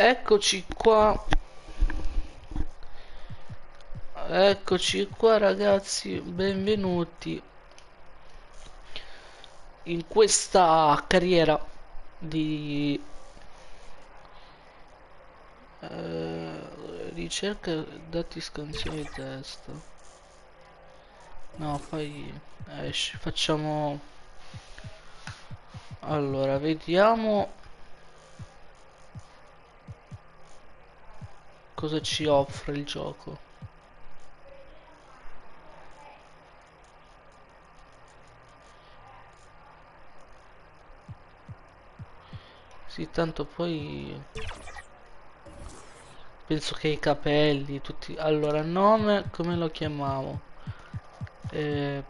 Eccoci qua, eccoci qua ragazzi, benvenuti in questa carriera di ricerca dati scansioni di testa. No, poi esci, facciamo... Allora, vediamo cosa ci offre il gioco. Sì, tanto poi penso che i capelli, tutti... Allora, nome, come lo chiamavo? Eh,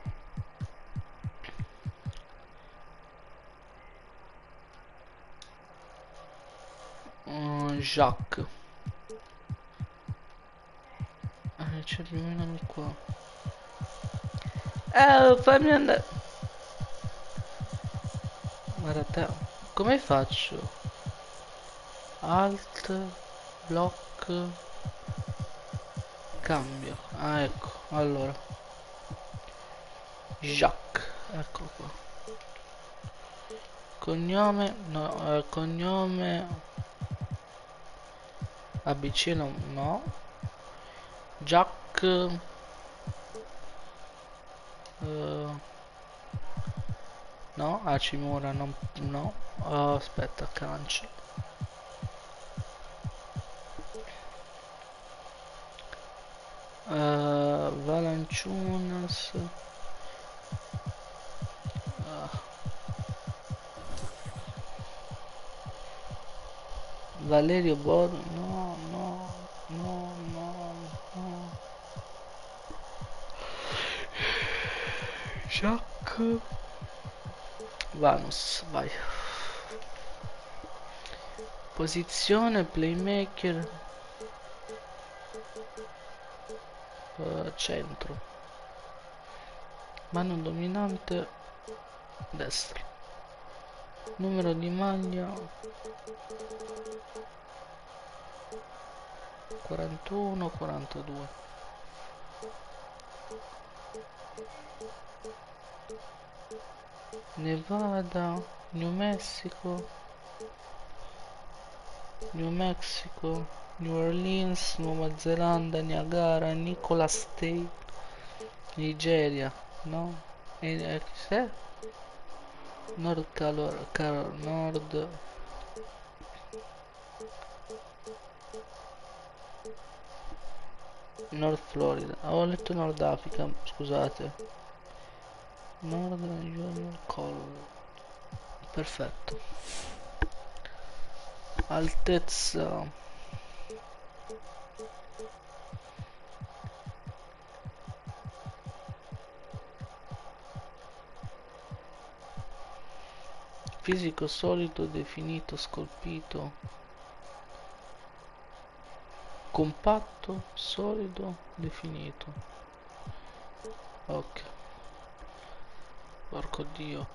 Jacques. C'è più o meno qua. Fammi andare. Guarda te. Come faccio? Alt, block, cambio. Ah, ecco. Allora. Jacques. Eccolo qua. Cognome. No, cognome. ABC no. No. Jack. No. Hachimura non. No. Aspetta, cancio. Valanciunas. Valerio Bor... No, no, no, no, no. Jacques. Vanus, vai. Posizione, playmaker, centro. Mano dominante, destra. Numero di maglia 41, 42. Nevada, New Mexico, New Mexico, New Orleans, Nuova Zelanda, Niagara, Nicola State, Nigeria, no? Cos'è? Nord. North Florida. Ho letto Nord Africa, scusate. Northern Junior College. Perfetto. Altezza. Fisico solido, definito, scolpito. Compatto, solido, definito. Ok. Porco Dio.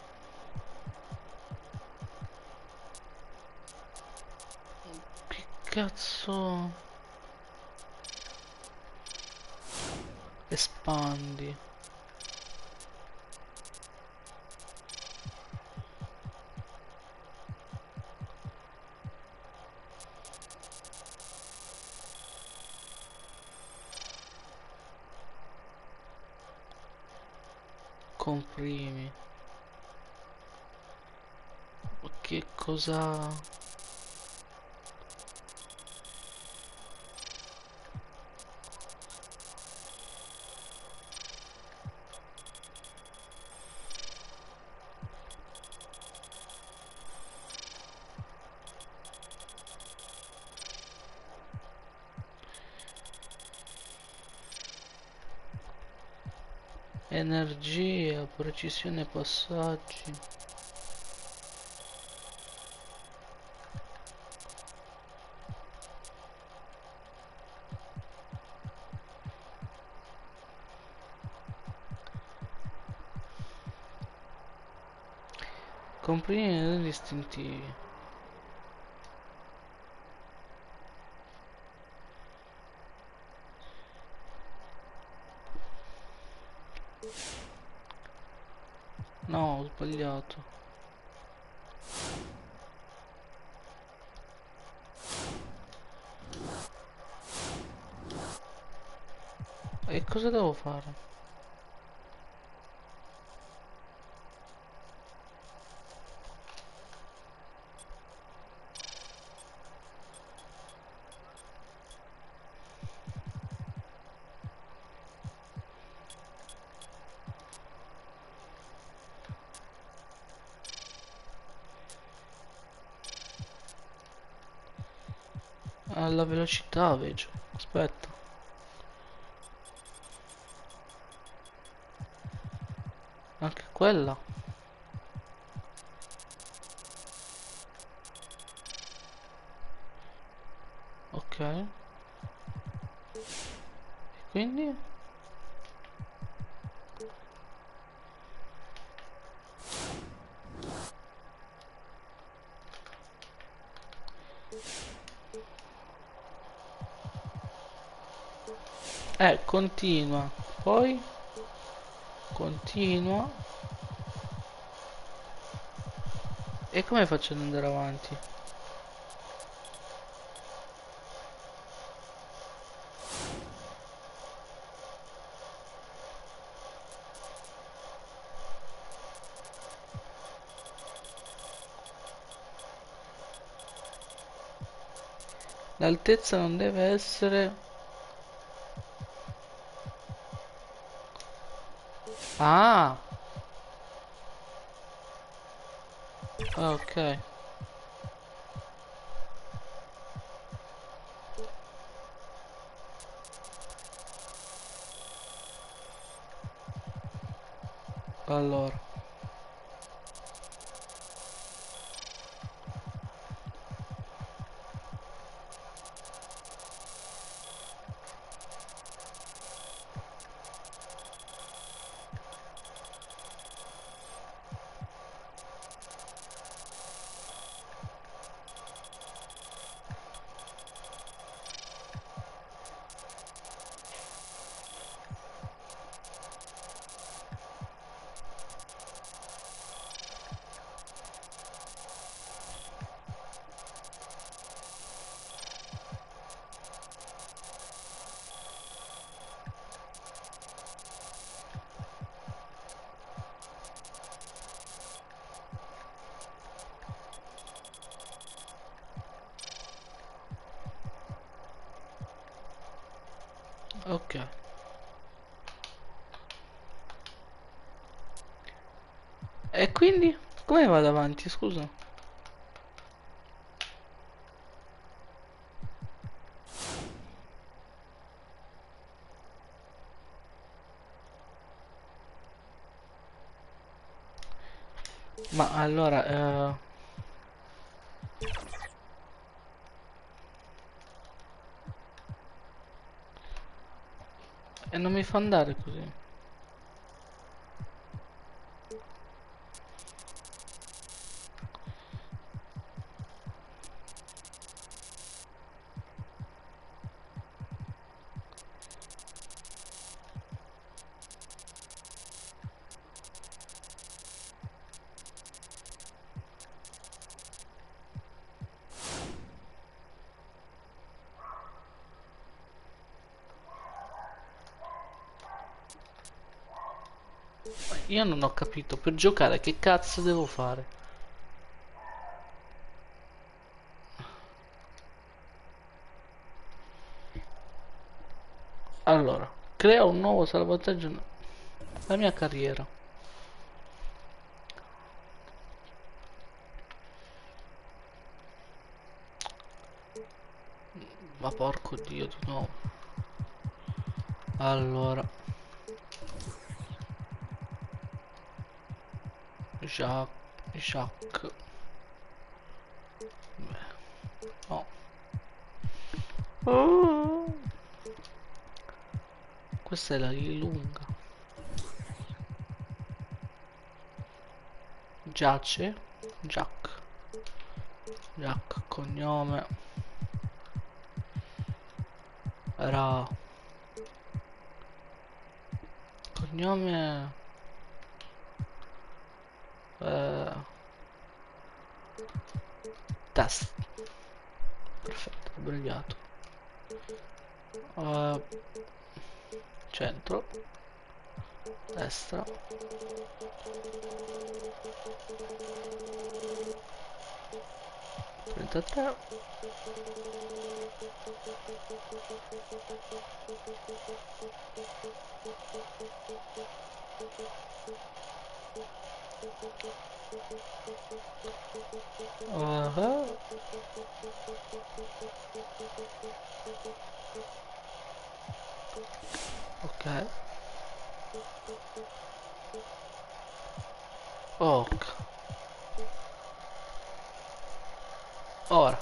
Che cazzo? Espandi. Comprimi. Che cosa? Energia, precisione passaggi. Comprimi distintivi. sbagliato. E cosa devo fare? Alla velocità, vedo. Aspetta. Anche quella. Ok. E quindi? Continua. Poi continua. E come faccio ad andare avanti? L'altezza non deve essere... Ah! Ok. Allora. Ok. E quindi? Come vado avanti, scusa? Ma allora, e non mi fa andare così. Io non ho capito, per giocare che cazzo devo fare? Allora, crea un nuovo salvataggio la mia carriera. Ma porco dio di nuovo. Allora, Jacques, Jacques. No. Oh. Questa è la lunga. Giace, Jack, Jack, cognome, Ra, cognome, Eh, test. Perfetto, abbreviato. Eh, centro. Destra. 33. Ah, ok. Ok. Ora.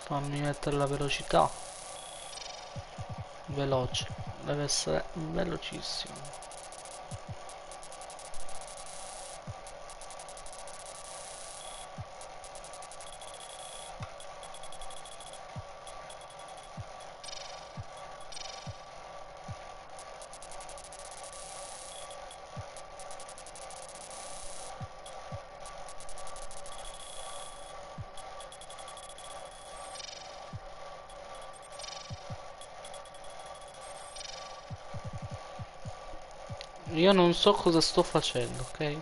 Fammi mettere la velocità. Veloce. Deve essere velocissimo. Io non so cosa sto facendo, ok?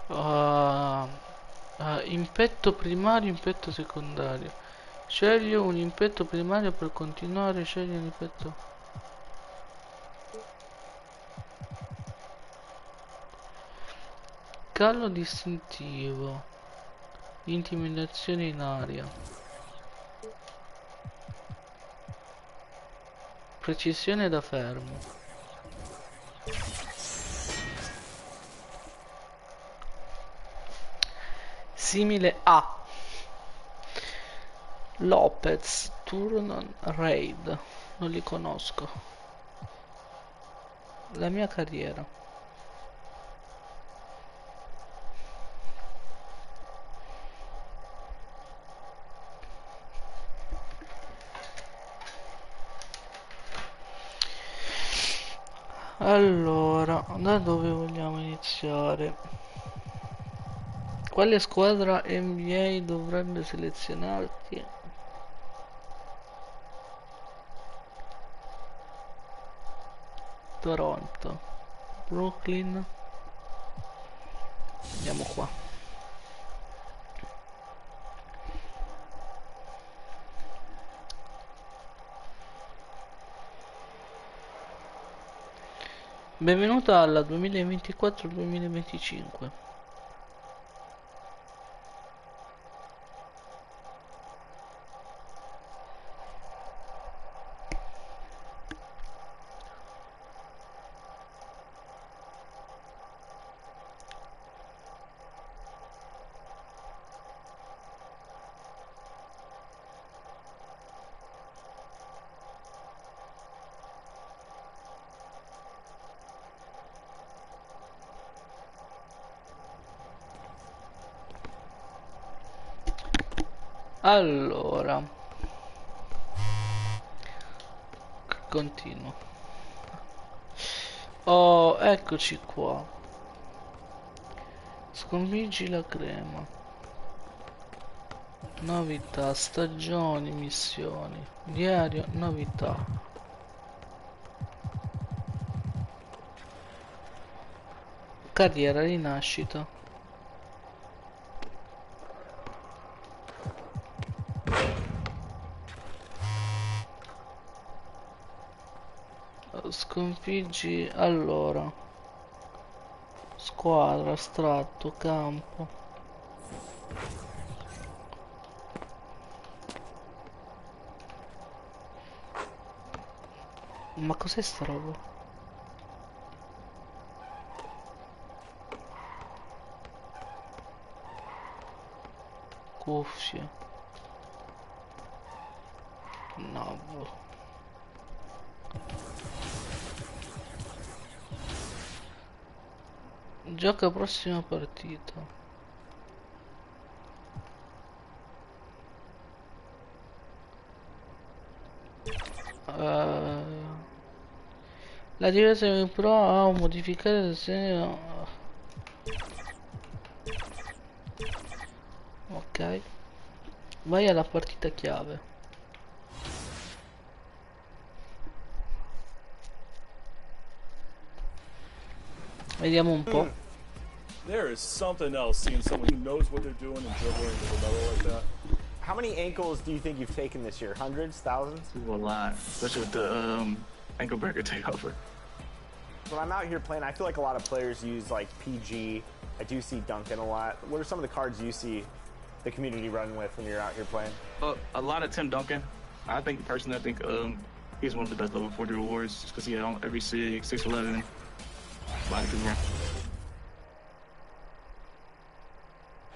Ah, impetto primario, impetto secondario. Scegli un impetto primario per continuare, scegli un impetto. Callo distintivo. Intimidazione in aria. Precisione da fermo. Simile a Lopez, Turnon, Raid. Non li conosco. La mia carriera. Allora, da dove vogliamo iniziare? Quale squadra NBA dovrebbe selezionarti? Toronto, Brooklyn. Andiamo qua. Benvenuta alla 2024-2025. Allora, continuo. Oh, eccoci qua. Sconfiggi la crema. Novità, stagioni, missioni. Diario, novità. Carriera, rinascita. Sconfiggi, allora. Squadra, estratto, campo. Ma cos'è sta roba? Cuffie. No, boh. Gioca prossima partita. La direzione pro a modificare il segno. Ok. Vai alla partita chiave. Vediamo un po'. There is something else seeing someone who knows what they're doing and dribbling into the middle like that. How many ankles do you think you've taken this year? Hundreds? Thousands? A lot, especially with the ankle breaker takeover. When I'm out here playing, I feel like a lot of players use like PG. I do see Duncan a lot. What are some of the cards you see the community run with when you're out here playing? A lot of Tim Duncan. I think personally, he's one of the best level 40 rewards just because he had on every 6'11".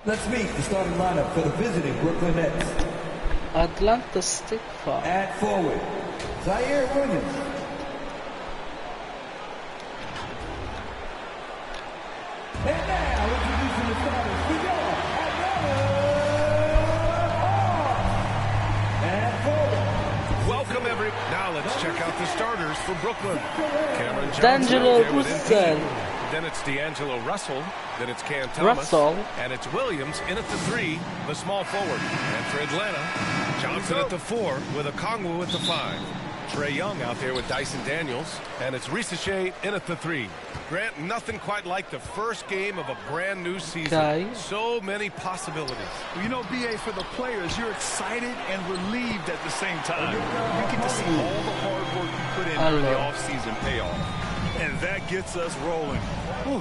Let's meet the starting lineup for the visiting Brooklyn Nets. Atlanta Stick Farm. At forward, Zaire Williams. And now, introducing the starters, we go at forward. Welcome, Now let's check out the starters for Brooklyn. Cameron Johnson D'Angelo out there with Russell. MP. Then it's D'Angelo Russell. Then it's Cam Thomas. And it's Williams in at the 3, the small forward. And for Atlanta, Johnson at the 4 with Okongwu at the 5. Trae Young out there with Dyson Daniels. And it's Ricochet in at the 3. Grant, nothing quite like the first game of a brand new season. Okay. So many possibilities. Well, you know, BA, for the players, you're excited and relieved at the same time. You get to see all the hard work you put in during the offseason pay off. And that gets us rolling. Whew,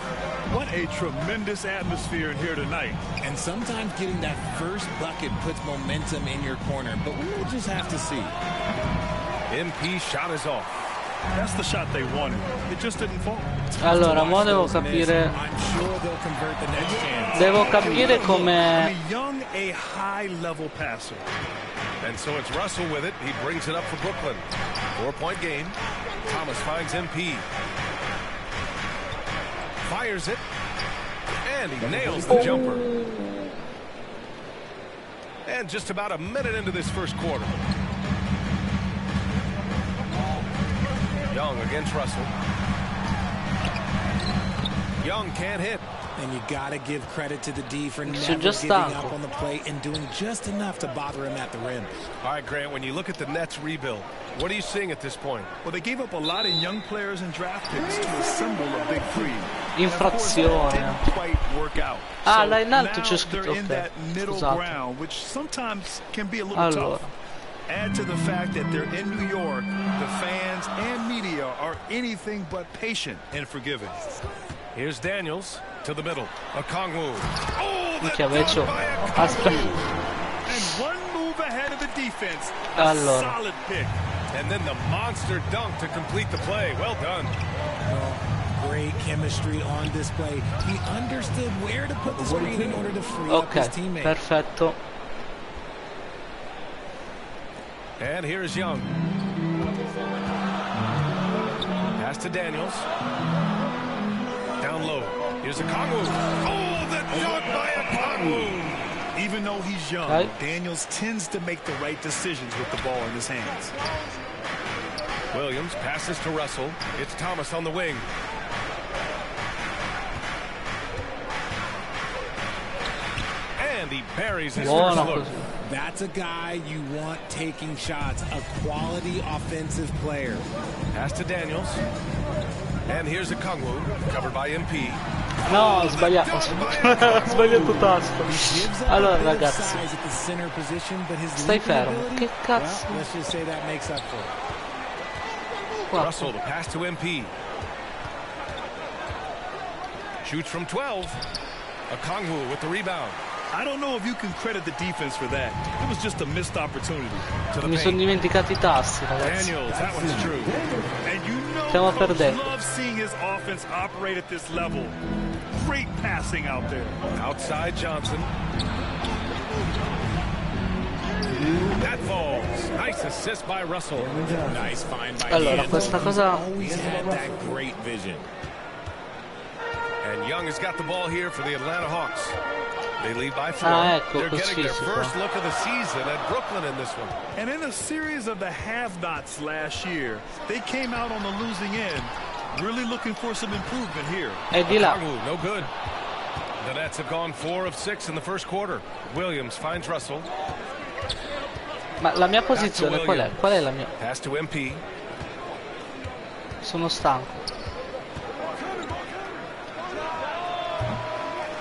what a tremendous atmosphere in here tonight. And sometimes getting that first bucket puts momentum in your corner, but we'll just have to see. MP shot is off. That's the shot they wanted. It just didn't fall. Allora, mo devo capire. Devo capire come. Young, a high-level passer. And so it's Russell with it. He brings it up for Brooklyn. 4-point game. Thomas finds MP. Fires it. And he nails the jumper. And just about a minute into this first quarter. Young against Russell. Young can't hit. And you got to give credit to the D for never giving up on the play and doing just enough to bother him at the rim. All right, Grant, when you look at the Nets rebuild, what are you seeing at this point? Well, they gave up a lot of young players and draft picks to assemble a big three. Infrazione. Didn't quite work out. Ah, so là in alto c'è scritto. They're in that middle ground, which sometimes can be a little tough. Add to the fact that they're in New York, the fans and media are anything but patient and forgiving. Here's Daniels to the middle. Okongwu. Oh, Aspetta. And one move ahead of the defense. A solid pick. And then the monster dunk to complete the play. Well done. Great chemistry on display. He understood where to put the screen in order to free up his teammate. Perfetto. And here's Young. Pass to Daniels. Down low. Here's Okongwu. Oh, the dunk by Okongwu. Even though he's young, Daniels tends to make the right decisions with the ball in his hands. Williams passes to Russell. It's Thomas on the wing. And he buries his first look. That's a guy you want taking shots, a quality offensive player. Pass to Daniels. And here's Okongwu, covered by MP. No, ho sbagliato. Ho sbagliato tasto. Allora, ragazzi. Stai fermo. Che cazzo? Let's just say that makes up for it. Russell, the pass to MP. Shoots from 12. Okongwu with the rebound. I don't know if you can credit the defense for that. It was just a missed opportunity. Mi sono dimenticato i tassi, ragazzi. Daniels, that one's true. And you know Stiamo Coach perdendo. loves seeing his offense operate at this level. Great passing out there. Outside Johnson. That falls. Nice assist by Russell. Nice find by Allora, questa cosa... always had that great vision. And Young has got the ball here for the Atlanta Hawks. They lead by 4. Ecco, They're getting così their si first fa. look of the season at Brooklyn in this one. And in a series of the have-nots last year, they came out on the losing end, really looking for some improvement here. È di là. Okongwu, no good. The Nets have gone 4 of 6 in the first quarter. Williams finds Russell. Ma la mia posizione qual è? Qual è la mia? Pass to MP. Sono stanco.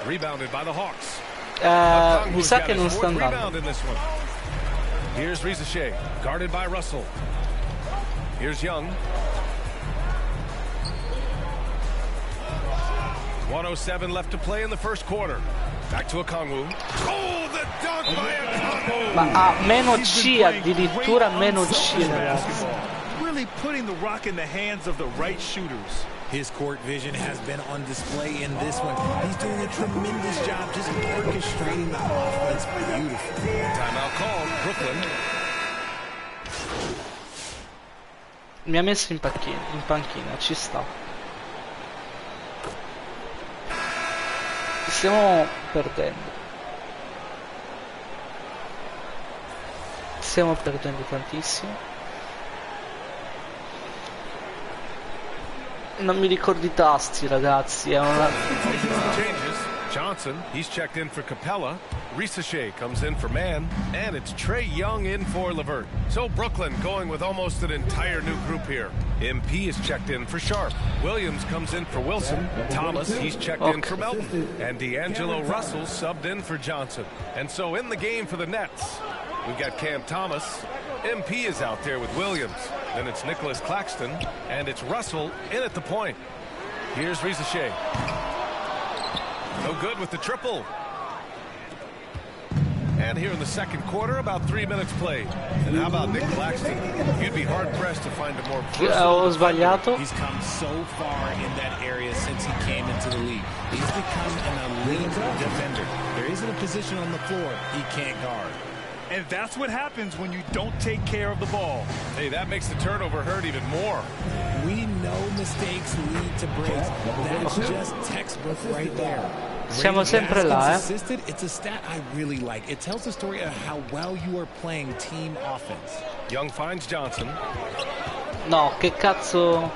Rebounded by the Hawks. Mi sa che non sta andando. Here's Rizachet, guarded by Russell. Here's Young. 1:07 left to play in the first quarter. Back to Okongwu. Oh, the dunk by Okongwu! Ma a meno C, addirittura meno C, ragazzi. Really putting the rock in the hands of the right shooters. His court vision has been on display in this one. He's doing a tremendous job just orchestrating the offense beautifully. Timeout called. Brooklyn. Mi ha messo in panchina, ci sta. Stiamo perdendo. Stiamo perdendo tantissimo. Non mi ricordo i tasti, ragazzi. È una... Changes. Johnson, he's checked in for Capella. Rizachet comes in for Mann. And it's Trae Young in for LeVert. So Brooklyn going with almost an entire new group here. MP is checked in for Sharp. Williams comes in for Wilson. Thomas, he's checked in for Melton. And D'Angelo Russell subbed in for Johnson. And so in the game for the Nets, we've got Cam Thomas. MP is out there with Williams. Then it's Nicholas Claxton. And it's Russell in at the point. Here's Rizachet. No good with the triple. And here in the second quarter, about 3 minutes played. And how about Nick Claxton? You'd be hard-pressed to find a more Ho sbagliato. He's come so far in that area since he came into the league. He's become an elite defender. There isn't a position on the floor he can't guard. And that's what happens when you don't take care of the ball. Hey, that makes the turnover hurt even more. We know mistakes lead to breaks. That's just textbook right there. Siamo sempre là, assisted, it's a stat I really like. It tells the story of how well you are playing team offense. Young finds Johnson. No, che cazzo.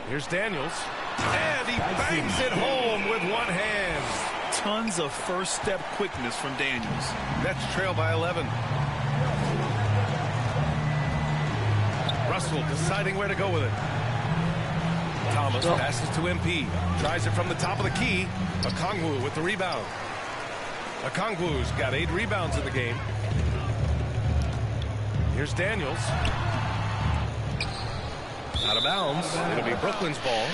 Here's Daniels. And he bangs it home with one hand. Tons of first step quickness from Daniels. Nets trail by 11. Russell deciding where to go with it. Thomas passes to MP. Tries it from the top of the key. Okongwu with the rebound. Okongwu's got 8 rebounds in the game. Here's Daniels. Out of bounds. It'll be Brooklyn's ball.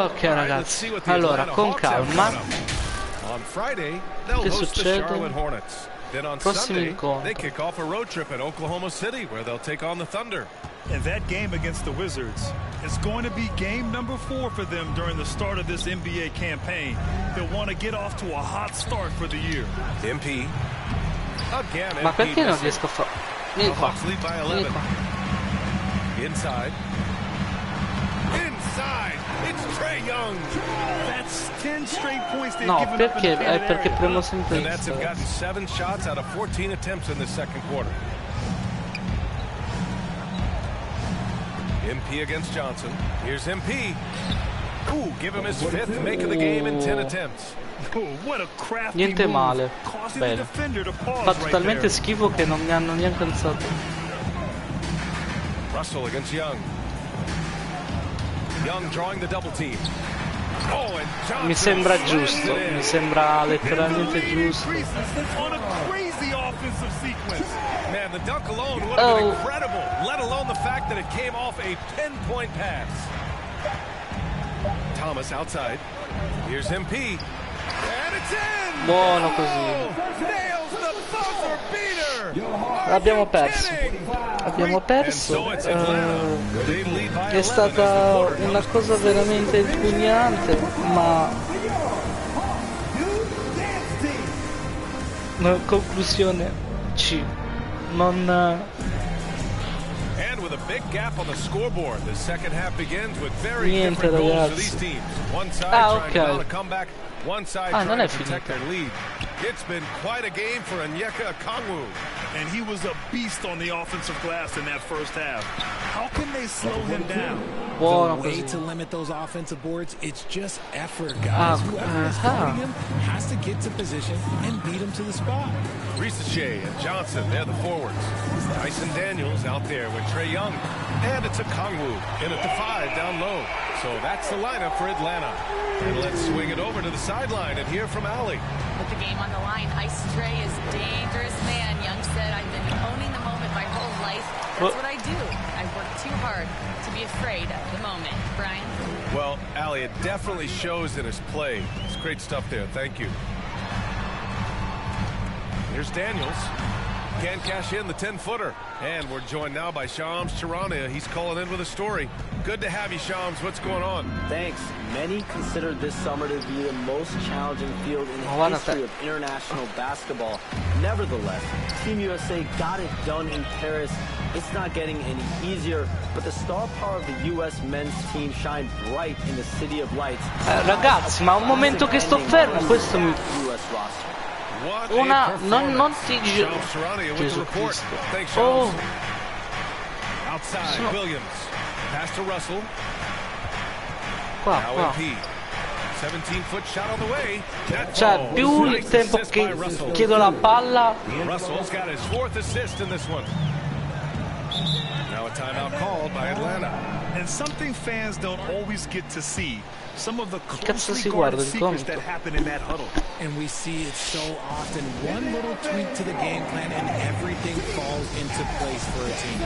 Ok, ragazzi. Allora, con calma. On Friday, they'll Che host the succede? Charlotte Hornets. Then on Prossimo Sunday, incontro. they kick off a road trip at Oklahoma City where they'll take on the Thunder. And that game against the Wizards is going to be game number 4 for them during the start of this NBA campaign. They'll want to get off to a hot start for the year. MP. Again, Ma MP perché non missing. riesco a fare? The Vieni qua. Hawks lead by Vieni 11. qua. Inside. Inside. It's Trae Young. That's 10 straight points they've No, given up in perché? the È painted perché area. premo sempre The Nets X. have gotten 7 shots out of 14 attempts in the second quarter. MP against Johnson. Here's MP. Ooh, give him his 5th make of the game in 10 attempts. Oh, what a crafty Niente move, male. causing Bene. the defender to pause Fatto right talmente there. schifo che non mi hanno neanche alzato. Russell against Young. Young drawing the double team. Oh, and Johnson Mi sembra slams giusto. it in. Mi sembra letteralmente giusto. On a crazy offensive sequence. Man, the dunk alone would have been Oh. incredible, let alone the fact that it came off a pinpoint pass. Thomas outside. Here's MP. And Buono così. Abbiamo perso. È stata una cosa veramente ripugnante, ma conclusione C. Non And with a big gap on the scoreboard, the second half begins with very niente, different goals for ragazzi. these teams. One side trying to mount a comeback, one side non trying è to protect finita. their lead. It's been quite a game for Onyeka Okongwu. And he was a beast on the offensive glass in that first half. How can they slow him down? buono The way così. to limit those offensive boards, it's just effort, guys. Whoever is guarding him has to get to position and beat him to the spot. Ricochet and Johnson, they're the forwards. Dyson Daniels out there with Trae Young. And it's Okongwu in at the 5 down low. So that's the lineup for Atlanta. And let's swing it over to the sideline and hear from Allie. With the game on the line, Ice Trae is a dangerous man. Young said, I've been owning the moment my whole life. That's what I do. I work too hard to be afraid of the moment. Brian? Well, Allie, it definitely shows in his play. It's great stuff there. Thank you. Here's Daniels. Can't cash in the 10-footer. And we're joined now by Shams Charania. He's calling in with a story. Good to have you, Shams. What's going on? Thanks. Many consider this summer to be the most challenging field in the history of international basketball. Nevertheless, Team USA got it done in Paris. It's not getting any easier, but the star power of the U.S. men's team shined bright in the City of Lights. Ragazzi, ma un momento che sto fermo, questo mi... non ti giuro. Gesù Cristo. Oh. Outside, Williams. Pass to Russell. Qua. 17-foot shot on the way. Cioè, più il tempo che chiedo la palla. Russell's got his 4th assist in this one. Now a timeout called by Atlanta. And something fans don't always get to see. Some of the Cazzo closely si guarda guarded il secrets gomito. that happen in that huddle. And we see it so often. One little tweak to the game plan and everything falls into place for a team.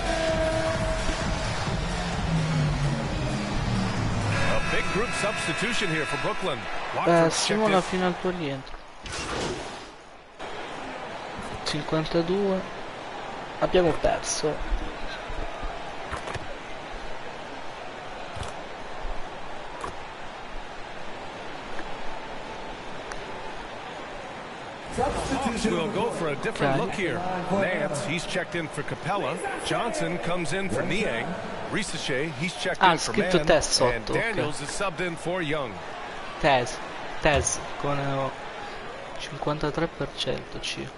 A big group substitution here for Brooklyn. Simona fino al tuo rientro. 52. Abbiamo perso. We'll go for a different look here. Nance, he's checked in for Capella. Johnson comes in for Niang. Ricochet, he's checked in for Mann. And Daniels is subbed in for Young. Tez con 53% circa.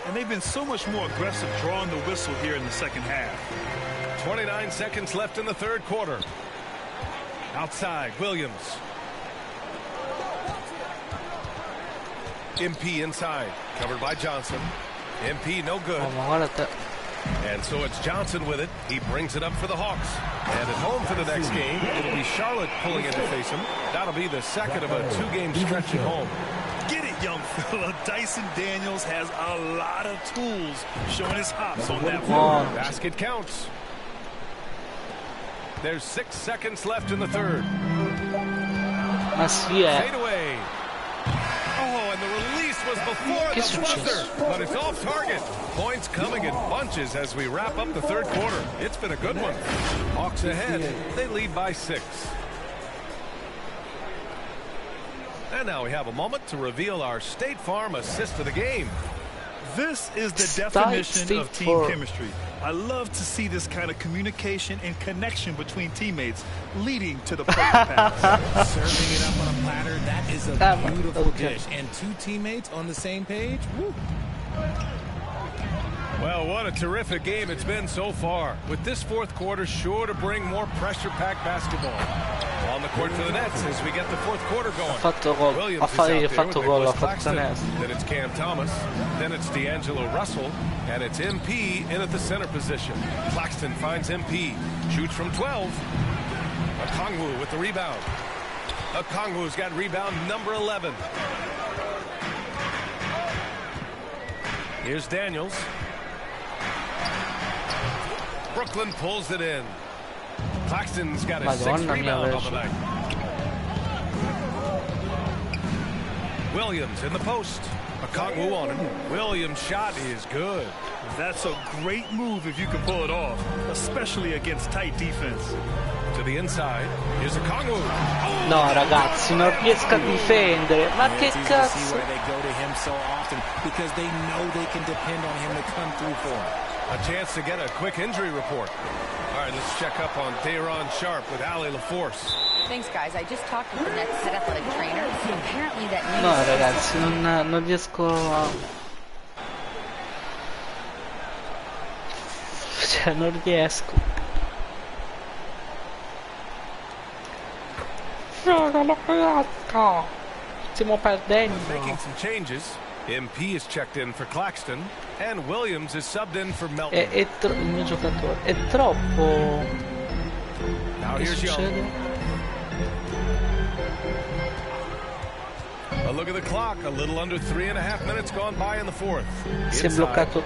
And they've been so much more aggressive drawing the whistle here in the second half. 29 seconds left in the third quarter. Outside, Williams. MP inside, covered by Johnson. MP no good. And so it's Johnson with it. He brings it up for the Hawks. And at home for the next game, it'll be Charlotte pulling in to face him. That'll be the second of a 2-game stretch at home. Get it, young fella. Dyson Daniels has a lot of tools, showing his hops on that one. Basket counts. There's 6 seconds left in the third. Fade away. Oh, and the release was before the buzzer, but it's off target. Points coming in bunches as we wrap up the third quarter. It's been a good one. Hawks ahead. They lead by 6. And now we have a moment to reveal our State Farm assist of the game. This is the definition of team chemistry. I love to see this kind of communication and connection between teammates leading to the perfect pass. Serving it up on a platter, that is a beautiful dish. And 2 teammates on the same page. Woo. Well, what a terrific game it's been so far. With this fourth quarter sure to bring more pressure-packed basketball. On the court for the Nets as we get the fourth quarter going. Williams is out there with Nicholas Claxton. Then it's Cam Thomas. Then it's D'Angelo Russell. And it's MP in at the center position. Claxton finds MP. Shoots from 12. Okongwu with the rebound. Okongwu's got rebound number 11. Here's Daniels. Brooklyn pulls it in. Claxton's got a Madonna 6th mia, rebound on the verso. night. Williams in the post. A Kongwu on him. Williams' shot is good. That's a great move if you can pull it off, especially against tight defense. To the inside. Here's a Kongwu. Oh, No, ragazzi, non riesco a difendere. Ma che It's easy to see cazzo? why they go to him so often, because they know they can depend on him to come through for them. a chance to get a quick injury report. All right, let's check up on Dayron Sharp with Ali LaForce. Thanks, guys. I just talked with the Nets head athletic trainer. Apparently that knee No, ragazzi, non riesco a... Cioè, non riesco. No, non lo riesco. Stiamo perdendo. Making some changes. MP is checked in for Claxton, and Williams is subbed in for Melton. Il mio giocatore è troppo... Now Che here's succede? Young. A look at the clock. A little under 3.5 minutes gone by in the fourth. Si è Inside. bloccato.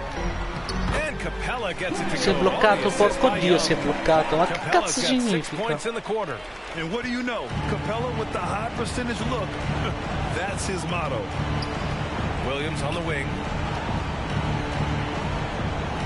And Capella gets it to Si è go. bloccato, Oh, the assist porco by Dio, Young. si è bloccato. Ma che Capella's cazzo got 6 significa? points in the quarter. And what do you know? Capella with the high percentage look. That's his motto. Williams on the wing.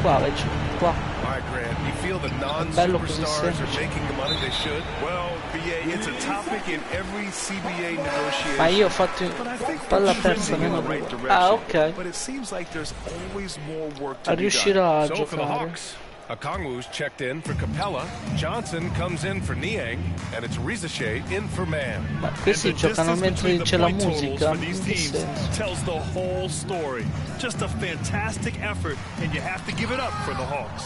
Qua, vedi, qua. All right, Grant. You feel the Bello così non-superstars are semplice. making the money they should? Well, BA, it's a topic in every CBA negotiation. Ma io ho fatto But I think palla they're persa trending in meno the right 2. direction. Ah, ok. But it seems like there's always more work to be done. Riuscirà a So for the giocare. Hawks, Okongwu's checked in for Capella. Johnson comes in for Niang, and it's Rizashe in for Mann. Ma And questi the giocano distance mentre between the c'è la point totals musica. for In these che teams senso? tells the whole story. Just a fantastic effort, and you have to give it up for the Hawks.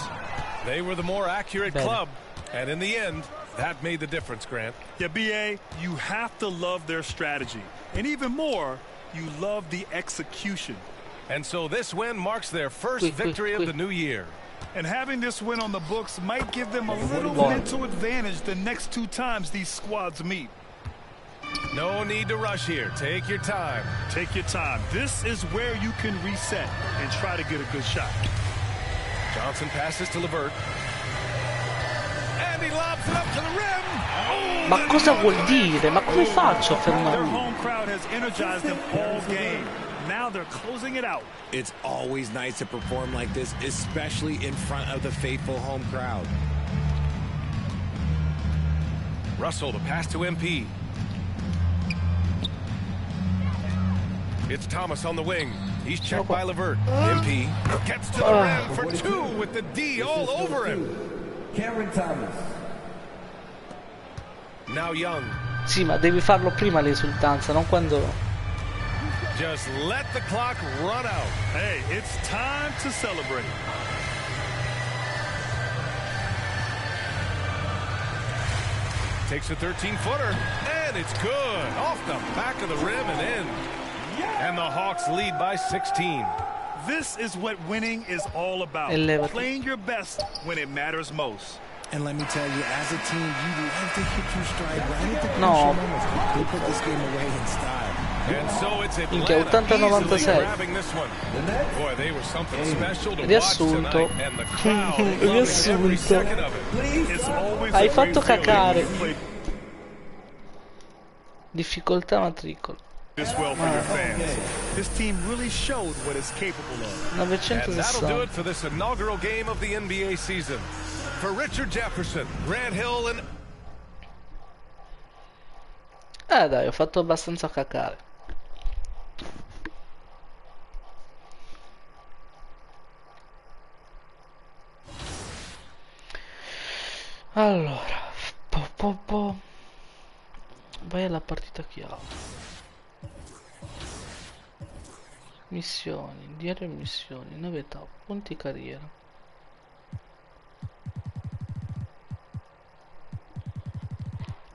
They were the more accurate Bene. club, and in the end, that made the difference, Grant. Yeah, BA, you have to love their strategy. And even more, you love the execution. And so this win marks their first Quick, victory quick, of the new year. And having this win on the books might give them a little Ball. mental advantage the next 2 times these squads meet. No need to rush here. Take your time. Take your time. This is where you can reset and try to get a good shot. Johnson passes to LeVert. And he lobs it up to the rim. Oh, Ma cosa vuol dire? Ma come faccio a Their fermarlo? home crowd has energized them all game. Now they're closing it out. It's always nice to perform like this, especially in front of the faithful home crowd. Russell, the pass to MP. It's Thomas on the wing. He's checked by LeVert. MP gets to the rim for 2 with the D all over him. Cameron Thomas. Now Young. Sì, ma devi farlo prima l'esultanza, non quando... Just let the clock run out. Hey, it's time to celebrate. Takes a 13-footer, and it's good. Off the back of the rim and in. And the Hawks lead by 16. This is what winning is all about. Elevati. Playing your best when it matters most. And let me tell you, as a team, you love to hit your stride right at the No. crucial moments. They put this game away in style. And so it's Minchia, Atlanta 80-96. easily grabbing this one. Boy, they were something special to watch Riassunto. tonight, and the crowd loving every Riassunto. second of it. It's always Hai a great fatto feeling cacare. when you play Difficoltà matricola. this well for your fans. This team really showed what it's capable of. And that'll do 960. it for this inaugural game of the NBA season. For Richard Jefferson, Grant Hill, and Dai, ho fatto abbastanza cacare. Allora, vai alla partita chiave. Missioni, diario missioni, novità, punti carriera.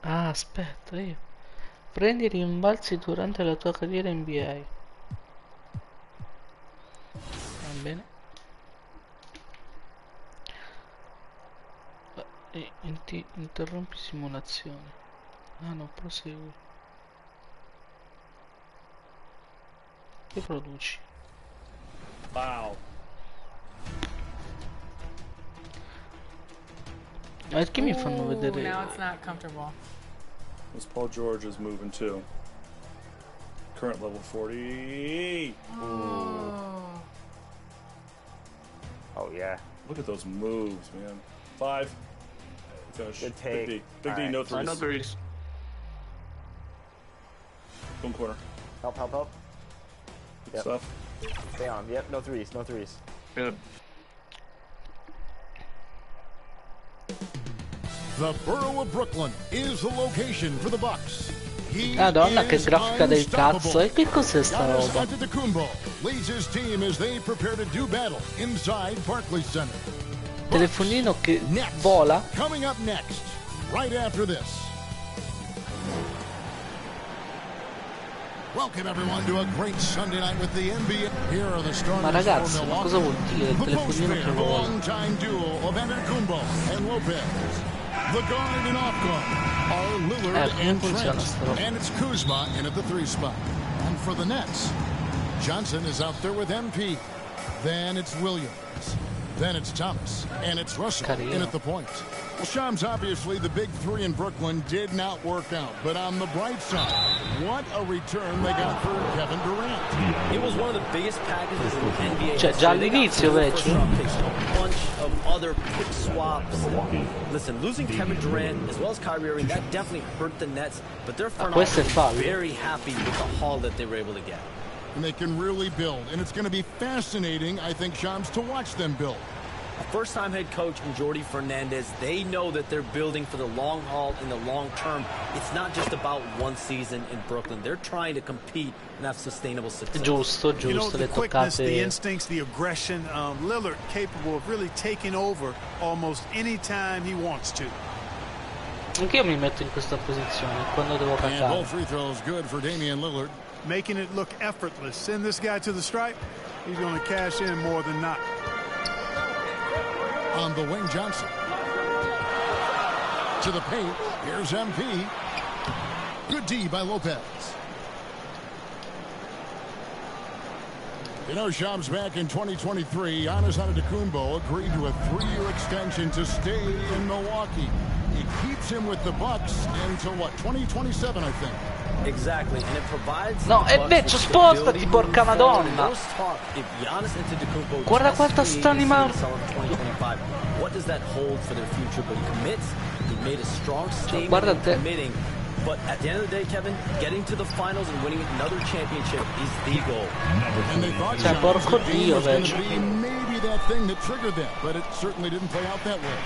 Ah, aspetta, io. Prendi i rimbalzi durante la tua carriera NBA. Va bene. Interrompi simulazione. Ah no, prosegui. Che produci? Wow. Perché mi fanno vedere? Now it's not comfortable. This Paul George is moving too. Current level 40. Oh. Oh yeah. Look at those moves, man. 5. Finish. Good take. Big D. Big D, no threes. No threes. Boom corner. Help. Good Yep. stuff. Stay on. Yep, no threes. Good. The borough of Brooklyn is the location for the Bucks. Madonna, che grafica del cazzo. E che cos'è sta Giannis roba? Antetokounmpo leads his team as they prepare to do battle inside Barclays Center. Telefonino che Nets vola. coming up next, right after this. Welcome everyone to a great Sunday night with the NBA. Here are the starters. Ma ragazzi, for ma Milwaukee. cosa vuol dire il The telefonino che post-fair, the vola? long-time duo of Antetokounmpo and Lopez. The guard and off guard are Lillard come and funziona Trent. sta roba? And it's Kuzma in at the 3 spot. And for the Nets, Johnson is out there with MP. Then it's Williams. Then it's Thomas. And it's Russell Cariera. in at the point. Well, Shams, obviously the big 3 in Brooklyn did not work out. But on the bright side, what a return they got for Kevin Durant. It was one of the biggest packages in NBA. Cioè, già all'inizio, veci. A bunch of other pick swaps. Listen, losing Kevin Durant as well as Kyrie Irving, that definitely hurt the Nets. But their front office questo è is fallo. very happy with the haul that they were able to get. And they can really build. And it's going to be fascinating, I think, Shams, to watch them build. First-time head coach and Jordi Fernandez, they know that they're building for the long haul in the long term. It's not just about one season in Brooklyn. They're trying to compete and have sustainable success. Giusto, You know, giusto, the le quickness, the toccate. instincts, the aggression. Lillard capable of really taking over almost any time he wants to. Anch'io mi metto in questa posizione quando devo And cacciare. both free throws good for Damian Lillard. Making it look effortless. Send this guy to the stripe, he's going to cash in more than not. On the wing, Johnson. To the paint. Here's MP. Good D by Lopez. You know, Shams, back in 2023, Giannis Antetokounmpo agreed to a 3-year extension to stay in Milwaukee. It keeps him with the Bucks until, what, 2027, I think. Exactly, and it provides. No, e vecchio, spostati, porca madonna! Guarda quanta sta animando. What does that hold for their future? But he commits. He made a strong statement Guarda in te. committing. But at the end of the day, Kevin, getting to the finals and winning another championship is the goal. And they thought Cioè, porco Dio, was going to vecchio. be maybe that thing that triggered that, but it certainly didn't play out that way.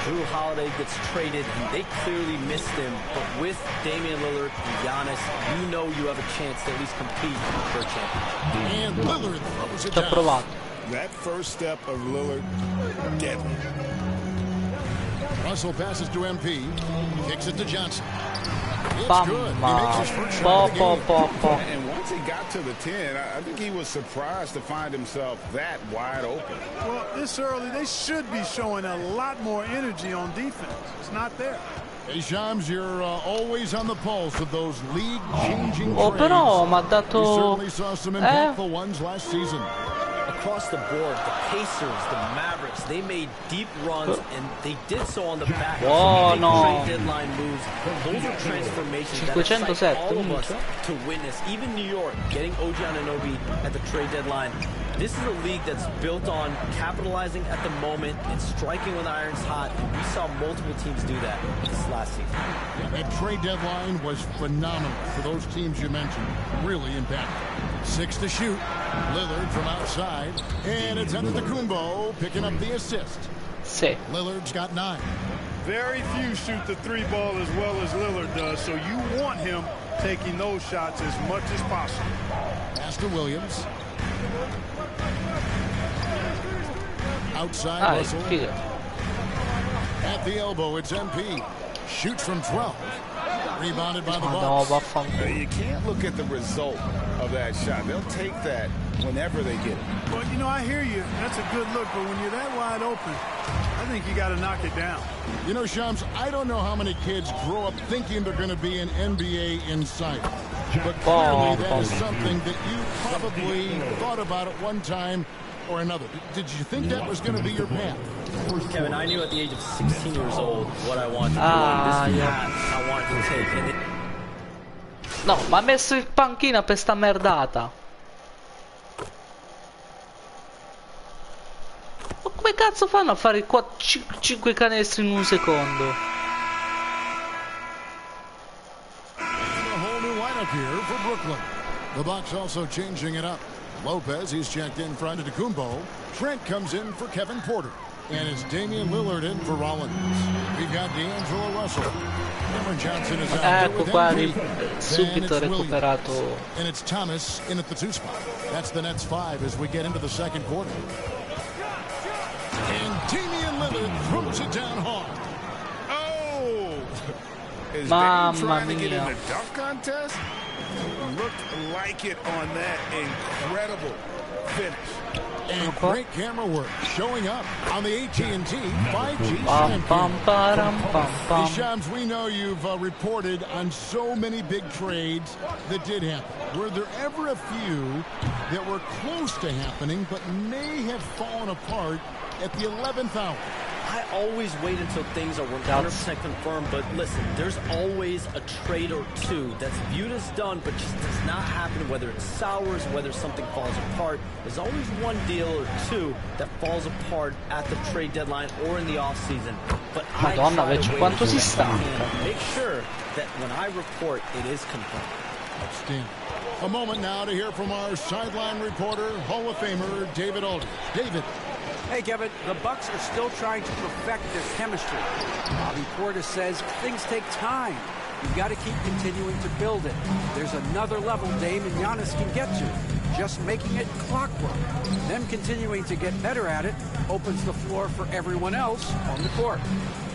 Drew Holiday gets traded, and they clearly missed him. But with Damian Lillard and Giannis, you know you have a chance to at least compete for a championship. And Lillard throws it Ci ho down. provato. That first step of Lillard, deadly. Russell passes to MP. Kicks it to Johnson. It's Bam, good. He makes his first shot of the game. And once he got to the 10, I think he was surprised to find himself that wide open. Well, this early, they should be showing a lot more energy on defense. It's not there. Hey, Shams, you're always on the pulse of those league-changing Oh, trades. però mi ha We dato. certainly saw some impactful ones last season. Across the board, the Pacers, the Mavericks, they made deep runs, and they did so on the back of some big trade deadline moves. Those are transformations that excite all of us to witness. Even New York getting OG Anunoby at the trade deadline. This is a league that's built on capitalizing at the moment and striking when the iron's hot. And we saw multiple teams do that this last season. That trade deadline was phenomenal for those teams you mentioned. Really impactful. 6 to shoot. Lillard from outside. And it's Antetokounmpo picking up the assist. Sì. Lillard's got 9. Very few shoot the 3 ball as well as Lillard does, so you want him taking those shots as much as possible. Pass to Williams. Outside Russell. At the elbow, it's MP. Shoots from 12. Rebounded by the Bucks. You can't look at the result of that shot. They'll take that whenever they get it. Well, you know, I hear you. That's a good look, but when you're that wide open, I think you got to knock it down. You know, Shams, I don't know how many kids grow up thinking they're going to be an NBA insider. But clearly that is something that you probably thought about at one time or another? Did you think that was going to be your path? Kevin, I knew at the age of 16 years old what I wanted to do on this path I wanted to take. And no, ma ha messo il panchina per sta merdata. Ma come cazzo fanno a fare 5 canestri in un secondo? A whole new lineup here for Brooklyn. The Bucks also changing it up. Lopez, he's checked in front of Kumbo. Trent comes in for Kevin Porter. And it's Damian Lillard in for Rollins. We've got D'Angelo Russell. Cameron Johnson is out ecco qua, subito recuperato. And it's Thomas in at the 2 spot. That's the Nets 5 as we get into the second quarter. And Damian Lillard throws it down hard. Oh! Is Mamma Dame trying to get in mia. the dunk contest? Looked like it on that incredible finish. And great camera work showing up on the AT&T 5G Pam, pam, param, pam, pam. Shams, we know you've reported on so many big trades that did happen. Were there ever a few that were close to happening but may have fallen apart at the 11th hour? I always wait until things are 100% confirmed, but listen, there's always a trade or two that's viewed as done, but just does not happen, whether it sours, whether something falls apart. There's always one deal or two that falls apart at the trade deadline or in the offseason. But Madonna, I try to wait quanto si until I stanca. can make sure that when I report, it is confirmed. Outstanding. A moment now to hear from our sideline reporter, Hall of Famer David Aldridge. David. Hey, Kevin, the Bucks are still trying to perfect their chemistry. Bobby Portis says things take time. You've got to keep continuing to build it. There's another level Dame and Giannis can get to. Just making it clockwork. Them continuing to get better at it opens the floor for everyone else on the court.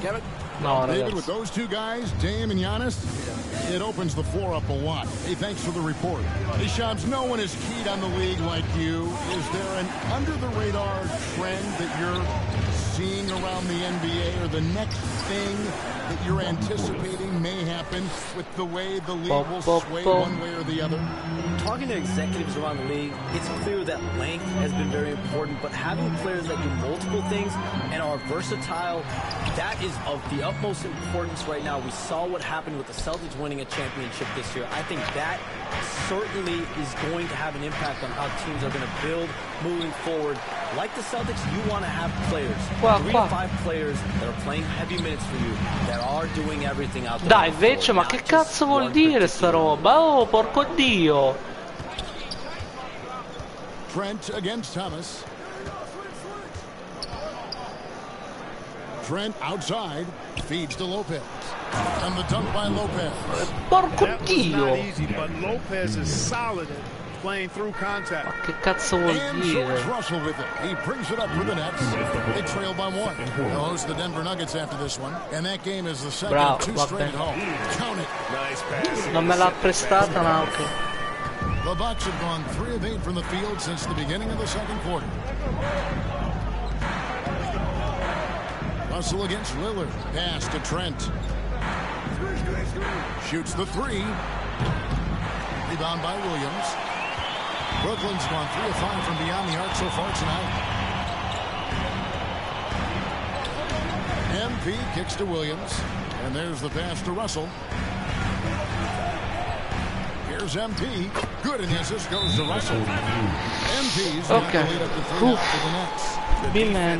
Kevin? No, David, with those two guys, Dame and Giannis, it opens the floor up a lot. Hey, thanks for the report. Hey, Shams, no one is keyed on the league like you. Is there an under-the-radar trend that you're seeing around the NBA, or the next thing that you're anticipating may happen with the way the league will sway one way or the other? Talking to executives around the league, it's clear that length has been very important, but having players that do multiple things and are versatile, that is of the utmost importance right now. We saw what happened with the Celtics winning a championship this year. I think that certainly is going to have an impact on how teams are going to build moving forward. Like the Celtics, you want to have players, 3 to 5 players that are playing heavy minutes for you, that are doing everything out there. Dai, invece, ma che cazzo vuol dire sta roba? Oh, porco Dio! Trent against Thomas. Trent outside, feeds to Lopez. And the dunk by Lopez. Porco That was Dio! not easy, but Lopez is solid at playing through contact. Ma che cazzo vuol And dire? George Russell with it. He brings it up for the Nets. They trail by 1. They'll host the Denver Nuggets after this one. And that game is the second of 2 straight at home. Count it. Nice pass. Non me l'ha prestata, ma ok. The Bucks have gone 3 of 8 from the field since the beginning of the second quarter. Russell against Lillard. Pass to Trent. Shoots the 3. Rebound by Williams. Brooklyn's gone 3 of 5 from beyond the arc so far tonight. MP kicks to Williams. And there's the pass to Russell. Here's MP. Good, and the assist goes to Russell. MP's got the lead up to 3 out for the Nets. Big man.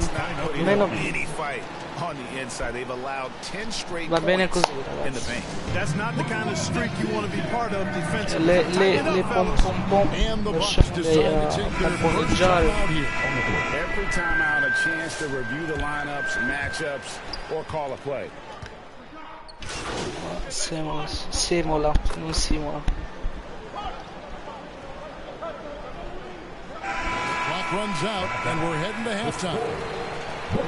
Meno... Any fight on the inside. They've allowed 10 straight Va bene points così, in the paint. That's not the kind of streak you want to be part of defensively. Le pom pom pom. Lasciate pompeggiare. Every time out, a chance to review the lineups, matchups, or call a play. Semola, non Simola. Clock runs out, and we're heading to halftime.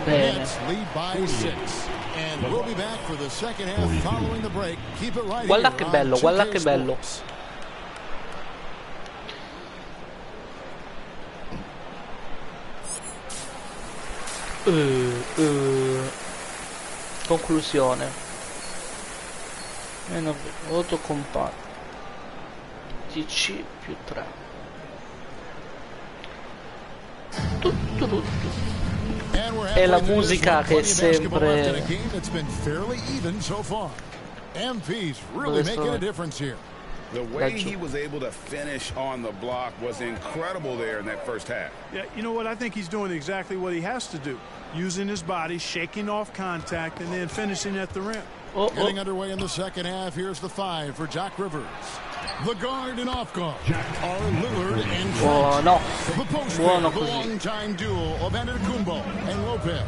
Bene. Nets lead by 6. And we'll be back for the second half following the break. Keep it right Guarda here che on bello, 2K guarda che bello. Sports. Conclusione. Meno voto compatto. DC più 3. E la musica che è sempre... MP's really making a difference here. The way he was able to finish on the block was incredible there in that first half. Yeah, you know what? I think he's doing exactly what he has to do. Using his body, shaking off contact, and then finishing at the rim. Getting underway in the second half. Here's the 5 for Jack Rivers. The guard and off guard are Lillard and Trent. No. The post the long-time duo of Antetokounmpo and Lopez.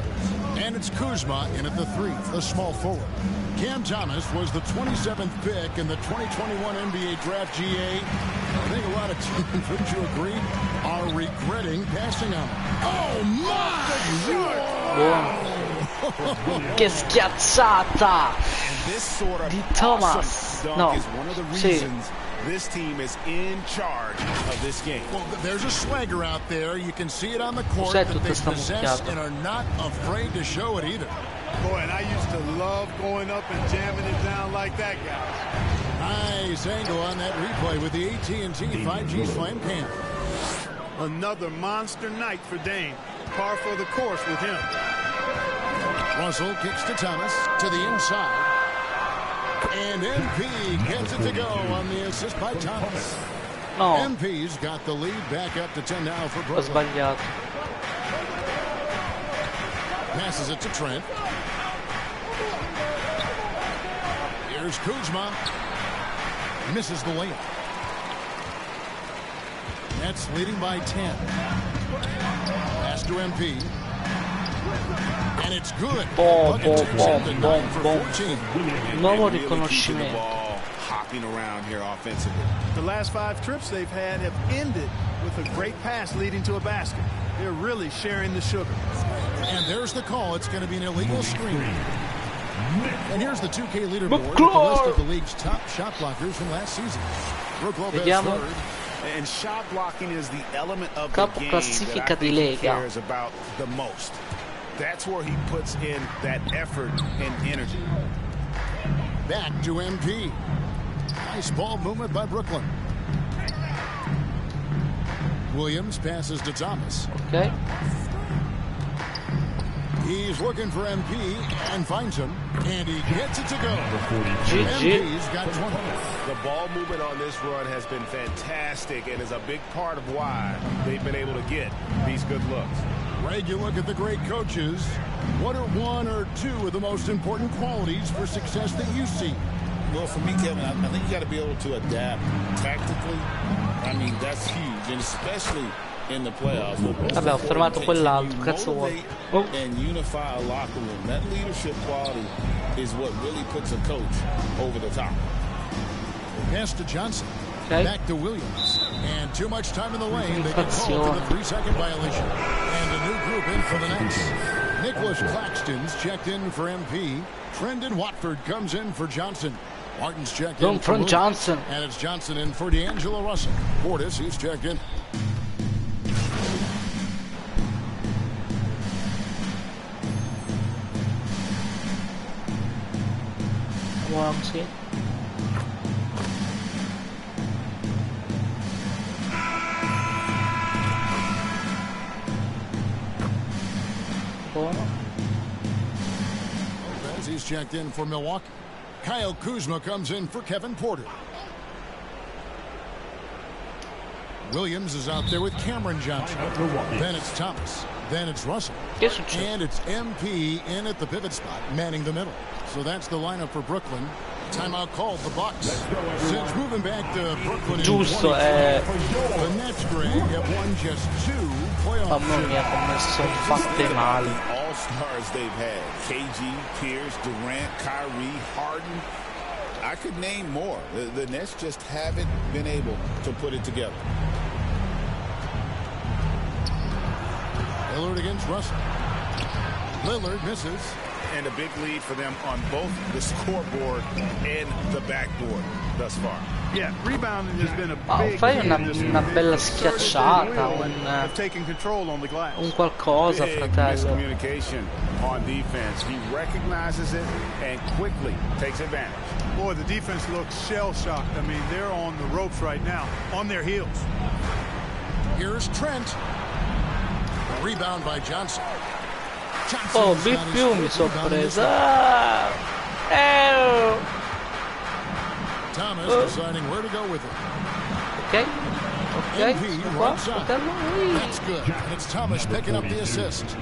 And it's Kuzma in at the 3, the small forward. Cam Thomas was the 27th pick in the 2021 NBA Draft GA. I think a lot of teams, wouldn't you agree, are regretting passing on him. Oh, my! Che schiazzata di Thomas. No, sì. This team is in charge of this game. Well, there's a swagger out there. You can see it on the court that they possess and are not afraid to show it either. Boy, and I used to love going up and jamming it down like that, guys. Nice angle on that replay with the AT&T 5G Slam Cam. Another monster night for Dame. Par for the course with him. Russell kicks to Thomas to the inside. And MP gets it to go on the assist by Thomas. No. MP's got the lead back up to 10 now for Brooklyn. Ho sbagliato. Passes it to Trent. Here's Kuzma. Misses the layup. Nets leading by 10. Pass to MP. And it's good. Nuovo riconoscimento. Hopping around here offensively. The last 5 trips they've had have ended with a great pass leading to a basket. They're really sharing the sugar. And there's the call. It's going to be an illegal screen. And here's the 2K leaderboard with the list of the league's top shot blockers from last season. Brook Lopez third. And shot blocking is the element of the game that I think he cares about the most. That's where he puts in that effort and energy. Back to MP. Nice ball movement by Brooklyn. Williams passes to Thomas. Okay. He's looking for MP and finds him, and he gets it to go. MP's got 20. The ball movement on this run has been fantastic and is a big part of why they've been able to get these good looks. Greg, you look at the great coaches. What are 1 or 2 of the most important qualities for success that you see? Well, for me, Kevin, I think you got to be able to adapt tactically. I mean, that's huge, and especially in the playoffs. Vabbè, ho fermato quell'altro, cazzo vuoi? And unify a locker room. That leadership quality is what really puts a coach over the top. Pass to Johnson. Okay. Back to Williams. And too much time in the lane. They get called for the 3-second violation. And a new group in for the Nets. Nicholas Claxton's checked in for MP. Trendon Watford comes in for Johnson. Martin's checked in for Luke. Johnson. And it's Johnson in for D'Angelo Russell. Portis, he's checked in. Sì. Buono. Lopez, he's checked in for Milwaukee. Kyle Kuzma comes in for Kevin Porter. Williams is out there with Cameron Johnson. Then it's Thomas. Then it's Russell. And it's MP in at the pivot spot, manning the middle. So that's the lineup for Brooklyn. Timeout called the Bucks. Since moving back to Brooklyn in 22, the Nets, Greg, have won just 2 playoff games. All-stars they've had. KG, Pierce, Durant, Kyrie, Harden. I could name more. The Nets just haven't been able to put it together. Lillard against Russell. Lillard misses. And a big lead for them on both the scoreboard and the backboard thus far. Yeah, rebounding has been a big fai una bella schiacciata, un qualcosa, fratello. Miscommunication on defense. He recognizes it and quickly takes advantage. Boy, the defense looks shell-shocked. I mean, they're on the ropes right now, on their heels. Here's Trent. Rebound by Johnson. Oh, big più mi sono presa. Thomas deciding where to go with it. Ok. Ok. Qua. That's good. And it's Thomas picking up the assist.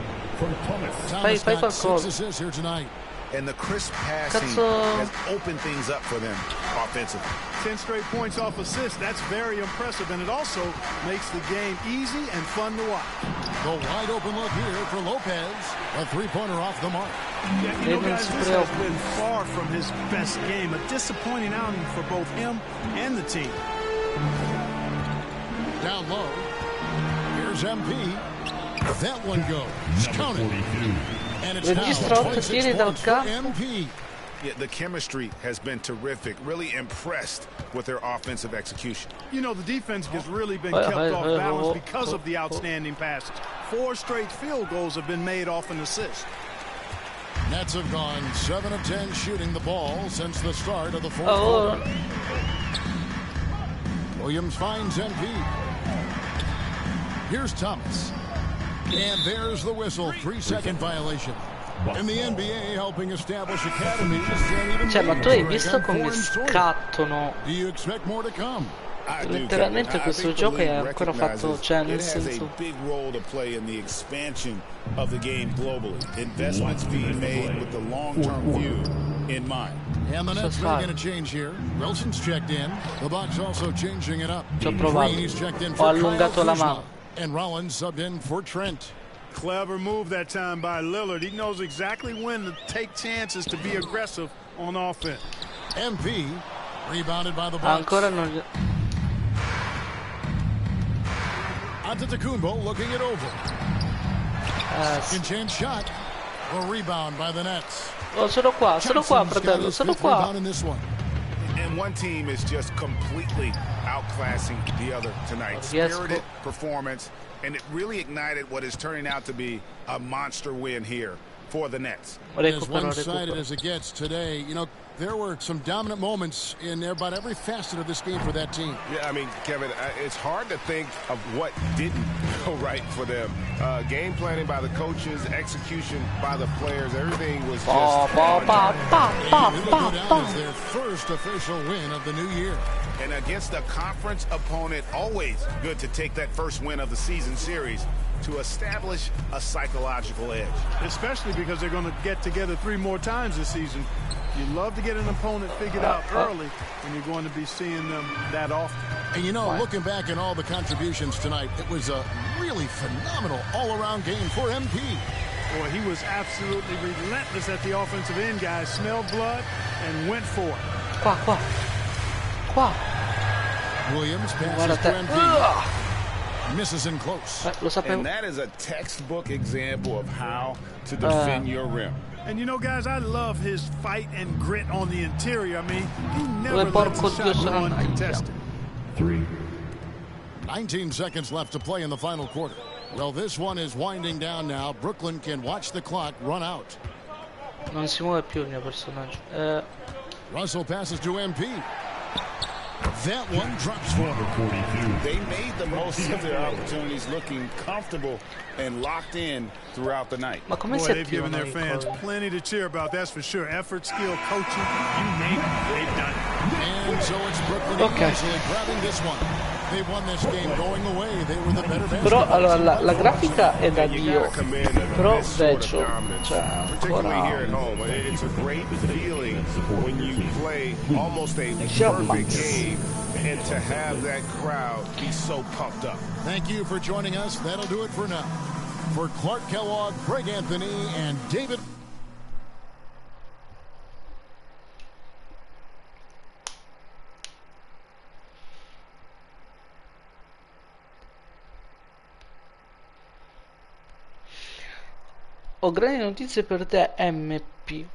Thomas Fai got 6 qualcosa. assists here tonight. And the crisp passing Cazzo. has opened things up for them offensively. 10 straight points off assists. That's very impressive, and it also makes the game easy and fun to watch. The wide open look here for Lopez. A three-pointer off the mark. Yeah, you know, guys, this has been far from his best game. A disappointing outing for both him and the team. Down low. Here's MP. That one goes. Count it. And it's Registra 8 tiri dal campo. MP. Yeah, the chemistry has been terrific. Really impressed with their offensive execution. You know, the defense has really been kept off balance because of the outstanding passes. 4 straight field goals have been made off an assist. Nets have gone 7 of 10 shooting the ball since the start of the fourth quarter. Williams finds MP. Here's Thomas. And there's the whistle. 3-second violation. In the NBA, helping establish academies. Cioè, ma tu hai visto come scattano? Do you expect more to come? Letteralmente questo gioco è ancora fatto, cioè nel senso. Big role to play in the expansion of the game globally. Investments being made with the long-term view in mind. And the Nets making a change here. Wilson's checked in. The Bucks also changing it up. Ci ho provato. Green's checked in Ho for allungato Kyle la Kuzma. mano. And Rollins subbed in for Trent. Clever move that time by Lillard. He knows exactly when to take chances to be aggressive on offense. MP rebounded by the Bucks. Ancora non. Antetokounmpo looking it over. Second chance shot. A rebound by the Nets. Oh, sono qua, fratello, sono qua. And one team is just completely outclassing the other tonight. Spirited performance, and it really ignited what is turning out to be a monster win here for the Nets. As one-sided as it gets today, you know, there were some dominant moments in about every facet of this game for that team. Yeah, I mean, Kevin, it's hard to think of what didn't go right for them. Game planning by the coaches, execution by the players, everything was just their first official win of the new year. And against a conference opponent, always good to take that first win of the season series to establish a psychological edge. Especially because they're going to get together 3 more times this season. You love to get an opponent figured out early when you're going to be seeing them that often. And you know, looking back at all the contributions tonight, it was a really phenomenal all-around game for MP. Boy, he was absolutely relentless at the offensive end, guys. Smelled blood and went for it. Qua. Williams passes to MP. Misses in close. And that is a textbook example of how to defend your rim. And you know, guys, I love his fight and grit on the interior. I mean, he never lets a shot go uncontested. 19 seconds left to play in the final quarter. Well, this one is winding down now. Brooklyn can watch the clock run out. Non si muove più il mio personaggio. Russell passes to MP. That one drops for him. They made the most of their opportunities, looking comfortable and locked in throughout the night. Ma come they've given their fans plenty to cheer about, that's for sure. Effort, skill, coaching, you name it, they've done it. And so it's Brooklyn easily grabbing this one. They won this game going away. They were the better Però allora la grafica è da Dio. Però vecchio, cioè particularly here at home, it's a great feeling when you play almost a perfect game and to have that crowd be so pumped up. Thank you for joining us. That'll do it for now. For Clark Kellogg, Craig Anthony, and David. Ho grandi notizie per te, MP.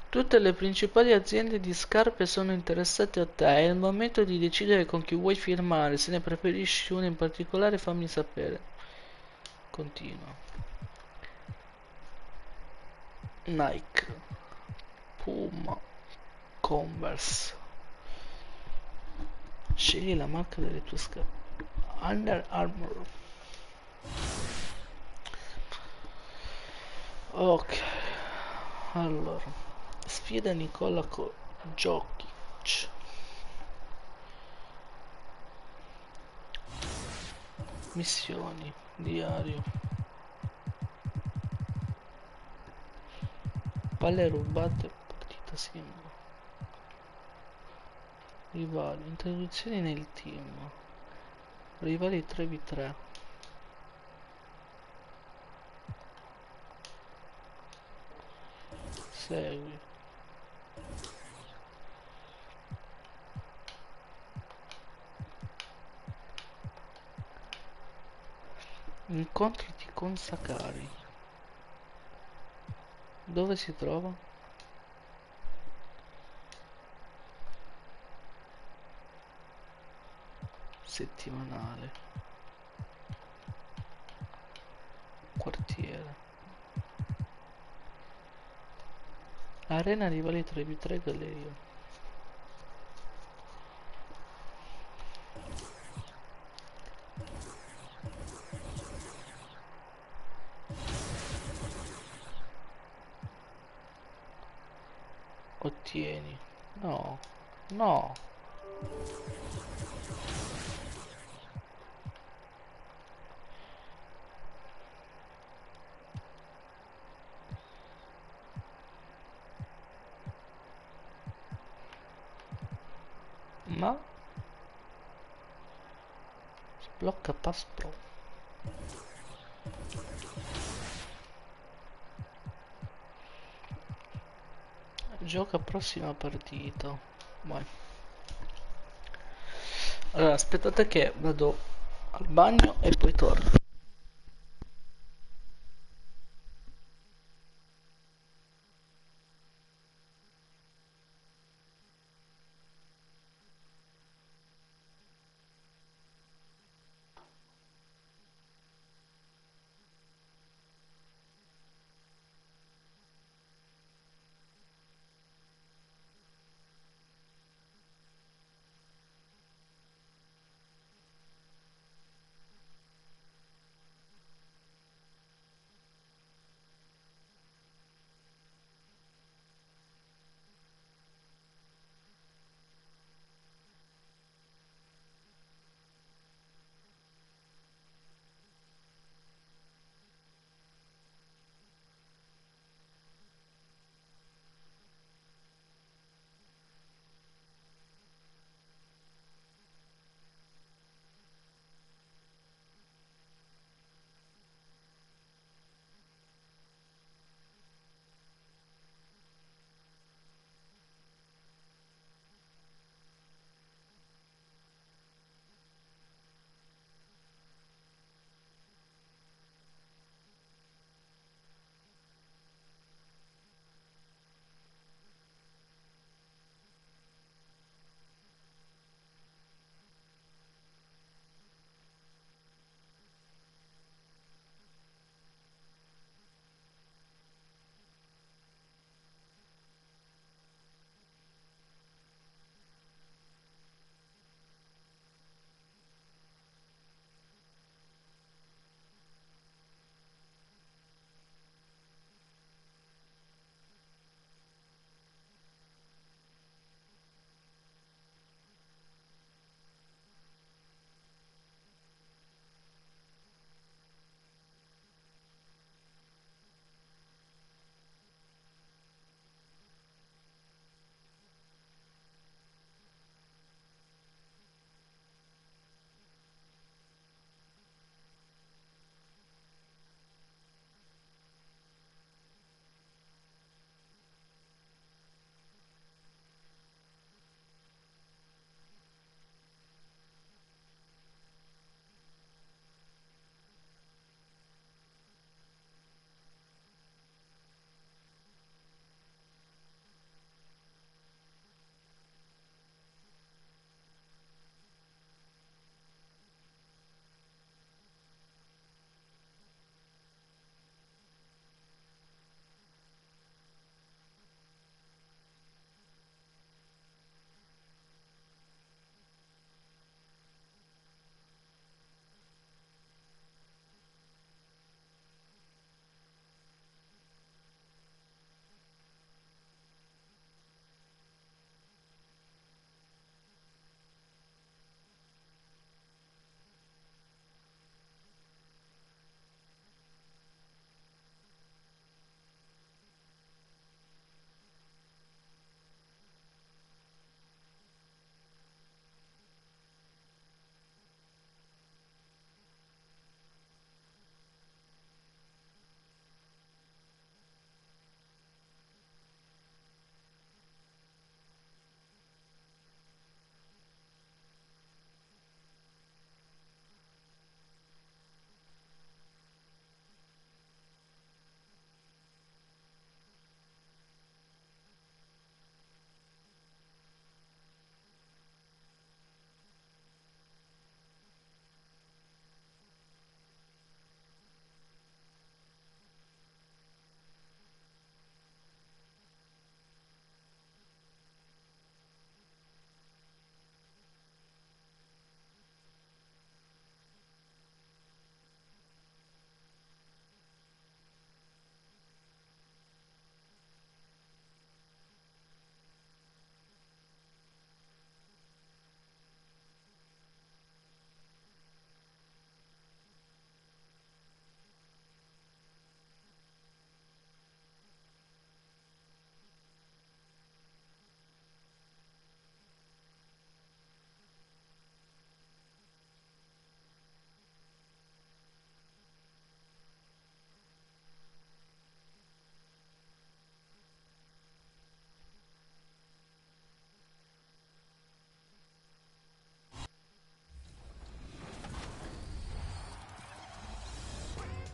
Tutte le principali aziende di scarpe sono interessate a te. È il momento di decidere con chi vuoi firmare. Se ne preferisci una in particolare, fammi sapere. Continua. Nike, Puma, Converse. Scegli la marca delle tue scarpe. Under Armour. Ok, allora sfida Nikola Jokic. Missioni, diario. Palle rubate, partita singola. Rivali, introduzioni nel team. Rivali 3v3. Segui. Incontrati con Sakari. Dove si trova? Settimanale. Quartiere. Arena rivali 3v3 galleria. Ottieni. No. No. Ma sblocca pass pro. Gioca prossima partita. Vai. Allora aspettate che vado al bagno e poi torno.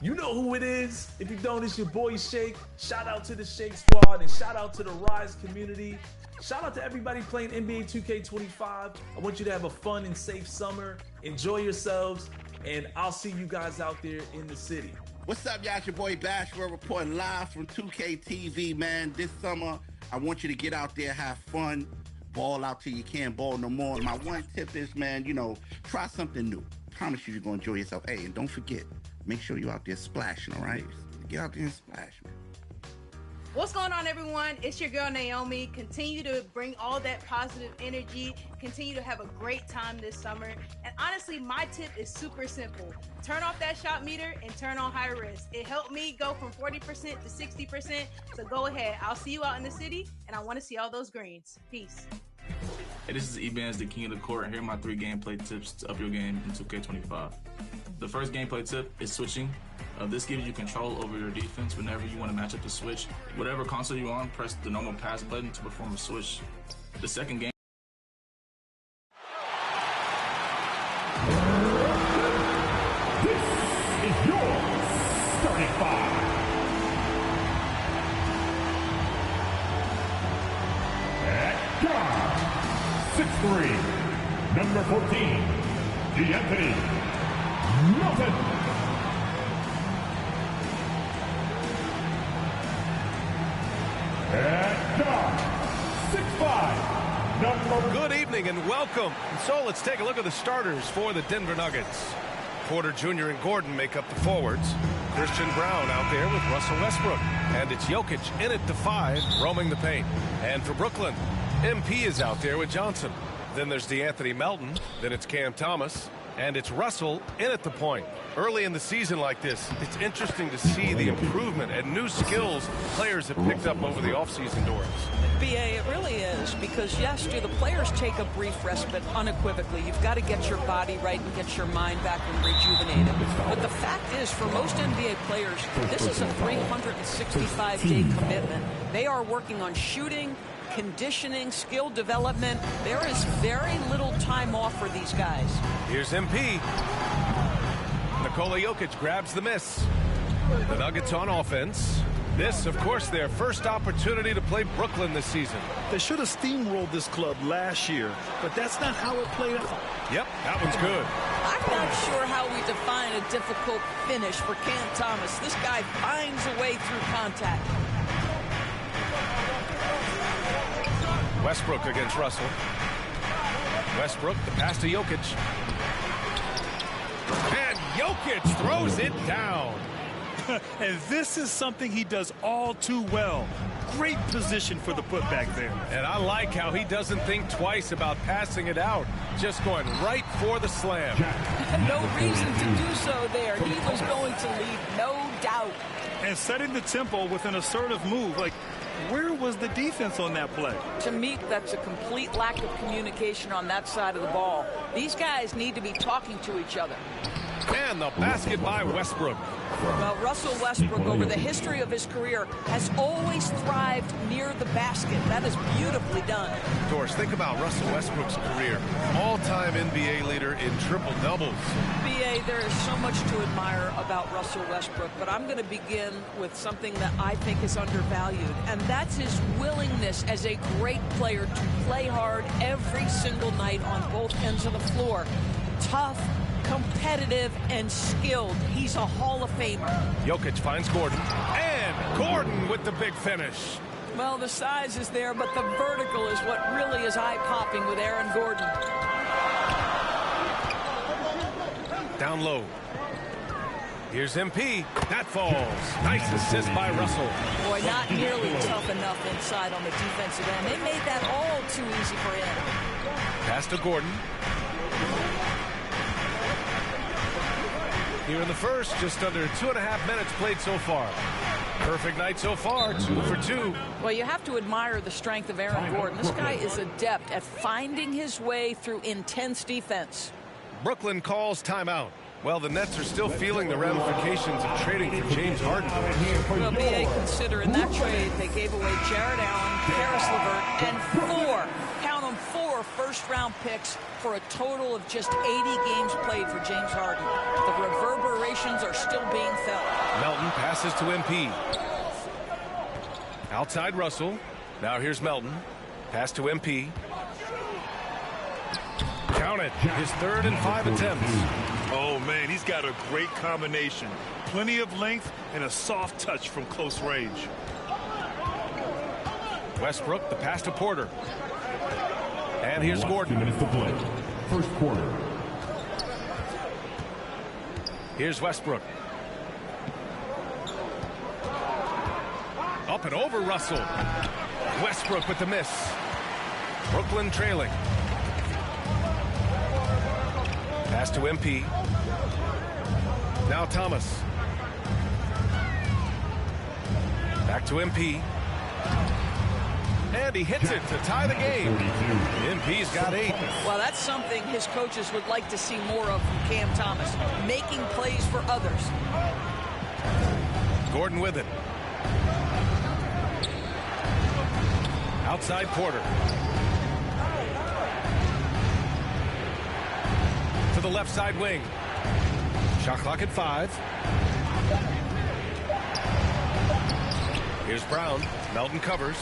You know who it is. If you don't, it's your boy Shake. Shout out to the Shake Squad and shout out to the Rise community. Shout out to everybody playing NBA 2K25. I want you to have a fun and safe summer. Enjoy yourselves, and I'll see you guys out there in the city. What's up, y'all? It's your boy Bashwell reporting live from 2K TV, man. This summer, I want you to get out there, have fun, ball out till you can't ball no more. My one tip is, man, try something new. Promise you, you're going to enjoy yourself. Hey, and don't forget, make sure you're out there splashing, all right? Get out there and splash, man. What's going on, everyone? It's your girl, Naomi. Continue to bring all that positive energy. Continue to have a great time this summer. And honestly, my tip is super simple. Turn off that shot meter and turn on high risk. It helped me go from 40% to 60%. So go ahead. I'll see you out in the city, and I want to see all those greens. Peace. Hey, this is Ebanz, the king of the court, and here are my 3 gameplay tips to up your game in 2K25. The first gameplay tip is switching. This gives you control over your defense whenever you want to match up the switch. Whatever console you're on, press the normal pass button to perform a switch. The second game. This is your starting 5. At guard, 6'3", number 14, D'Anthony Melton. At guard, 6'5", number... Good evening and welcome. And so let's take a look at the starters for the Denver Nuggets. Porter Jr. and Gordon make up the forwards. Christian Brown out there with Russell Westbrook. And it's Jokic in at the 5, roaming the paint. And for Brooklyn, MP is out there with Johnson. Then there's D'Anthony Melton. Then it's Cam Thomas. And it's Russell in at the point. Early in the season like this, it's interesting to see the improvement and new skills players have picked up over the offseason doors. BA, it really is, because yes, do the players take a brief respite unequivocally? You've got to get your body right and get your mind back and rejuvenated. But the fact is, for most NBA players, this is a 365-day commitment. They are working on shooting, conditioning, skill development. There is very little time off for these guys. Here's MP. Nikola Jokic grabs the miss. The Nuggets on offense. This, of course, their first opportunity to play Brooklyn this season. They should have steamrolled this club last year, but that's not how it played out. Yep, that one's good. I'm not sure how we define a difficult finish for Cam Thomas. This guy finds a way through contact. Westbrook against Russell. Westbrook, the pass to Jokic. And Jokic throws it down. And this is something he does all too well. Great position for the putback there. And I like how he doesn't think twice about passing it out. Just going right for the slam. No reason to do so there. He was going to lead, no doubt. And setting the tempo with an assertive move. Like, where was the defense on that play? To me, that's a complete lack of communication on that side of the ball. These guys need to be talking to each other. And the basket by Westbrook. Well, Russell Westbrook, over the history of his career, has always thrived near the basket. That is beautifully done. Doris, think about Russell Westbrook's career. All-time NBA leader in triple-doubles. BA, there is so much to admire about Russell Westbrook, but I'm going to begin with something that I think is undervalued, and that's his willingness as a great player to play hard every single night on both ends of the floor. Tough, competitive, and skilled. He's a Hall of Famer. Jokic finds Gordon, and Gordon with the big finish. Well, the size is there, but the vertical is what really is eye-popping with Aaron Gordon. Down low. Here's MP. That falls. Nice assist by Russell. Boy, not nearly tough enough inside on the defensive end. They made that all too easy for him. Pass to Gordon. Here in the first, just under 2.5 minutes played so far. Perfect night so far, 2 for 2. Well, you have to admire the strength of Aaron Gordon. This guy is adept at finding his way through intense defense. Brooklyn calls timeout. Well, the Nets are still feeling the ramifications of trading for James Harden. Well, BA, consider in that trade, they gave away Jared Allen, Karis LeVert, and 4, count them, 4 4 first-round picks for a total of just 80 games played for James Harden. The reverberations are still being felt. Melton passes to MP. Outside Russell. Now here's Melton. Pass to MP. Count it. His 3rd and 5 attempts. Oh, man, he's got a great combination. Plenty of length and a soft touch from close range. Westbrook, the pass to Porter. And here's Gordon. 2 minutes to play. First quarter. Here's Westbrook. Up and over Russell. Westbrook with the miss. Brooklyn trailing. Pass to MP. Now Thomas. Back to MP. And he hits it to tie the game. MP's got 8. Well, that's something his coaches would like to see more of from Cam Thomas, making plays for others. Gordon with it. Outside Porter. To the left side wing. Shot clock at 5. Here's Brown. Melton covers.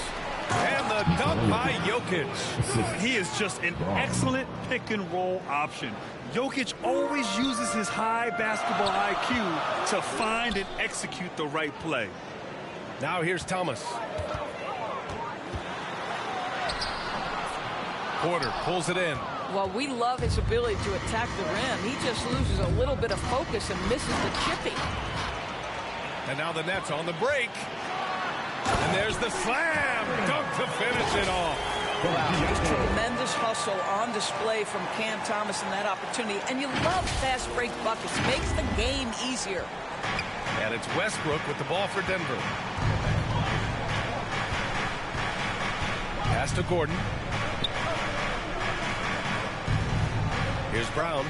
And the dunk by Jokic. He is just an excellent pick-and-roll option. Jokic always uses his high basketball IQ to find and execute the right play. Now here's Thomas. Porter pulls it in. Well, we love his ability to attack the rim. He just loses a little bit of focus and misses the chippy. And now the Nets on the break. And there's the slam dunk to finish it off. Wow, just tremendous hustle on display from Cam Thomas in that opportunity. And you love fast break buckets. Makes the game easier. And it's Westbrook with the ball for Denver. Pass to Gordon. Here's Brown.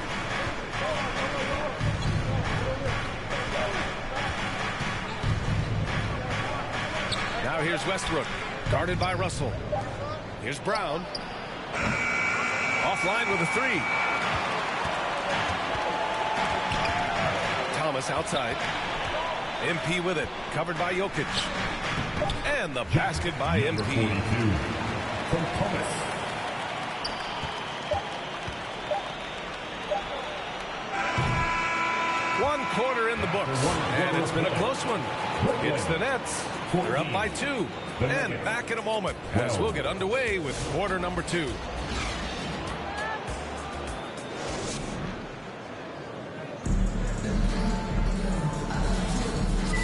Now here's Westbrook, guarded by Russell. Here's Brown. Offline with a 3. Thomas outside. MP with it, covered by Jokic. And the basket by MP. From Thomas. One quarter in the books, and it's been a close one. It's the Nets. They're up by 2. And back in a moment as we'll get underway with quarter number 2.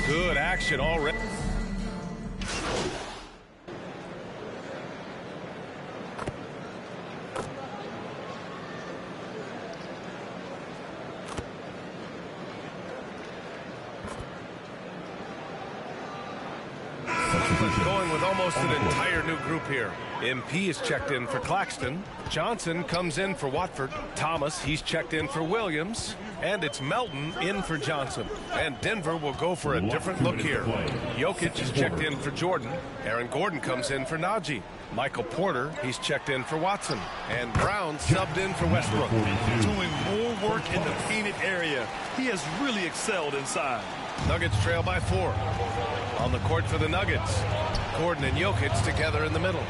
Good action already. Going with almost an entire new group here. MP is checked in for Claxton. Johnson comes in for Watford. Thomas, he's checked in for Williams. And it's Melton in for Johnson. And Denver will go for a different look here. Jokic is checked in for Jordan. Aaron Gordon comes in for Najee. Michael Porter, he's checked in for Watson. And Brown subbed in for Westbrook. Doing more work in the painted area. He has really excelled inside. Nuggets trail by 4. On the court for the Nuggets. Gordon and Jokic together in the middle.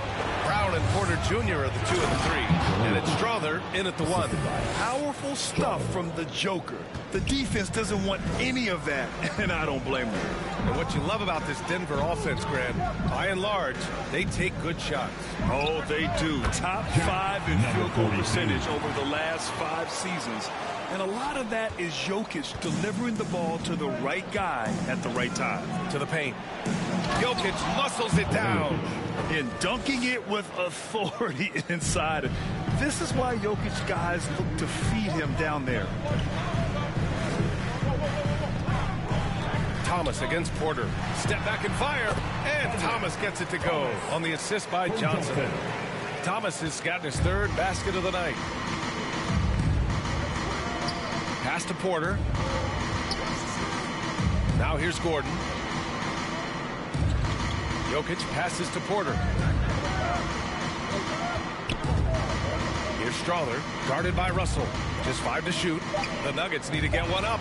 Brown and Porter Jr. are the 2 and the 3. And it's Strother in at the 1. Powerful stuff from the Joker. The defense doesn't want any of that, and I don't blame them. And what you love about this Denver offense, Grant, by and large, they take good shots. Oh, they do. Top 5 in field goal percentage over the last 5 seasons. And a lot of that is Jokic delivering the ball to the right guy at the right time. To the paint. Jokic muscles it down. And dunking it with authority inside. This is why Jokic guys look to feed him down there. Thomas against Porter. Step back and fire. And Thomas gets it to go on the assist by Johnson. Thomas has gotten his 3rd basket of the night. Pass to Porter. Now here's Gordon. Jokic passes to Porter. Here's Strother, guarded by Russell. Just 5 to shoot. The Nuggets need to get one up.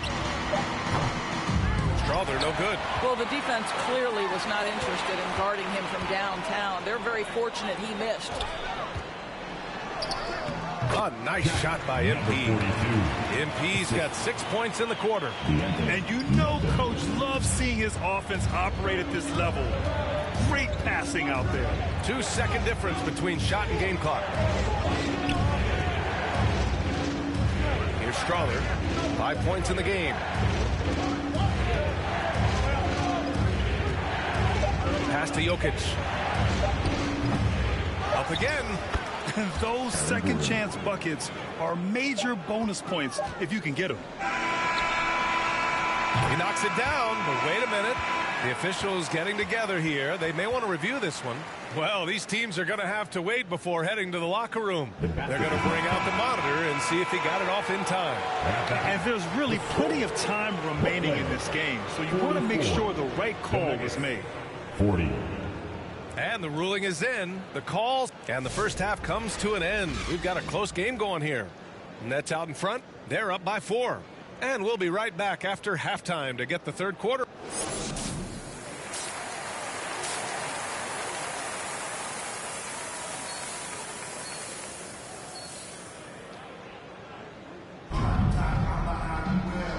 Strother, no good. Well, the defense clearly was not interested in guarding him from downtown. They're very fortunate he missed. A nice shot by MP. MP's got 6 points in the quarter. And you know Coach loves seeing his offense operate at this level. Great passing out there. 2-second difference between shot and game clock. Here's Strother. 5 points in the game. Pass to Jokic. Up again. And those second chance buckets are major bonus points if you can get them. He knocks it down, but wait a minute. The officials getting together here. They may want to review this one. Well, these teams are going to have to wait before heading to the locker room. They're going to bring out the monitor and see if he got it off in time. And there's really plenty of time remaining in this game, so you want to make sure the right call is made. 40. And the ruling is in. The calls and the first half comes to an end. We've got a close game going here. Nets out in front. They're up by 4. And we'll be right back after halftime to get the third quarter.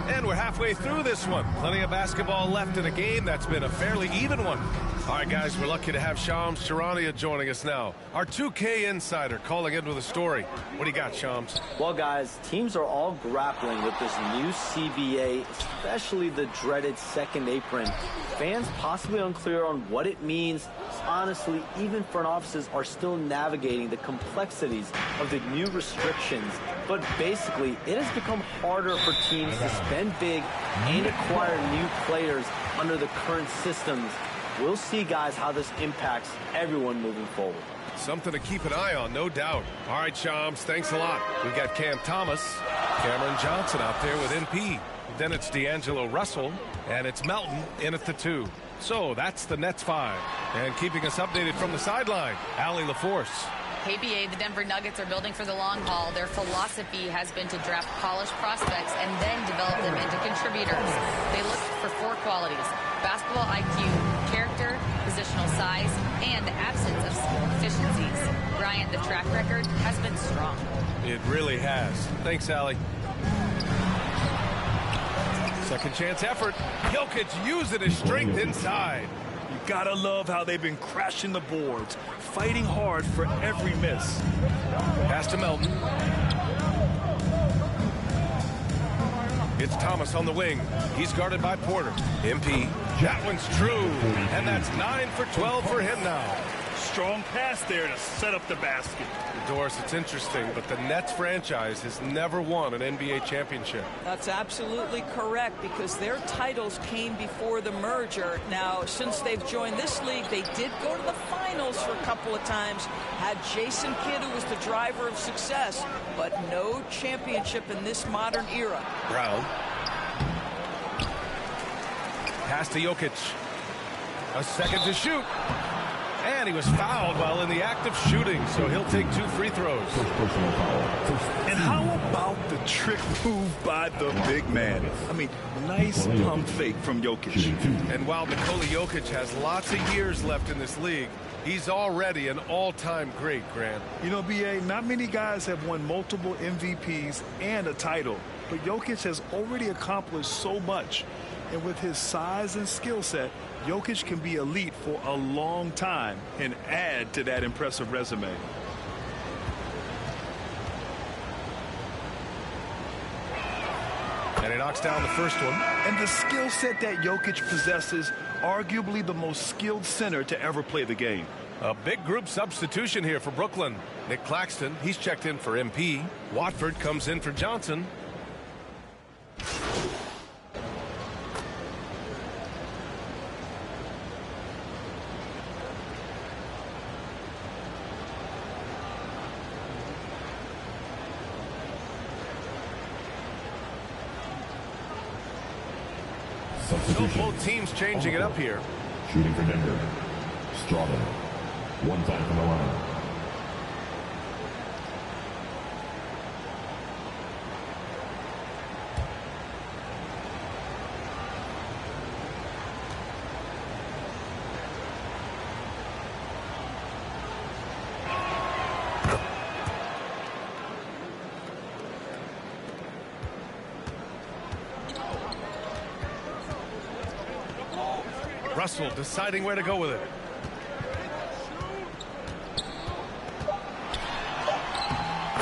And we're halfway through this one. Plenty of basketball left in a game that's been a fairly even one. All right, guys, we're lucky to have Shams Charania joining us now. Our 2K insider calling in with a story. What do you got, Shams? Well, guys, teams are all grappling with this new CBA, especially the dreaded second apron. Fans possibly unclear on what it means. Honestly, even front offices are still navigating the complexities of the new restrictions. But basically, it has become harder for teams to spend big and acquire new players under the current systems. We'll see, guys, how this impacts everyone moving forward. Something to keep an eye on, no doubt. All right, Shams, thanks a lot. We've got Cam Thomas, Cameron Johnson out there with MP. Then it's D'Angelo Russell, and it's Melton in at the 2. So that's the Nets 5. And keeping us updated from the sideline, Allie LaForce. KBA, the Denver Nuggets are building for the long haul. Their philosophy has been to draft polished prospects and then develop them into contributors. They look for 4 qualities: basketball IQ, character, positional size, and the absence of skill deficiencies. Bryant, the track record has been strong. It really has. Thanks, Allie. Second chance effort. Jokic using his strength inside. You gotta love how they've been crashing the boards, fighting hard for every miss. Pass to Melton. It's Thomas on the wing. He's guarded by Porter. MP. That one's true. And that's 9 for 12 for him now. Strong pass there to set up the basket. Doris, it's interesting, but the Nets franchise has never won an NBA championship. That's absolutely correct, because their titles came before the merger. Now, since they've joined this league, they did go to the finals for a couple of times. Had Jason Kidd, who was the driver of success, but no championship in this modern era. Brown. Pass to Jokic. A second to shoot. And he was fouled while in the act of shooting, so he'll take 2 free throws. And how about the trick move by the big man? I mean, nice pump fake from Jokic. And while Nikola Jokic has lots of years left in this league, he's already an all-time great, Grant. You know, B.A., not many guys have won multiple MVPs and a title, but Jokic has already accomplished so much. And with his size and skill set, Jokic can be elite for a long time and add to that impressive resume. And he knocks down the first one. And the skill set that Jokic possesses, arguably the most skilled center to ever play the game. A big group substitution here for Brooklyn. Nick Claxton, he's checked in for MP. Watford comes in for Johnson. So both teams changing it up here. Shooting for Denver. Strother. One time from the line. Russell deciding where to go with it.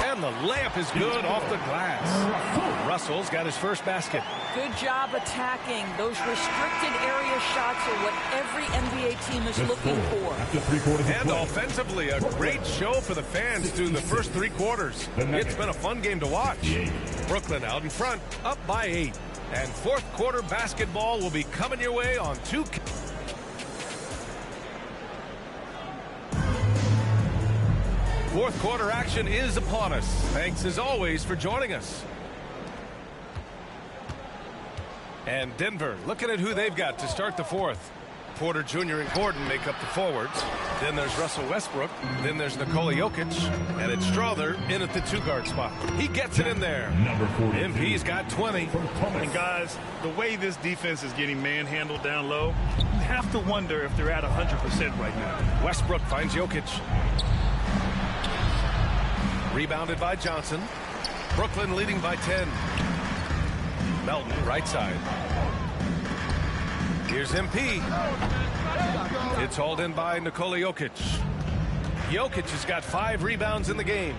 And the layup is good off the glass. Russell's got his first basket. Good job attacking. Those restricted area shots are what every NBA team is looking for. And offensively, a great show for the fans through the first 3 quarters. It's been a fun game to watch. Brooklyn out in front, up by 8. And fourth quarter basketball will be coming your way on 2K. Fourth quarter action is upon us. Thanks as always for joining us. And Denver looking at who they've got to start the fourth. Porter Jr. and Gordon make up the forwards. Then there's Russell Westbrook. Then there's Nikola Jokic. And it's Strother in at the 2-guard spot. He gets it in there. Number 42. MP's got 20. And guys, the way this defense is getting manhandled down low, you have to wonder if they're at 100% right now. Westbrook finds Jokic. Rebounded by Johnson. Brooklyn leading by 10. Melton, right side. Here's MP. It's hauled in by Nikola Jokic. Jokic has got 5 rebounds in the game.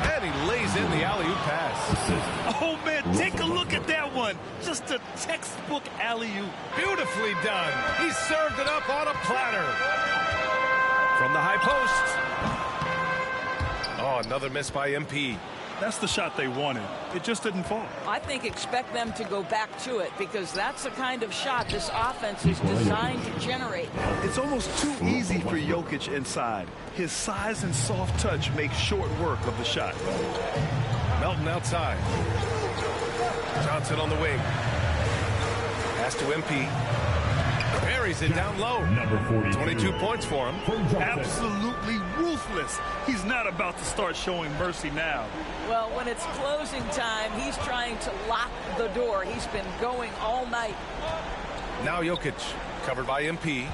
And he lays in the alley-oop pass. Oh, man, take a look at that one. Just a textbook alley-oop. Beautifully done. He served it up on a platter. From the high post. Oh, another miss by MP. That's the shot they wanted. It just didn't fall. I think expect them to go back to it because that's the kind of shot this offense is designed to generate. It's almost too easy for Jokic inside. His size and soft touch make short work of the shot. Melton outside. Johnson on the wing. Pass to MP. Buries it down low. Number 42. 22 points for him. Absolutely ruthless. He's not about to start showing mercy now. Well, when it's closing time, he's trying to lock the door. He's been going all night. Now Jokic, covered by MP.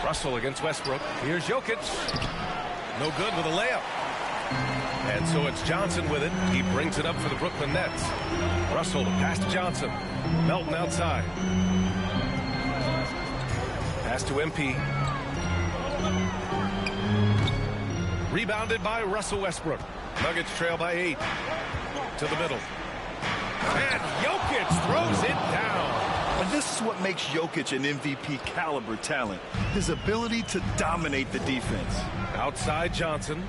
Russell against Westbrook. Here's Jokic. No good with a layup. And so it's Johnson with it. He brings it up for the Brooklyn Nets. Russell to pass to Johnson. Melton outside. Pass to MP. Rebounded by Russell Westbrook. Nuggets trail by 8. To the middle. And Jokic throws it down. And this is what makes Jokic an MVP caliber talent. His ability to dominate the defense. Outside Johnson.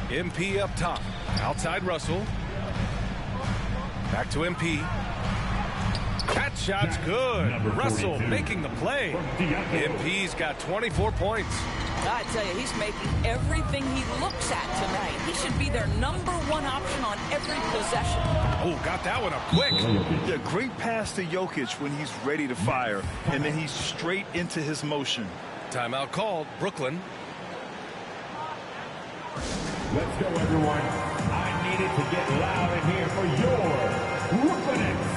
MP up top. Outside Russell. Back to MP. That shot's good. Russell making the play. MP's got 24 points. I tell you, he's making everything he looks at tonight. He should be their #1 option on every possession. Oh, got that one up quick. Yeah, great pass to Jokic when he's ready to fire, and then he's straight into his motion. Timeout called. Brooklyn. Let's go, everyone. I needed to get loud in here for your Brooklyn Nets.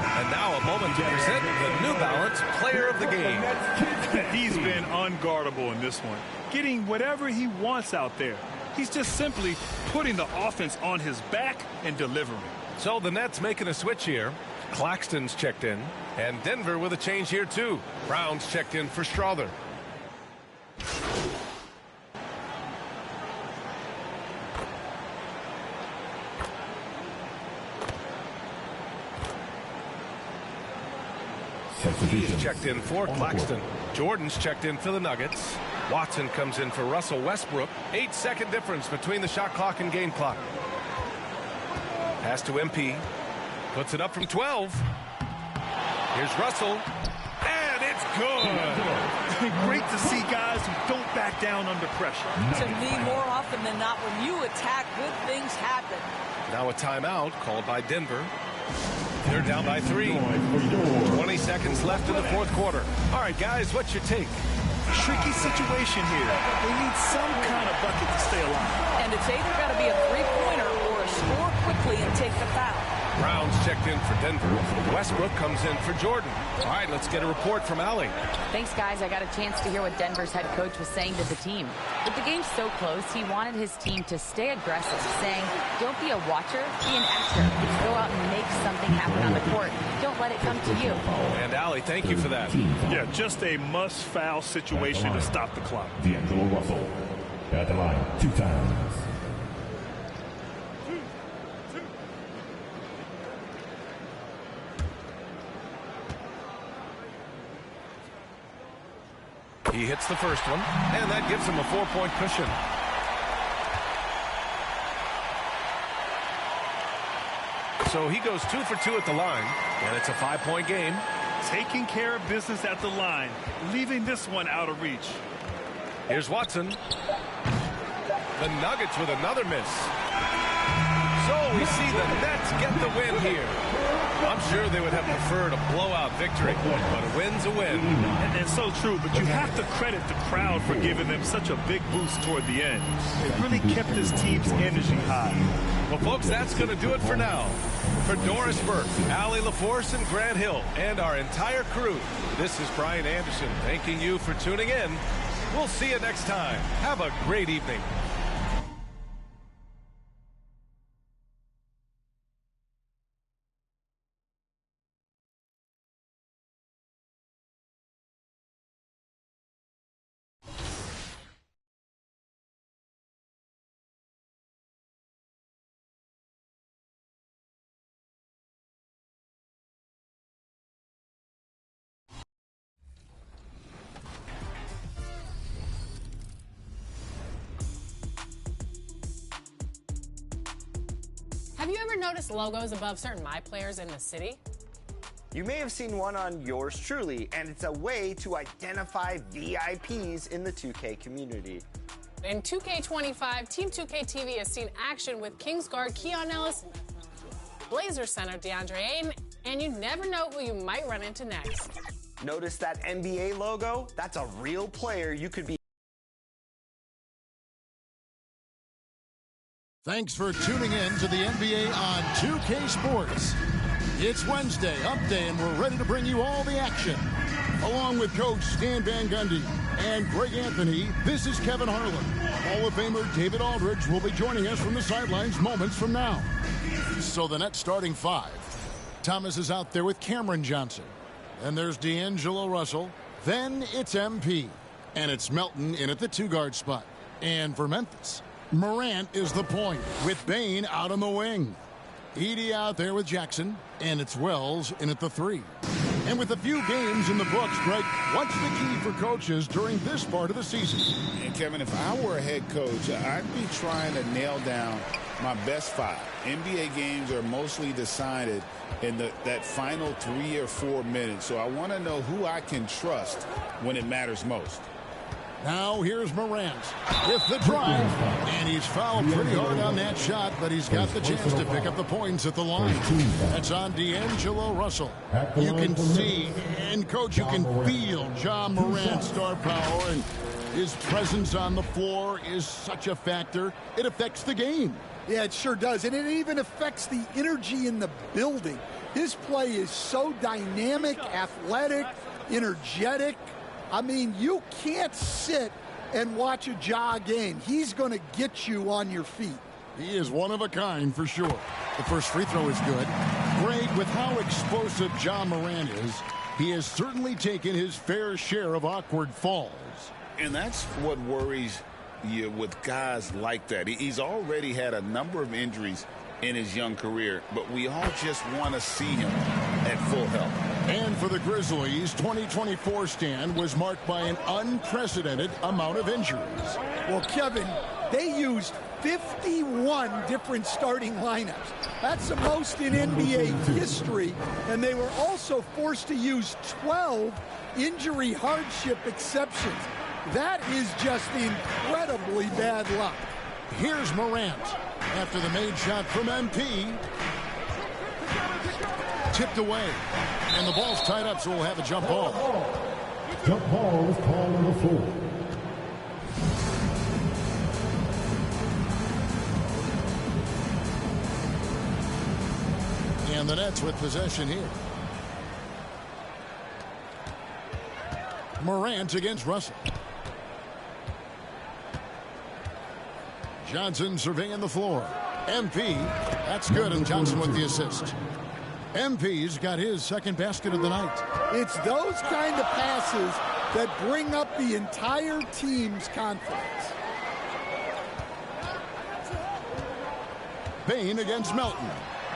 And now a moment to present the New Balance Player of the Game. He's been unguardable in this one, getting whatever he wants out there. He's just simply putting the offense on his back and delivering. So the Nets making a switch here. Claxton's checked in, and Denver with a change here too. Brown's checked in for Strother. He's checked in for Claxton. Jordan's checked in for the Nuggets. Watson comes in for Russell Westbrook. 8-second difference between the shot clock and game clock. Pass to MP. Puts it up from 12. Here's Russell. And it's good. Great to see guys who don't back down under pressure. To me, more often than not, when you attack, good things happen. Now a timeout called by Denver. They're down by 3. 20 seconds left in the fourth quarter. All right, guys, what's your take? Tricky situation here. They need some kind of bucket to stay alive. And it's either got to be a three-pointer or a score quickly and take the foul. Brown's checked in for Denver. Westbrook comes in for Jordan. All right, let's get a report from Allie. Thanks, guys. I got a chance to hear what Denver's head coach was saying to the team. With the game so close, he wanted his team to stay aggressive, saying, don't be a watcher, be an actor. Go out and make something happen on the court. Don't let it come to you. And Allie, thank you for that. Yeah, just a must-foul situation to stop the clock. D'Angelo Russell at the line 2 times. He hits the first one, and that gives him a 4-point cushion. So he goes 2 for 2 at the line, and it's a 5-point game. Taking care of business at the line, leaving this one out of reach. Here's Watson. The Nuggets with another miss. So we see the Nets get the win here. I'm sure they would have preferred a blowout victory, but a win's a win. And so true, but you have to credit the crowd for giving them such a big boost toward the end. It really kept this team's energy high. Well, folks, that's going to do it for now. For Doris Burke, Allie LaForce, and Grant Hill, and our entire crew, this is Brian Anderson thanking you for tuning in. We'll see you next time. Have a great evening. Have you ever noticed logos above certain My Players in the city? You may have seen one on yours truly, and it's a way to identify VIPs in the 2K community. In 2K25, Team 2K TV has seen action with Kings guard Keon Ellis, Blazer center DeAndre Ayton, and you never know who you might run into next. Notice that NBA logo? That's a real player you could be. Thanks for tuning in to the NBA on 2K Sports. It's Wednesday, Hump Day, and we're ready to bring you all the action. Along with Coach Stan Van Gundy and Greg Anthony, this is Kevin Harlan. Hall of Famer David Aldridge will be joining us from the sidelines moments from now. So the Nets starting 5. Thomas is out there with Cameron Johnson. Then there's D'Angelo Russell. Then it's MP. And it's Melton in at the 2-guard spot. And for Memphis, Morant is the point, with Bane out on the wing. Edey out there with Jackson, and it's Wells in at the 3. And with a few games in the books, Greg, what's the key for coaches during this part of the season? And Kevin, if I were a head coach, I'd be trying to nail down my best 5. NBA games are mostly decided in that final 3 or 4 minutes, so I want to know who I can trust when it matters most. Now here's Morant with the drive, and he's fouled pretty hard on that shot, but he's got the chance to pick up the points at the line. That's on D'Angelo Russell. You can see, and Coach, you can feel John Morant's star power, and his presence on the floor is such a factor. It affects the game. Yeah, it sure does, and it even affects the energy in the building. His play is so dynamic, athletic, energetic. I mean, you can't sit and watch a Ja game. He's going to get you on your feet. He is one of a kind for sure. The first free throw is good. Greg, with how explosive John Morant is, he has certainly taken his fair share of awkward falls. And that's what worries you with guys like that. He's already had a number of injuries in his young career, but we all just want to see him at full health. And for the Grizzlies, 2024 stand was marked by an unprecedented amount of injuries. Well, Kevin, they used 51 different starting lineups. That's the most in NBA history, and they were also forced to use 12 injury hardship exceptions. That is just incredibly bad luck. Here's Morant after the made shot from MP. Tipped away, and the ball's tied up, so we'll have a jump ball. Jump ball is called on the floor. And the Nets with possession here. Morant against Russell. Johnson surveying the floor. MP, that's good, and Johnson with the assist. MP's got his second basket of the night. It's those kind of passes that bring up the entire team's confidence. Bain against Melton.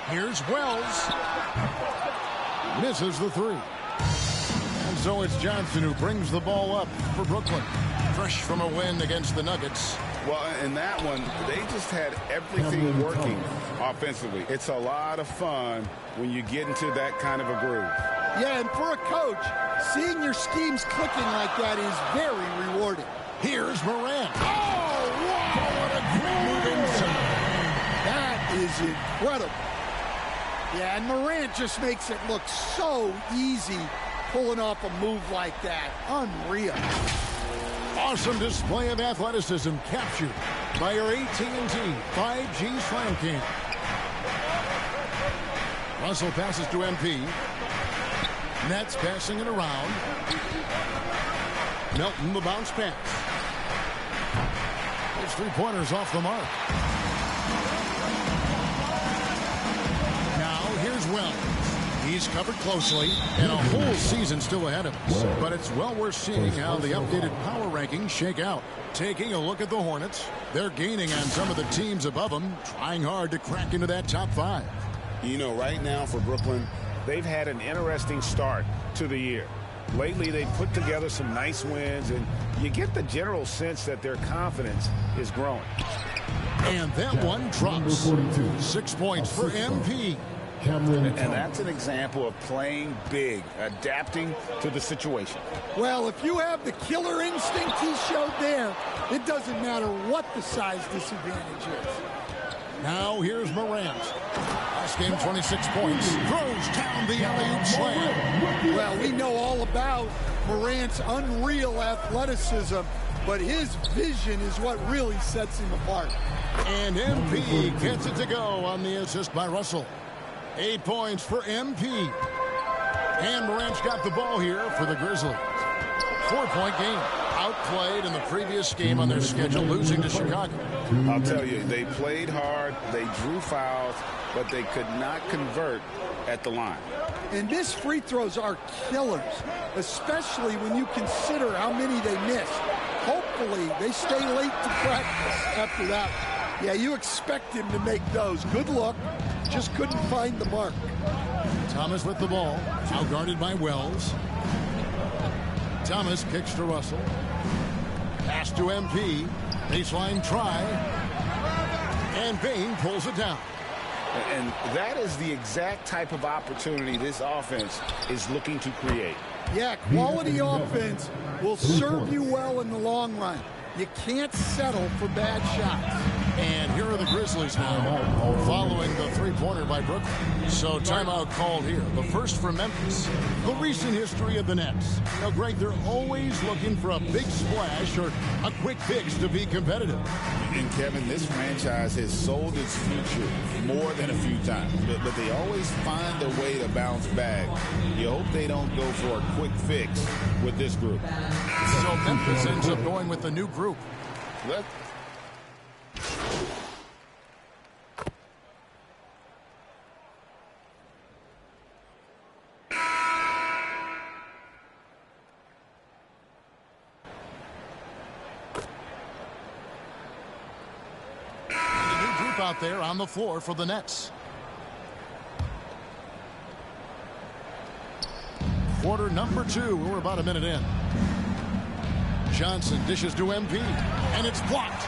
Here's Wells. Misses the three. And so it's Johnson who brings the ball up for Brooklyn. Fresh from a win against the Nuggets. Well, in that one, they just had everything working offensively. It's a lot of fun when you get into that kind of a groove. Yeah, and for a coach, seeing your schemes clicking like that is very rewarding. Here's Morant. Oh, wow, what a great move inside. That is incredible. Yeah, and Morant just makes it look so easy pulling off a move like that. Unreal. Awesome display of athleticism captured by your AT&T 5G Slam King. Russell passes to MP. Nets passing it around. Melton the bounce pass. Those three-pointers off the mark. Now here's Wells. He's covered closely, and a whole season still ahead of us. But it's well worth seeing how the updated power rankings shake out. Taking a look at the Hornets, they're gaining on some of the teams above them, trying hard to crack into that top 5. You know, right now for Brooklyn, they've had an interesting start to the year. Lately, they've put together some nice wins, and you get the general sense that their confidence is growing. And that one drops. 6 points for MP. And that's an example of playing big, adapting to the situation. Well, if you have the killer instinct he showed there, it doesn't matter what the size disadvantage is. Now here's Morant. Last game, 26 points. Throws down the alley-oop slam. Well, we know all about Morant's unreal athleticism, but his vision is what really sets him apart. And MP gets it to go on the assist by Russell. 8 points for MP. And Morant's got the ball here for the Grizzlies. 4-point game. Outplayed in the previous game on their schedule, losing to Chicago. I'll tell you, they played hard, they drew fouls, but they could not convert at the line. And missed free throws are killers, especially when you consider how many they missed. Hopefully, they stay late to practice after that. Yeah, you expect him to make those. Good luck. Just couldn't find the mark. Thomas with the ball. Now guarded by Wells. Thomas kicks to Russell. Pass to MP. Baseline try. And Bain pulls it down. And that is the exact type of opportunity this offense is looking to create. Yeah, quality offense will serve you well in the long run. You can't settle for bad shots. And here are the Grizzlies now, following the three-pointer by Brooklyn. So timeout called here. The first for Memphis. The recent history of the Nets. Now, Greg, they're always looking for a big splash or a quick fix to be competitive. And Kevin, this franchise has sold its future more than a few times, but they always find a way to bounce back. You hope they don't go for a quick fix with this group. So Memphis ends up going with a new group. Out there on the floor for the Nets. Quarter number 2. We're about a minute in. Johnson dishes to MP, and it's blocked.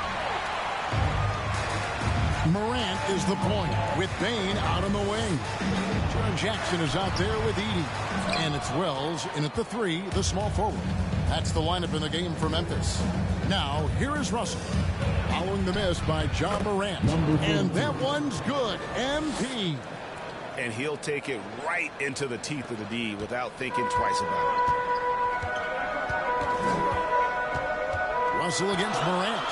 Morant is the point with Bain out on the wing. John Jackson is out there with Edey. And it's Wells in at the 3, the small forward. That's the lineup in the game for Memphis. Now, here is Russell. Following the miss by John Morant. And that one's good. MP. And he'll take it right into the teeth of the D without thinking twice about it. Russell against Morant.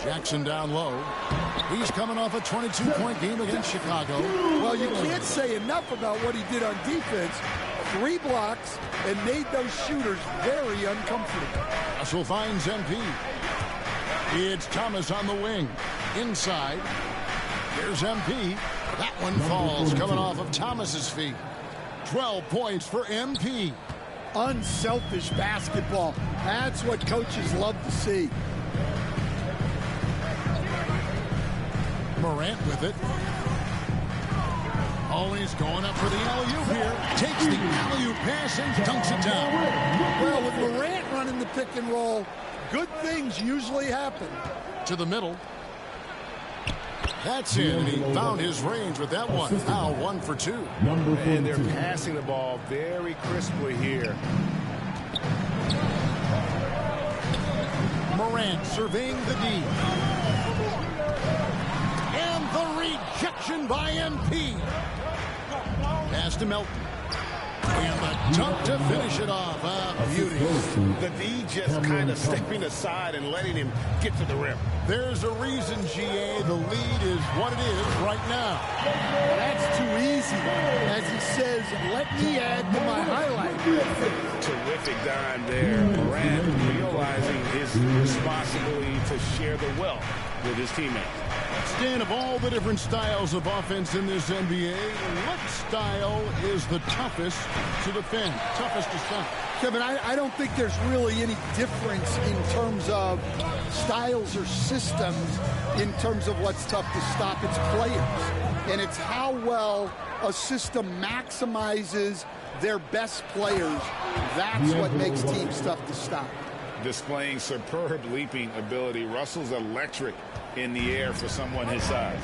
Jackson down low. He's coming off a 22-point game against Chicago. Well, you can't say enough about what he did on defense. 3 blocks and made those shooters very uncomfortable. Russell finds MP. It's Thomas on the wing. Inside. There's MP. That one falls coming off of Thomas's feet. 12 points for MP. Unselfish basketball. That's what coaches love to see. Morant with it. Always going up for the alley-oop here. Takes the alley-oop pass and dunks it down. Well, with Morant running the pick and roll, good things usually happen. To the middle. That's it, and he found his range with that one. Now 1 for 2. And they're passing the ball very crisply here. Morant surveying the D. And the rejection by MP. Pass to Melton. And the dunk to finish it off. Beauty. The D just kind of stepping aside and letting him get to the rim. There's a reason, GA, the lead is what it is right now. That's too easy. As he says, let me add to my highlight. Terrific dime there. Morant realizing his responsibility to share the wealth with his teammates. Stan, of all the different styles of offense in this NBA, what style is the toughest to defend, toughest to stop? Kevin, I don't think there's really any difference in terms of styles or systems in terms of what's tough to stop. It's players. And it's how well a system maximizes their best players. That's what makes teams tough to stop. Displaying superb leaping ability. Russell's electric in the air for someone his size.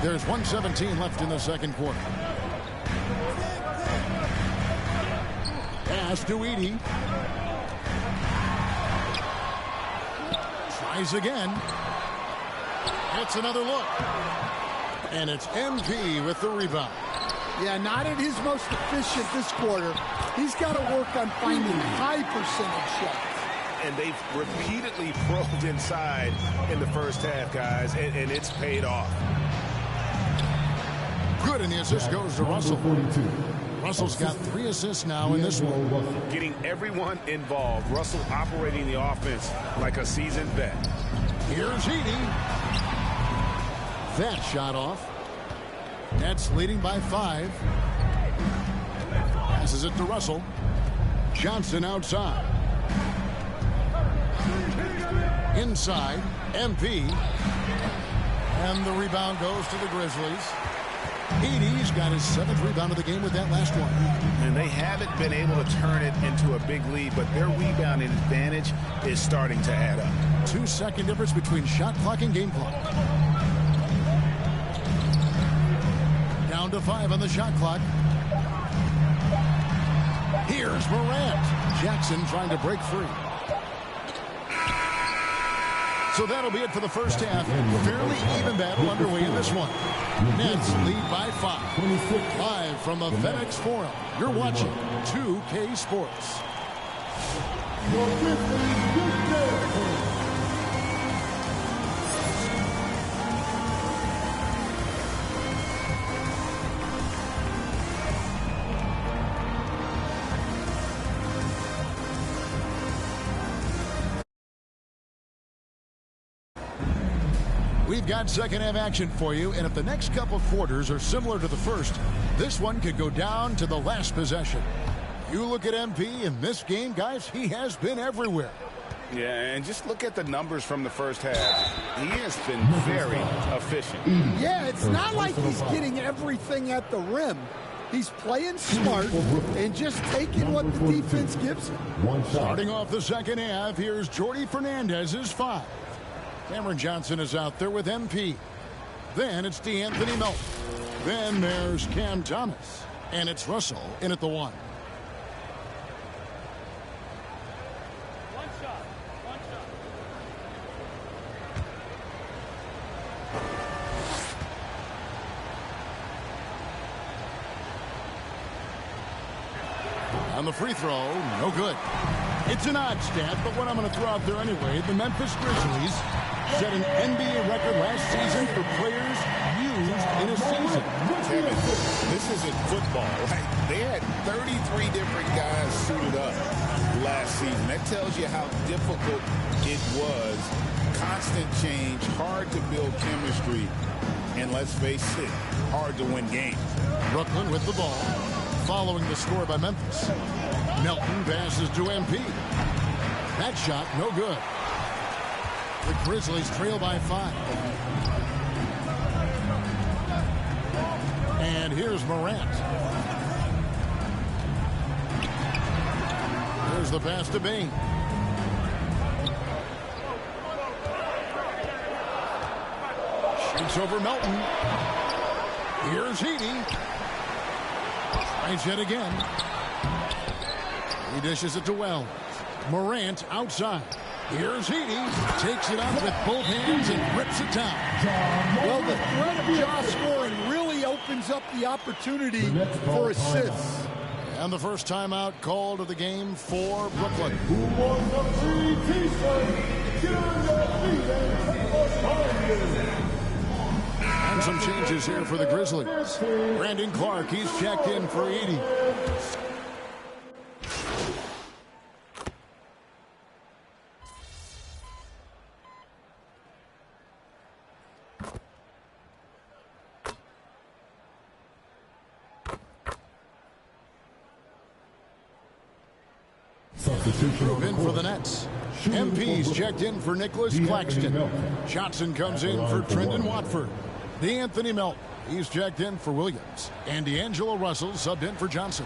There's 1:17 left in the second quarter. Pass to Edey. Tries again. It's another look. And it's MP with the rebound. Yeah, not at his most efficient this quarter. He's got to work on finding high percentage shots. And they've repeatedly probed inside in the first half, guys, and it's paid off. Good, and the assist goes to Russell. Russell's got 3 assists now in this one. Getting everyone involved. Russell operating the offense like a seasoned vet. Here's Edey. That shot off. Nets leading by 5. Passes it to Russell. Johnson outside. Inside, MP. And the rebound goes to the Grizzlies. Edey's got his 7th rebound of the game with that last one. And they haven't been able to turn it into a big lead, but their rebounding advantage is starting to add up. 2-second difference between shot clock and game clock. Down to 5 on the shot clock. Here's Morant. Jackson trying to break free. So that'll be it for the first half. Fairly even battle underway in this one. Nets lead by 5. Live from the FedEx Forum, you're watching 2K Sports. We've got second half action for you, and if the next couple quarters are similar to the first, this one could go down to the last possession. You look at MP in this game, guys, he has been everywhere. Yeah, and just look at the numbers from the first half. He has been very efficient. Yeah, it's not like he's getting everything at the rim. He's playing smart and just taking what the defense gives him. Starting off the second half, here's Jordy Fernandez's 5. Cameron Johnson is out there with MP. Then it's DeAnthony Melton. Then there's Cam Thomas. And it's Russell in at the 1. On the free throw, no good. It's an odd stat, but what I'm going to throw out there anyway. The Memphis Grizzlies set an NBA record last season for players used in a season. Kevin, this isn't football, right? They had 33 different guys suited up last season. That tells you how difficult it was. Constant change, hard to build chemistry, and let's face it, hard to win games. Brooklyn with the ball, following the score by Memphis. Melton passes to MP. That shot, no good. The Grizzlies trail by 5. And here's Morant. There's the pass to Bain. Shoots over Melton. Here's Heaney. Tries yet again. He dishes it to Wells. Morant outside. Here's Heaney. Takes it up with both hands and rips it down. Well, the threat of Ja scoring really opens up the opportunity for assists. And the first timeout called of the game for Brooklyn. Who wants a free t-shirt? Get on your feet and take us home. And some changes here for the Grizzlies. Brandon Clark, he's checked in for Edey. Group in for the Nets. MP's checked in for Nicholas Claxton. Johnson comes in for Trendon Watford. DeAnthony Melton, he's checked in for Williams. And D'Angelo Russell subbed in for Johnson.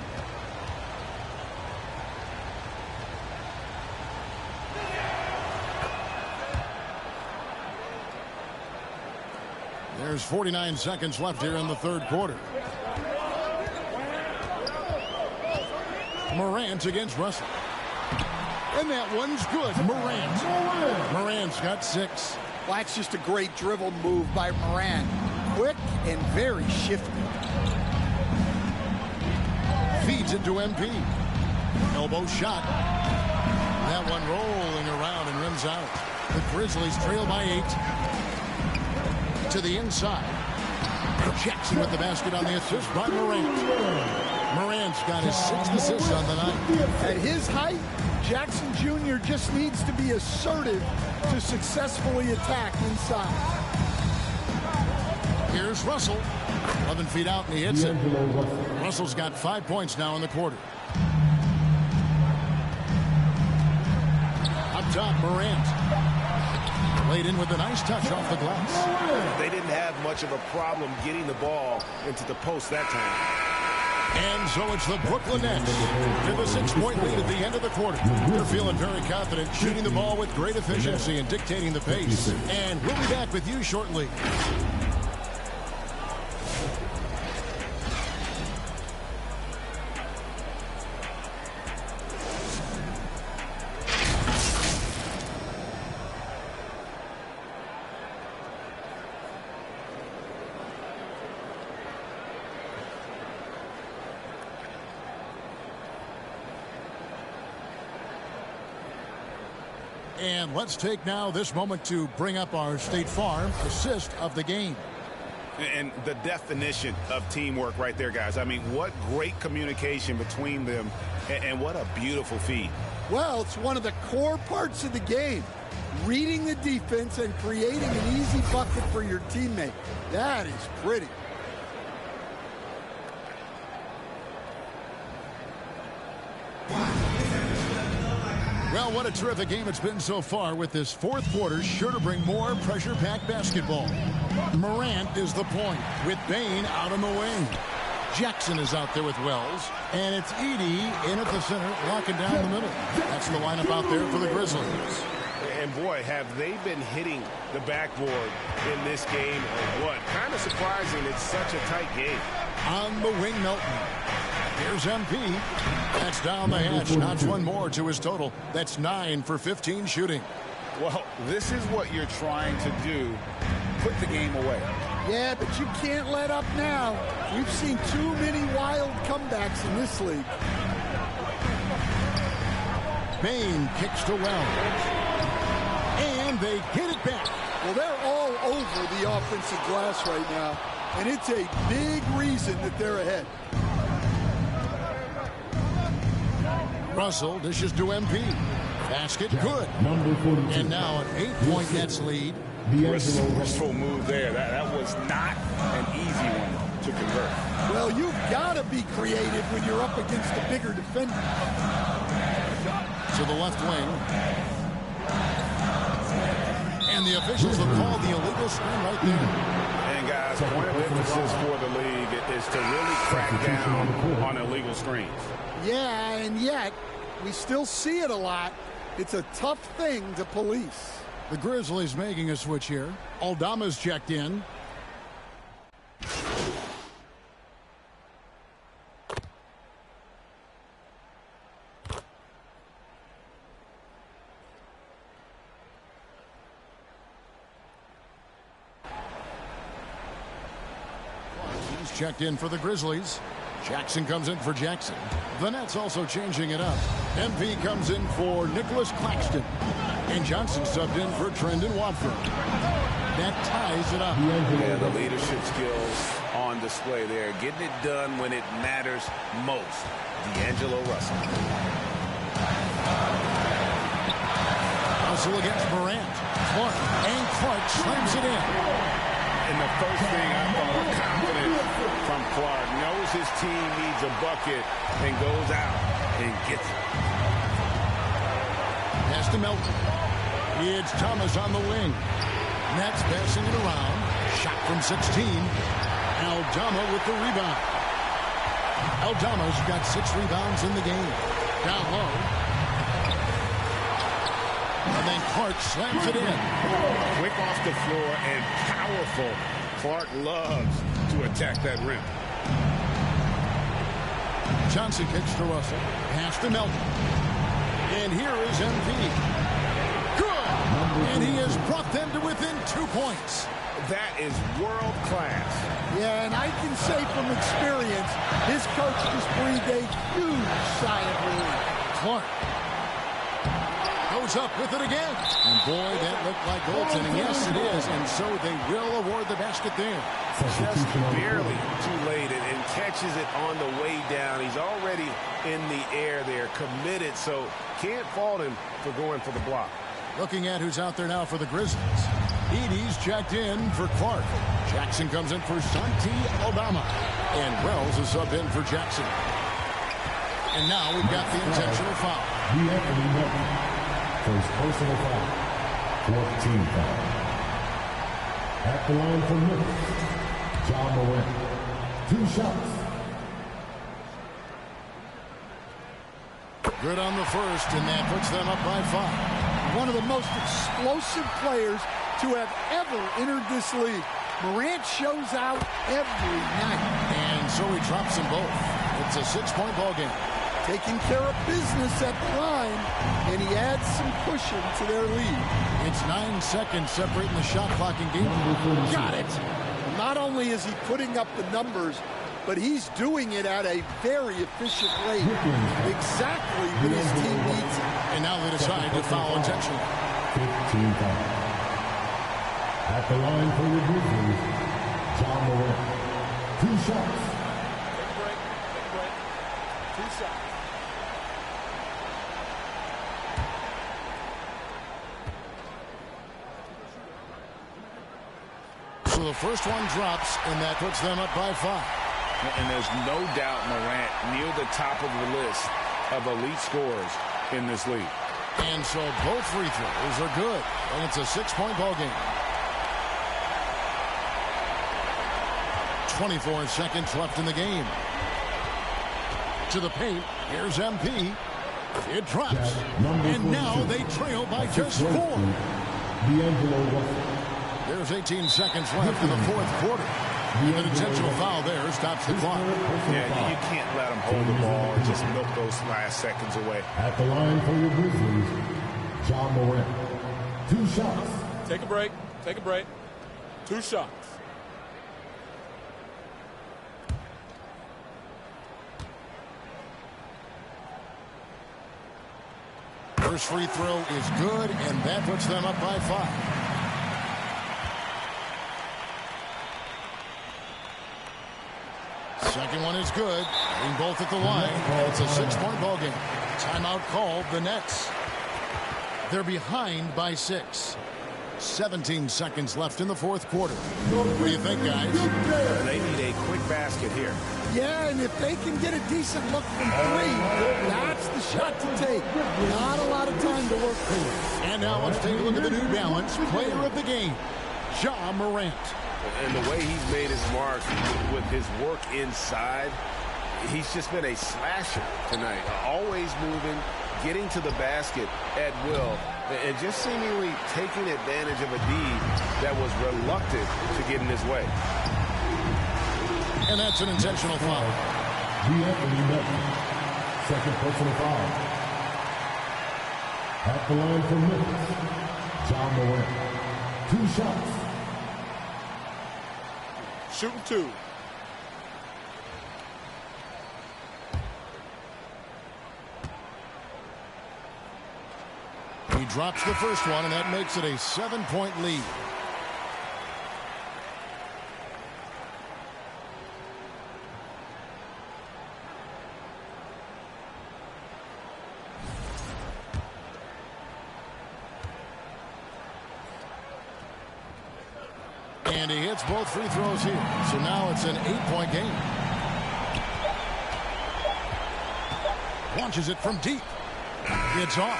There's 49 seconds left here in the third quarter. Morant against Russell. And that one's good. Morant's got 6. Well, that's just a great dribble move by Morant. Quick and very shifty. Feeds it to MP. Elbow shot. That one rolling around and rims out. The Grizzlies trail by 8. To the inside. Jackson with the basket on the assist by Morant. Morant's got his 6th assist on the night. At his height, Jackson Jr. just needs to be assertive to successfully attack inside. Here's Russell. 11 feet out and he hits it. Russell's got 5 points now in the quarter. Up top, Morant. Laid in with a nice touch off the glass. They didn't have much of a problem getting the ball into the post that time. And so it's the Brooklyn Nets to the 6-point lead at the end of the quarter. They're feeling very confident, shooting the ball with great efficiency and dictating the pace. And we'll be back with you shortly. And let's take now this moment to bring up our State Farm assist of the game. And the definition of teamwork right there, guys. I mean, what great communication between them, and what a beautiful feed. Well, it's one of the core parts of the game. Reading the defense and creating an easy bucket for your teammate. That is pretty. Well, what a terrific game it's been so far, with this fourth quarter sure to bring more pressure-packed basketball. Morant is the point, with Bain out on the wing. Jackson is out there with Wells, and it's Edey in at the center, locking down the middle. That's the lineup out there for the Grizzlies. And boy, have they been hitting the backboard in this game or what? Kind of surprising, it's such a tight game. On the wing, Melton. Here's MP. That's down the hatch. Knocks one more to his total. That's 9 for 15 shooting. Well, this is what you're trying to do. Put the game away. Yeah, but you can't let up now. We've seen too many wild comebacks in this league. Bain kicks to Wells. And they get it back. Well, they're all over the offensive glass right now, and it's a big reason that they're ahead. Russell dishes to MP. Basket good. And now an 8-point Nets lead. Resourceful move there. That was not an easy one to convert. Well, you've got to be creative when you're up against a bigger defender. To the left wing. And the officials have called the illegal screen right there. And guys, point of emphasis for the league is to really crack down on illegal screens. Yeah, and yet we still see it a lot. It's a tough thing to police. The Grizzlies making a switch here. Aldama's checked in. He's checked in for the Grizzlies. Jackson comes in for Jackson. The Nets also changing it up. MP comes in for Nicholas Claxton. And Johnson subbed in for Trendon Watford. That ties it up. Yeah, the leadership skills on display there. Getting it done when it matters most. D'Angelo Russell. Russell against Morant. Clark. And Clark slams it in. And the first thing I thought was confident from Clark. Knows his team needs a bucket and goes out and gets it. Pass to Melton. It's Thomas on the wing. Nets passing it around. Shot from 16. Aldama with the rebound. Aldama's got 6 rebounds in the game. Down low. And then Clark slams it in. Quick off the floor and powerful. Clark loves to attack that rim. Johnson kicks to Russell. Pass to Melton. And here is MP. Good! And he has brought them to within 2 points. That is world class. Yeah, and I can say from experience, his coach just breathed a huge sigh of relief. Clark goes up with it again. And boy, that looked like goaltending. Yes, it is. And so they will award the basket there. Just barely too late and catches it on the way down. He's already in the air there, committed, so can't fault him for going for the block. Looking at who's out there now for the Grizzlies. Edie's checked in for Clark. Jackson comes in for Santi Aldama. And Wells is subbed in for Jackson. And now we've got the intentional foul. First personal foul. 14 foul. At the line for Memphis, John Morant. 2 shots. Good on the first, and that puts them up by 5. One of the most explosive players to have ever entered this league. Morant shows out every night. And so he drops them both. It's a 6-point ball game. Taking care of business at the line, and he adds some cushion to their lead. It's 9 seconds separating the shot clock and game. Got it. Not only is he putting up the numbers, but he's doing it at a very efficient rate. Exactly when his team needs it. And now they decide to foul intentionally. 15 foul. At the line for the Grizzlies, John Morant. 2 shots. So the first one drops, and that puts them up by 5. And there's no doubt Morant near the top of the list of elite scorers in this league. And so both free throws are good, and it's a 6-point ball game. 24 seconds left in the game. To the paint, here's MP. It drops, and now they trail by just 4. D'Angelo Russell. There's 18 seconds left in the 4th quarter. And an intentional foul there stops the clock. Yeah, you can't let them hold the ball and just milk those last seconds away. At the line for the Grizzlies, John Morant. 2 shots. Take a break. Take a break. 2 shots. First free throw is good, and that puts them up by 5. Second one is good. Hitting both at the line. And it's a 6-point ball game. Timeout called the Nets. They're behind by 6. 17 seconds left in the fourth quarter. What do you think, guys? They need a quick basket here. Yeah, and if they can get a decent look from 3, that's the shot to take. Not a lot of time to work for. And now let's take a look at the New Balance player of the game, Ja Morant. And the way he's made his mark with his work inside, he's just been a slasher tonight. Always moving, getting to the basket at will, and just seemingly taking advantage of a D that was reluctant to get in his way. And that's an intentional foul. Second personal foul. At the line for Memphis, Ja Morant. 2 shots. Shooting 2. He drops the first one, and that makes it a 7-point lead. And he hits both free throws here. So now it's an 8-point game. Launches it from deep. It's off.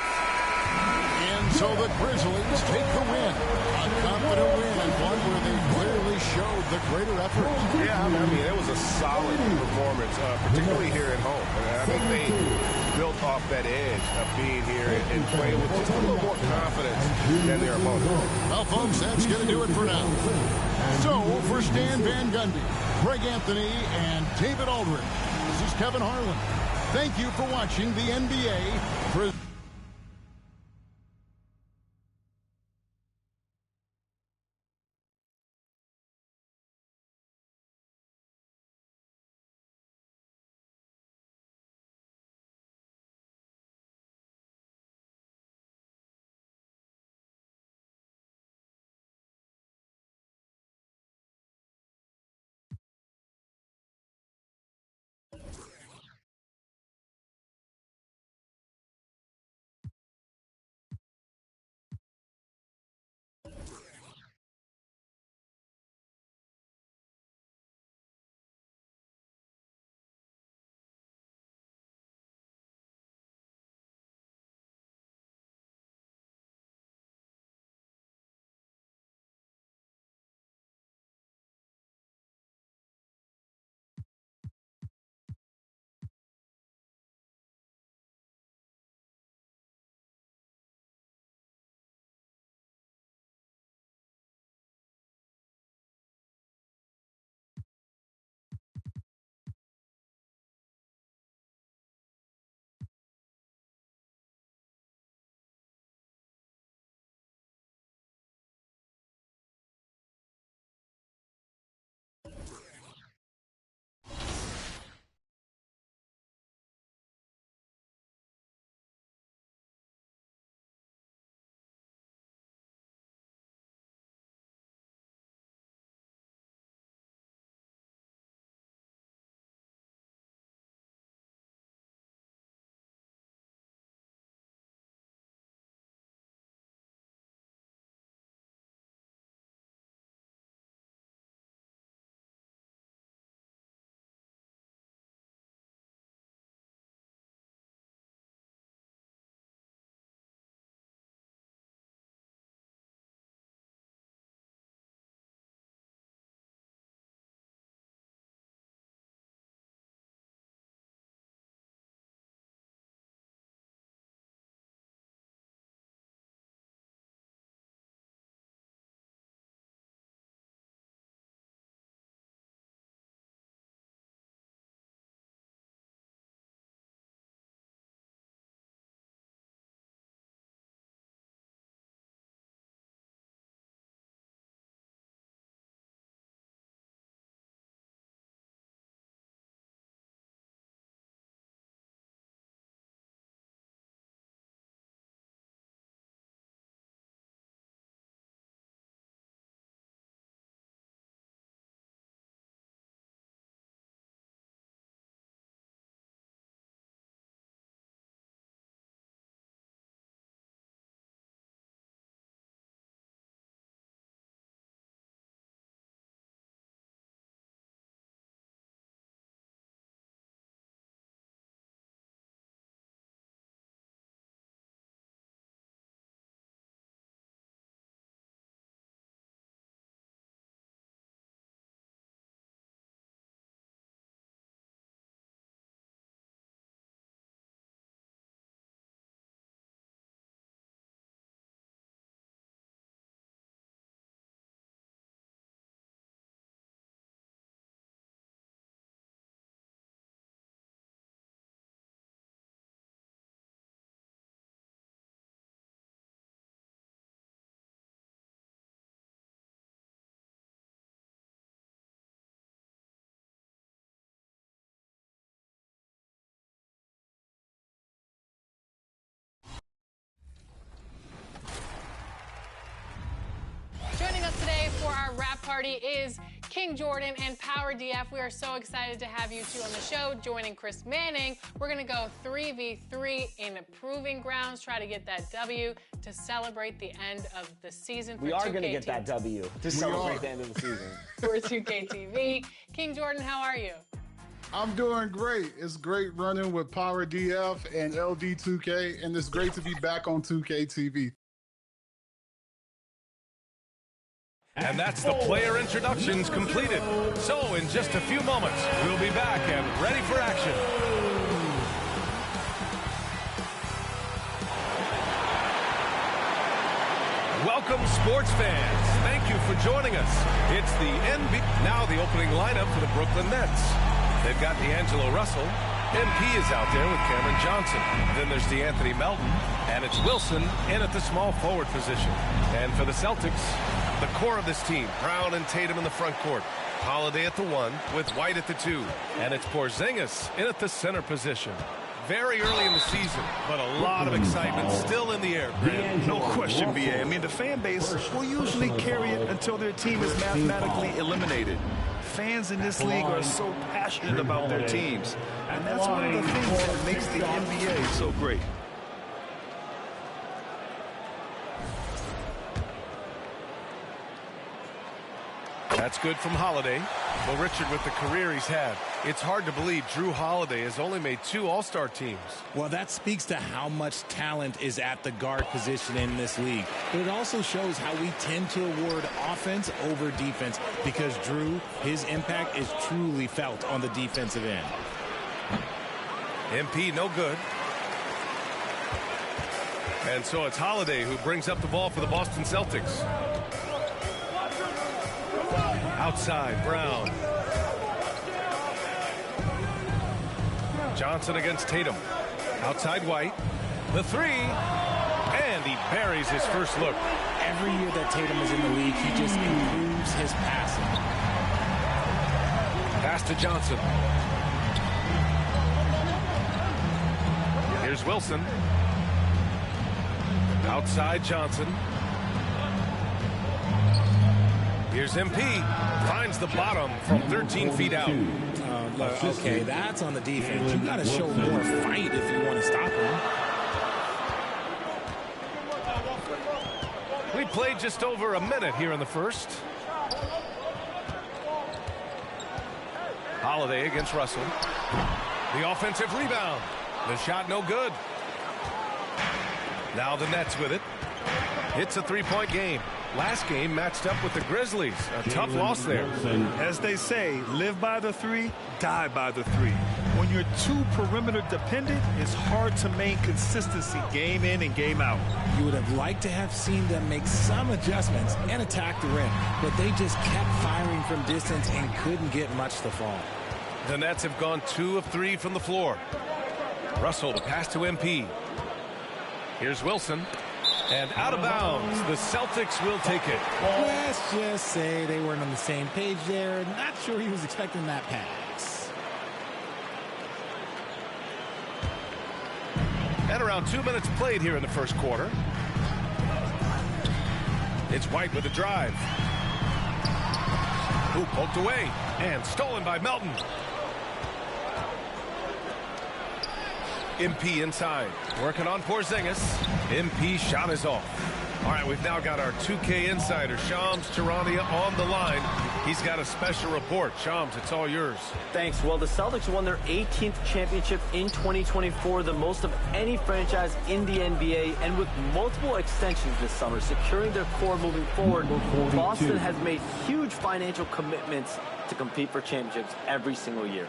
And so the Grizzlies take the win. A confident win, one where they clearly showed the greater effort. Yeah, I mean, it was a solid performance, particularly here at home. And I think they built off that edge of being here and playing with just a little more confidence than their opponent. Well, folks, that's going to do it for now. So, for Stan Van Gundy, Greg Anthony, and David Aldridge, this is Kevin Harlan. Thank you for watching the NBA. party is King Jordan and Power DF. We are so excited to have you two on the show. Joining Chris Manning, we're going to go 3v3 in proving grounds, try to get that W to celebrate the end of the season for 2K. We are going to get that W to celebrate the end of the season. For 2K TV. King Jordan, how are you? I'm doing great. It's great running with Power DF and LD2K, and it's great to be back on 2K TV. And that's the player introductions completed. So in just a few moments, we'll be back and ready for action. Welcome, sports fans. Thank you for joining us. It's the NBA. Now the opening lineup for the Brooklyn Nets. They've got D'Angelo Russell. MP is out there with Cameron Johnson. Then there's DeAnthony Melton. And it's Wilson in at the small forward position. And for the Celtics, the core of this team, Brown and Tatum in the front court. Holiday at the 1 with White at the 2. And it's Porzingis in at the center position. Very early in the season, but a lot of excitement still in the air. No question, BA. I mean, the fan base will usually carry it until their team is mathematically eliminated. Fans in this league are so passionate about their teams, and that's one of the things that makes the NBA so great. That's good from Holiday. Well, Richard, with the career he's had, it's hard to believe Drew Holiday has only made 2 All-Star teams. Well, that speaks to how much talent is at the guard position in this league. But it also shows how we tend to award offense over defense because Drew, his impact is truly felt on the defensive end. MP no good. And so it's Holiday who brings up the ball for the Boston Celtics. Outside, Brown. Johnson against Tatum. Outside White. The 3. And he buries his first look. Every year that Tatum is in the league, he just improves his passing. Pass to Johnson. Here's Wilson. Outside Johnson. Here's MP. Finds the bottom from 13 feet out. Okay, that's on the defense. You got to show more fight if you want to stop him. We played just over a minute here in the first. Holiday against Russell. The offensive rebound. The shot no good. Now the Nets with it. It's a 3-point game. Last game matched up with the Grizzlies. A tough loss there. As they say, live by the 3, die by the 3. When you're too perimeter dependent, it's hard to maintain consistency game in and game out. You would have liked to have seen them make some adjustments and attack the rim, but they just kept firing from distance and couldn't get much to fall. The Nets have gone 2 of 3 from the floor. Russell to pass to MP. Here's Wilson. And out of bounds, the Celtics will take it. Let's just say they weren't on the same page there. Not sure he was expecting that pass. And around 2 minutes played here in the first quarter. It's White with a drive. Who poked away and stolen by Melton. MP inside, working on Porzingis. MP shot is off. All right, we've now got our 2K insider, Shams Charania, on the line. He's got a special report. Shams, it's all yours. Thanks. Well, the Celtics won their 18th championship in 2024, the most of any franchise in the NBA, and with multiple extensions this summer, securing their core moving forward, Boston has made huge financial commitments to compete for championships every single year.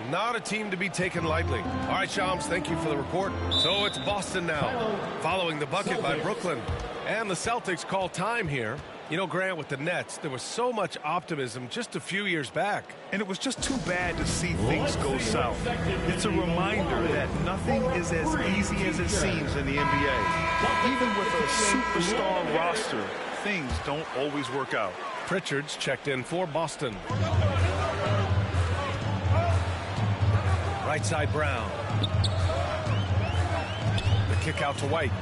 Not a team to be taken lightly. All right, Shams, thank you for the report. So it's Boston now, following the bucket by Brooklyn. And the Celtics call time here. You know, Grant, with the Nets, there was so much optimism just a few years back. And it was just too bad to see things go south. It's a reminder that nothing is as easy as it seems in the NBA. Even with a superstar roster, things don't always work out. Pritchard's checked in for Boston. Right side, Brown. The kick out to White.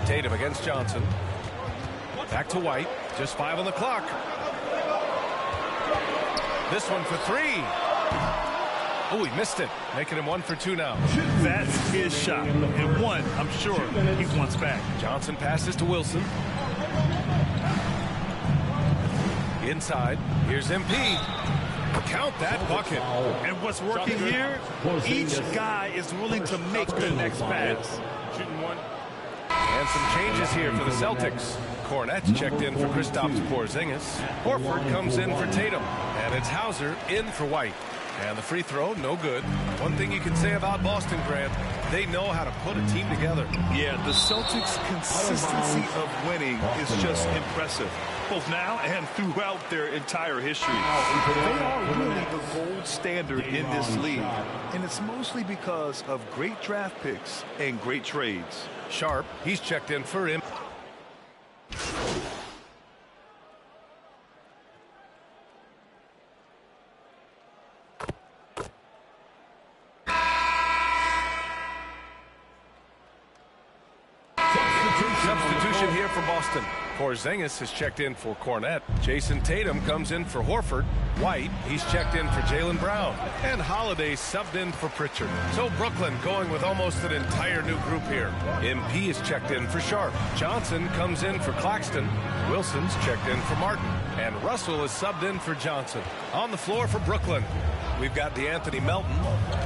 Tatum against Johnson. Back to White. Just 5 on the clock. This one for 3. Oh, he missed it. Making him 1 for 2 now. That's his shot. And one, I'm sure, he wants back. Johnson passes to Wilson. Inside. Here's MP. Count that bucket. And what's working here, each guy is willing to make the next pass. Shooting one. And some changes here for the Celtics. Cornette's checked in for Kristaps Porzingis. Horford comes in for Tatum. And it's Hauser in for White. And the free throw, no good. One thing you can say about Boston, Grant, they know how to put a team together. Yeah, the Celtics' consistency of winning is just impressive, both now and throughout their entire history. They are really the gold standard in this league, and it's mostly because of great draft picks and great trades. Sharp, he's checked in for him. Substitution here for Boston. Porzingis has checked in for Cornette. Jason Tatum comes in for Horford. White, he's checked in for Jaylen Brown. And Holiday subbed in for Pritchard. So Brooklyn going with almost an entire new group here. MP is checked in for Sharp. Johnson comes in for Claxton. Wilson's checked in for Martin. And Russell is subbed in for Johnson. On the floor for Brooklyn, we've got DeAnthony Melton.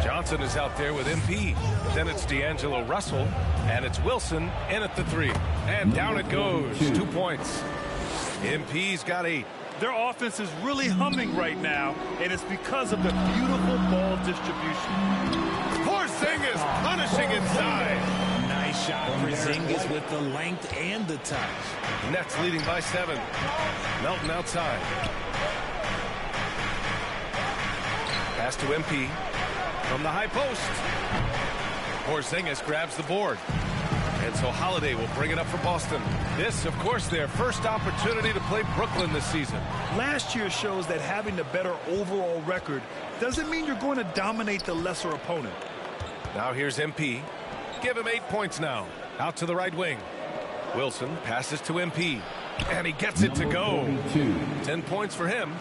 Johnson is out there with MP. Then it's D'Angelo Russell. And it's Wilson in at the 3. And down it goes. 2 points. MP's got 8. Their offense is really humming right now, and it's because of the beautiful ball distribution. Porzingis punishing inside. Nice shot. Porzingis with the length and the touch. Nets leading by 7. Melton outside. Pass to MP from the high post. Porzingis grabs the board. And so Holiday will bring it up for Boston. This, of course, their first opportunity to play Brooklyn this season. Last year shows that having the better overall record doesn't mean you're going to dominate the lesser opponent. Now here's MP. Give him 8 points now. Out to the right wing. Wilson passes to MP. And he gets it to go. 10 points for him.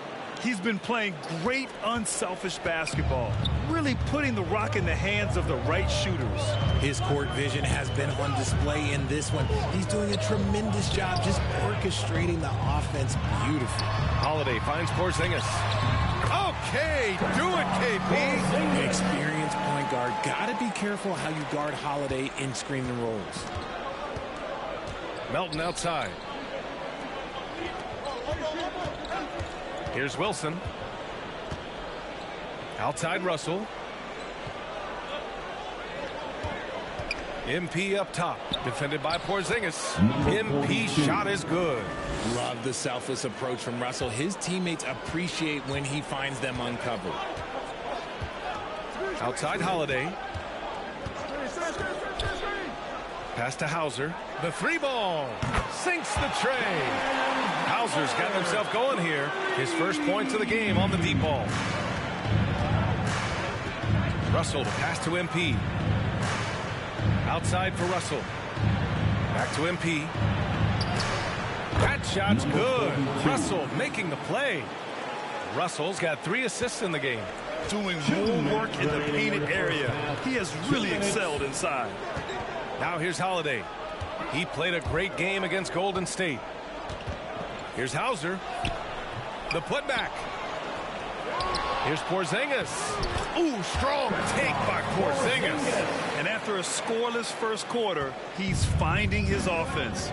He's been playing great unselfish basketball, really putting the rock in the hands of the right shooters. His court vision has been on display in this one. He's doing a tremendous job just orchestrating the offense beautifully. Holiday finds Porzingis. Okay, do it, KP. Experienced point guard. Gotta be careful how you guard Holiday in screen and rolls. Melton outside. Here's Wilson. Outside Russell. MP up top. Defended by Porzingis. MP shot is good. Love the selfless approach from Russell. His teammates appreciate when he finds them uncovered. Outside Holiday. Pass to Hauser. The 3 ball. Sinks the tray. Hauser's got himself going here. His first points of the game on the deep ball. Russell to pass to MP. Outside for Russell. Back to MP. That shot's good. Russell making the play. Russell's got 3 assists in the game. Doing more work in the painted area. He has really excelled inside. Now here's Holiday. He played a great game against Golden State. Here's Hauser. The putback. Here's Porzingis. Ooh, strong take by Porzingis. And after a scoreless first quarter, he's finding his offense.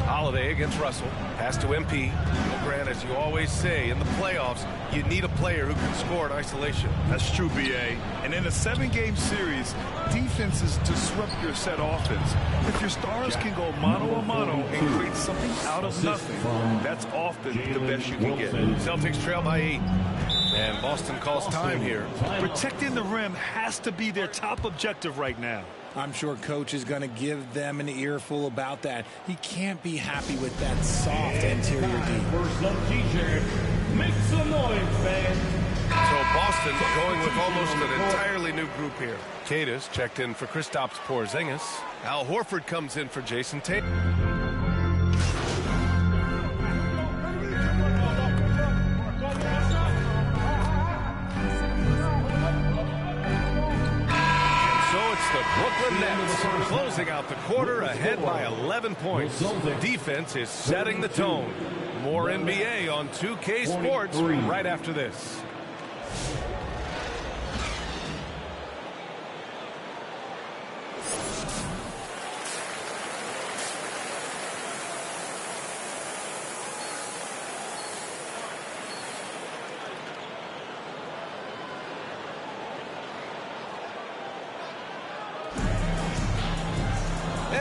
Holiday against Russell. Pass to MP. Grant, as you always say, in the playoffs, you need a player who can score in isolation. That's true, B.A. And in a 7-game series, defenses disrupt your set offense. If your stars can go mano-a-mano and create something out of nothing, that's often the best you can get. Celtics trail by 8. And Boston calls time here. Protecting the rim has to be their top objective right now. I'm sure Coach is going to give them an earful about that. He can't be happy with that soft interior D. First up, DJ. Make some noise, fans. So Boston going with almost an entirely new group here. Cadis checked in for Kristaps Porzingis. Al Horford comes in for Jason Tatum. The Brooklyn Nets closing out the quarter ahead by 11 points. Defense is setting the tone. More NBA on 2K Sports right after this.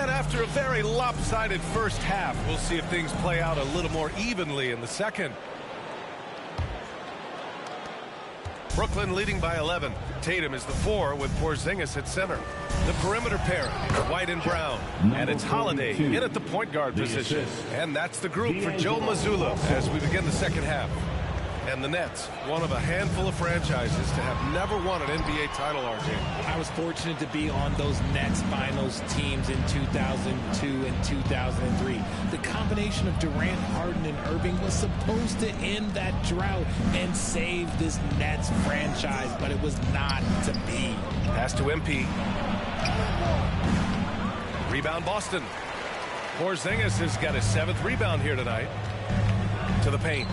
After a very lopsided first half, we'll see if things play out a little more evenly in the second. Brooklyn leading by 11. Tatum is the 4 with Porzingis at center. The perimeter pair, White and Brown. And it's Holiday in at the point guard position. And that's the group for Joe Mazzulla as we begin the second half. And the Nets, one of a handful of franchises to have never won an NBA title, RJ. I was fortunate to be on those Nets finals teams in 2002 and 2003. The combination of Durant, Harden, and Irving was supposed to end that drought and save this Nets franchise, but it was not to be. Pass to MP. Rebound Boston. Porzingis has got his 7th rebound here tonight. To the paint.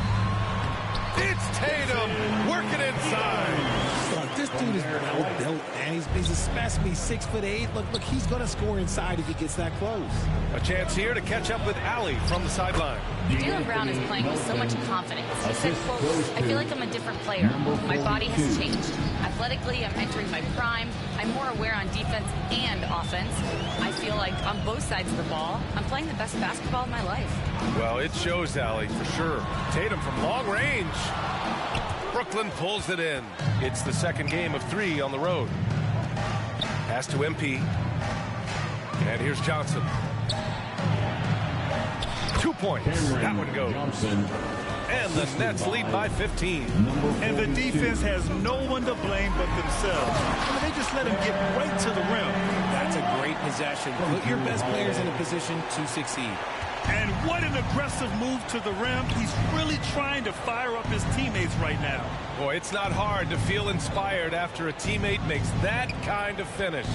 It's Tatum working inside. Look, this dude is well built, man. He's a specimen. 6'8". Look, he's going to score inside if he gets that close. A chance here to catch up with Allie from the sideline. Jaylen Brown is playing with so much confidence. He said, quote, I feel like I'm a different player. My body has changed. Athletically, I'm entering my prime. I'm more aware on defense and offense. I feel like on both sides of the ball, I'm playing the best basketball of my life. Well, it shows, Allie, for sure. Tatum from long range. Brooklyn pulls it in. It's the second game of 3 on the road. Pass to MP. And here's Johnson. 2 points. That one goes. And the Nets lead by 15. And the defense has no one to blame but themselves. They just let him get right to the rim. That's a great possession. Put your best players in a position to succeed. And what an aggressive move to the rim. He's really trying to fire up his teammates right now. Boy, it's not hard to feel inspired after a teammate makes that kind of finish.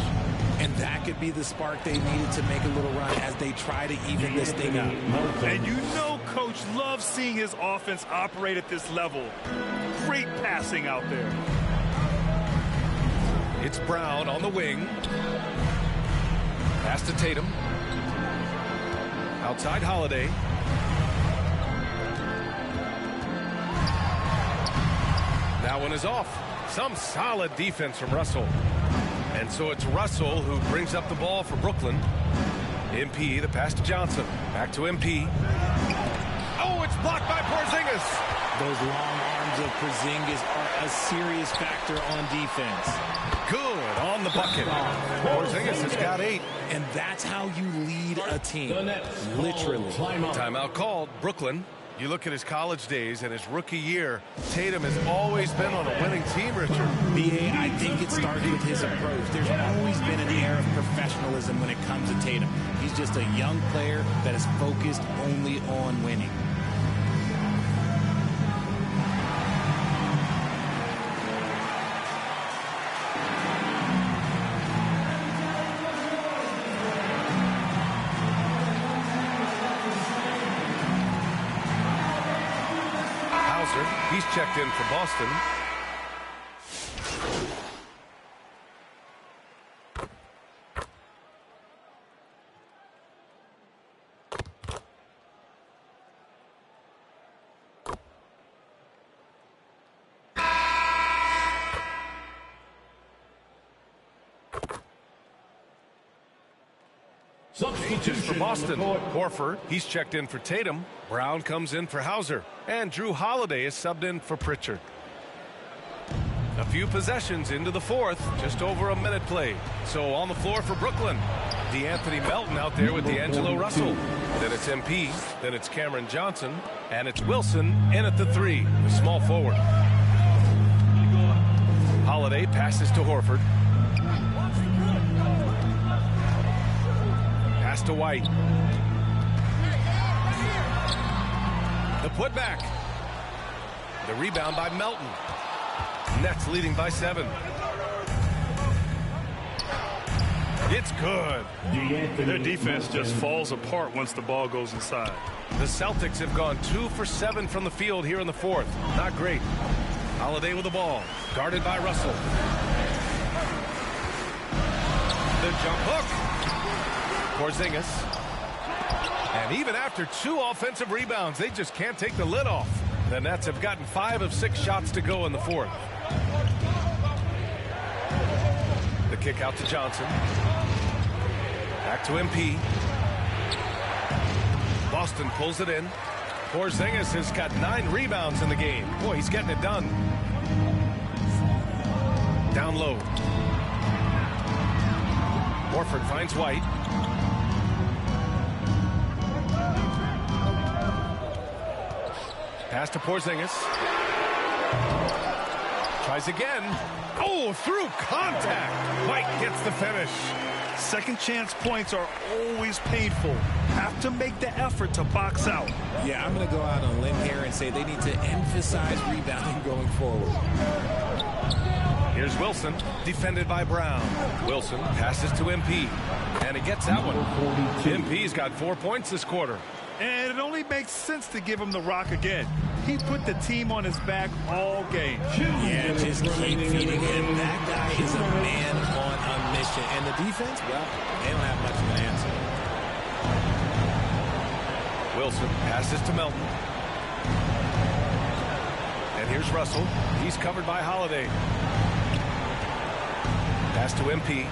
And that could be the spark they needed to make a little run as they try to even this thing up. And you know Coach loves seeing his offense operate at this level. Great passing out there. It's Brown on the wing. Pass to Tatum. Outside Holiday. That one is off. Some solid defense from Russell. And so it's Russell who brings up the ball for Brooklyn. MP, the pass to Johnson. Back to MP. Oh, it's blocked by Porzingis. Those long arms of Porzingis are a serious factor on defense. Good on the bucket. Porzingis has got 8. And that's how you lead a team. Literally. Timeout called. Brooklyn. You look at his college days and his rookie year, Tatum has always been on a winning team, Richard. B.A., I think it started with his approach. There's always been an air of professionalism when it comes to Tatum. He's just a young player that is focused only on winning. He's checked in for Boston. Substitutes for Boston. Horford, he's checked in for Tatum. Brown comes in for Hauser. And Drew Holiday is subbed in for Pritchard. A few possessions into the fourth. Just over a minute played. So on the floor for Brooklyn. DeAnthony Melton out there with D'Angelo Russell. Then it's MP. Then it's Cameron Johnson. And it's Wilson in at the 3, the small forward. Holiday passes to Horford. Pass to White. The putback. The rebound by Melton. Nets leading by 7. It's good. Their defense just falls apart once the ball goes inside. The Celtics have gone 2 for 7 from the field here in the fourth. Not great. Holiday with the ball. Guarded by Russell. The jump hook. Porzingis. And even after 2 offensive rebounds, they just can't take the lid off. The Nets have gotten 5 of 6 shots to go in the fourth. The kick out to Johnson. Back to MP. Boston pulls it in. Porzingis has got 9 rebounds in the game. Boy, he's getting it done. Down low. Horford finds White. Pass to Porzingis. Tries again. Oh, through contact. White gets the finish. Second chance points are always painful. Have to make the effort to box out. Yeah, I'm going to go out on a limb here and say they need to emphasize rebounding going forward. Here's Wilson, defended by Brown. Wilson passes to MP, and he gets that one. MP's got 4 points this quarter. And it only makes sense to give him the rock again. He put the team on his back all game. Yeah, just keep feeding him. That guy is a man on a mission. And the defense, well, they don't have much of an answer. Wilson passes to Melton. And here's Russell. He's covered by Holiday. Pass to MP.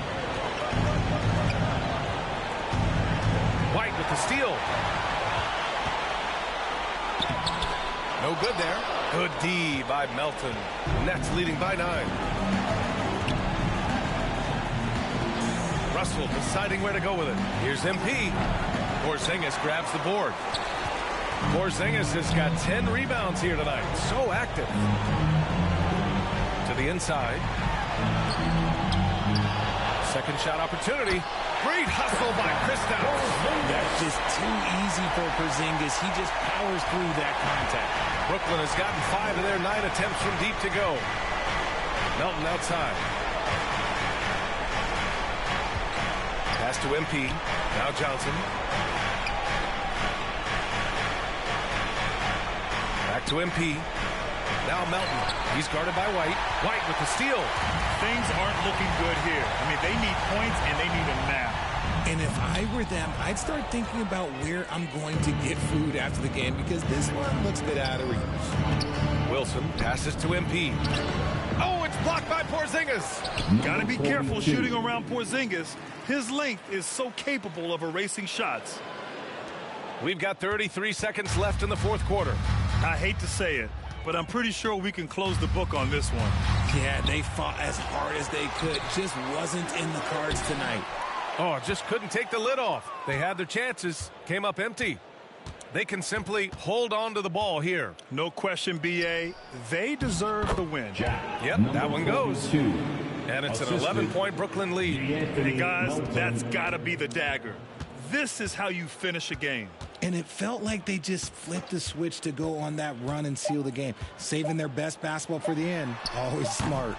White with the steal. No good there. Good D by Melton. Nets leading by 9. Russell deciding where to go with it. Here's MP. Porzingis grabs the board. Porzingis has got 10 rebounds here tonight. So active. To the inside. Second shot opportunity. Great hustle by Kristaps. That's just too easy for Porzingis. He just powers through that contact. Brooklyn has gotten 5 of their 9 attempts from deep to go. Melton outside. Pass to MP. Now Johnson. Back to MP. Now Melton. He's guarded by White. White with the steal. Things aren't looking good here. I mean, they need points and they need them now. And if I were them, I'd start thinking about where I'm going to get food after the game because this one looks a bit out of reach. Wilson passes to MP. Oh, it's blocked by Porzingis. Got to be careful shooting around Porzingis. His length is so capable of erasing shots. We've got 33 seconds left in the fourth quarter. I hate to say it, but I'm pretty sure we can close the book on this one. Yeah, they fought as hard as they could. Just wasn't in the cards tonight. Oh, just couldn't take the lid off. They had their chances, came up empty. They can simply hold on to the ball here. No question, BA. They deserve the win. Yep, that one goes. And it's an 11-point Brooklyn lead. Hey, guys, that's got to be the dagger. This is how you finish a game. And it felt like they just flipped the switch to go on that run and seal the game. Saving their best basketball for the end. Always smart.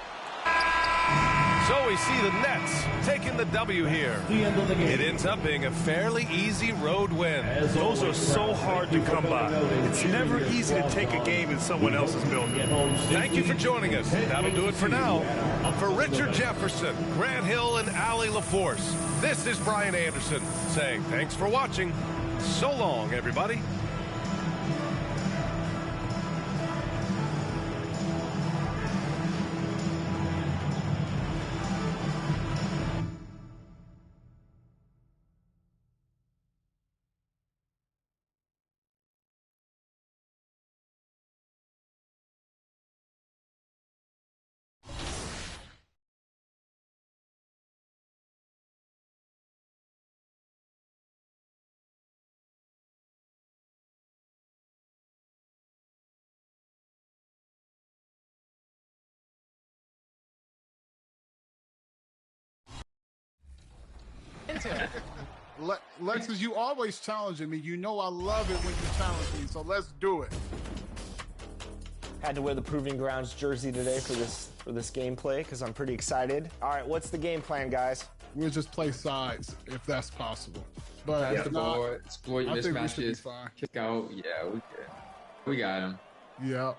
So we see the Nets taking the W here. It ends up being a fairly easy road win. Those are so hard to come by. It's never easy to take a game in someone else's building. Thank you for joining us. That'll do it for now. For Richard Jefferson, Grant Hill, and Allie LaForce, this is Brian Anderson saying thanks for watching. So long, everybody. into. Lexus, you always challenging me. You know I love it when you challenge me, so let's do it. Had to wear the Proving Grounds jersey today for this gameplay because I'm pretty excited. All right, what's the game plan, guys? We'll just play sides if that's possible. But Pass the ball, exploit I think we should be mismatches, fine. kick out. Yeah, we good. We got him. Yeah.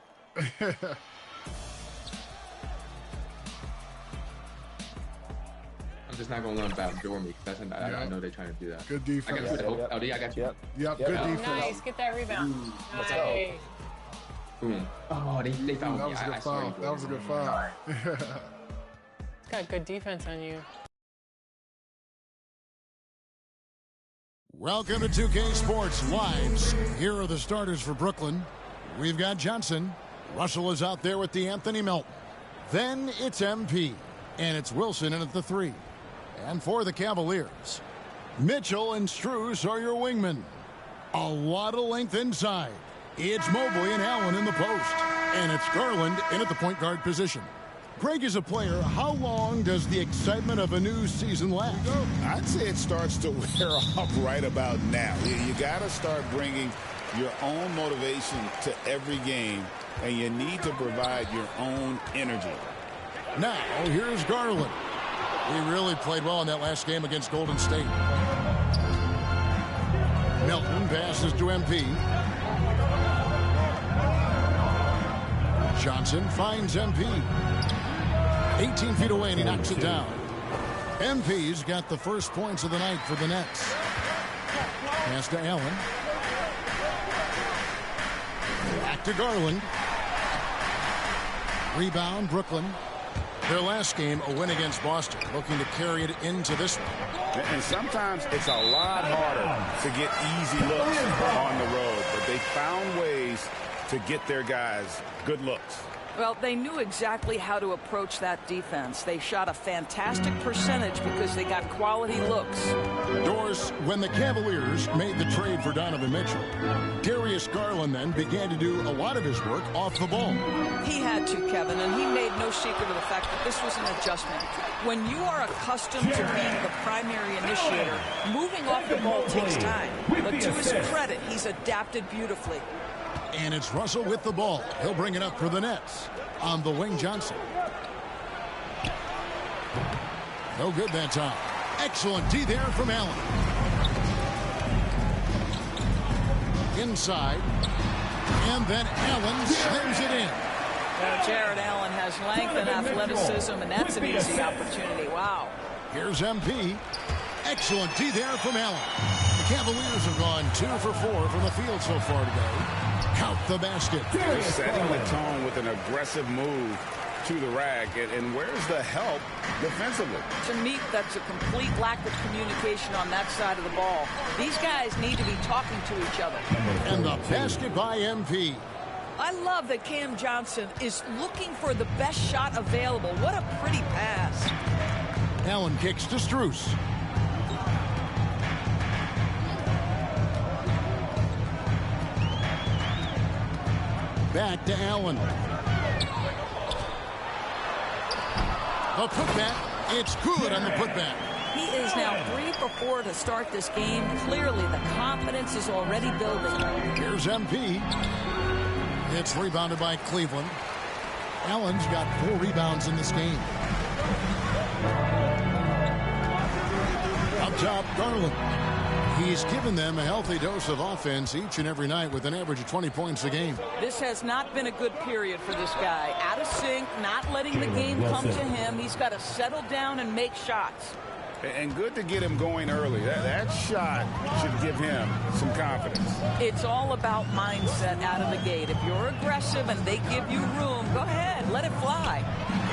I'm just not gonna let them backdoor me because I know they're trying to do that. Good defense. I got you. LD, I got you. Yep. Good defense. Nice, get that rebound. Nice. Boom. Oh, they found me. That was a good foul. That was a good foul. Got good defense on you. Welcome to 2K Sports Lives. Here are the starters for Brooklyn. We've got Johnson. Russell is out there with the Anthony Melton. Then it's MP. And it's Wilson in at the 3. And for the Cavaliers, Mitchell and Strus are your wingmen. A lot of length inside. It's Mobley and Allen in the post. And it's Garland in at the point guard position. Greg is a player. How long does the excitement of a new season last? I'd say it starts to wear off right about now. You got to start bringing your own motivation to every game, and you need to provide your own energy. Now, here's Garland. He really played well in that last game against Golden State. Melton passes to MP. Johnson finds MP. 18 feet away, and he knocks it down. MP's got the first points of the night for the Nets. Pass to Allen. Back to Garland. Rebound, Brooklyn. Their last game, a win against Boston, looking to carry it into this one. And sometimes it's a lot harder to get easy looks on the road, but they found ways to get their guys good looks. Well, they knew exactly how to approach that defense. They shot a fantastic percentage because they got quality looks. Doris, when the Cavaliers made the trade for Donovan Mitchell, Darius Garland then began to do a lot of his work off the ball. He had to, Kevin, and he made no secret of the fact that this was an adjustment. When you are accustomed to being the primary initiator, moving off the ball takes time. But to his credit, he's adapted beautifully. And it's Russell with the ball. He'll bring it up for the Nets. On the wing, Johnson. No good that time. Excellent D there from Allen. Inside. And then Allen slams it in. Jared Allen has length and athleticism, and that's an easy opportunity. Wow. Here's MP. Excellent D there from Allen. The Cavaliers have gone 2 for 4 from the field so far today. Count the basket. Just setting the tone with an aggressive move to the rack. And where's the help defensively? To me, that's a complete lack of communication on that side of the ball. These guys need to be talking to each other. And the basket by MP. I love that Cam Johnson is looking for the best shot available. What a pretty pass. Allen kicks to Strus. Back to Allen. The putback. It's good on the putback. He is now 3 for 4 to start this game. Clearly, the confidence is already building. Here's MP. It's rebounded by Cleveland. Allen's got 4 rebounds in this game. Up top, Garland. He's given them a healthy dose of offense each and every night with an average of 20 points a game. This has not been a good period for this guy. Out of sync, not letting the game come to him. He's got to settle down and make shots. And good to get him going early. That shot should give him some confidence. It's all about mindset out of the gate. If you're aggressive and they give you room, go ahead, let it fly.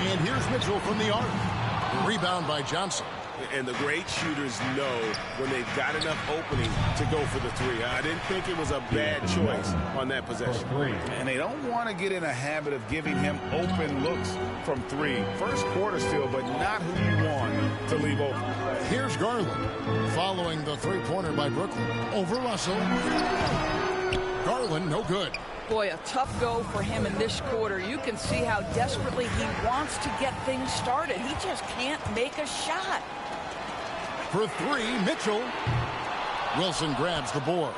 And here's Mitchell from the arc. Rebound by Johnson. And the great shooters know when they've got enough opening to go for the three. I didn't think it was a bad choice on that possession. And they don't want to get in a habit of giving him open looks from 3. First quarter still, but not who you want to leave open. Here's Garland following the three-pointer by Brooklyn. Over Russell. Garland, no good. Boy, a tough go for him in this quarter. You can see how desperately he wants to get things started. He just can't make a shot. for three. Mitchell. Wilson grabs the board.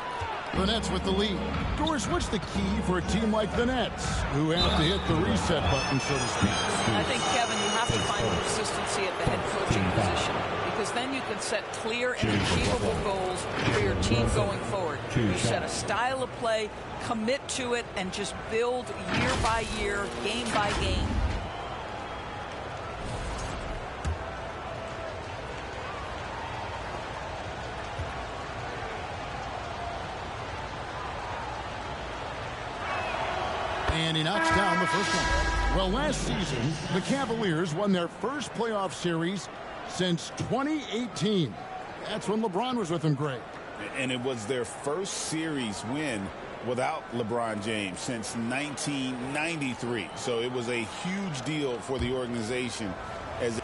The Nets with the lead. Doris, what's the key for a team like the Nets, who have to hit the reset button, so to speak? I think, Kevin, you have to find consistency at the head coaching position, because then you can set clear and achievable goals for your team going forward. You set a style of play, commit to it, and just build year by year, game by game. And he knocks down the first one. Well, last season, the Cavaliers won their first playoff series since 2018. That's when LeBron was with them great. And it was their first series win without LeBron James since 1993. So it was a huge deal for the organization as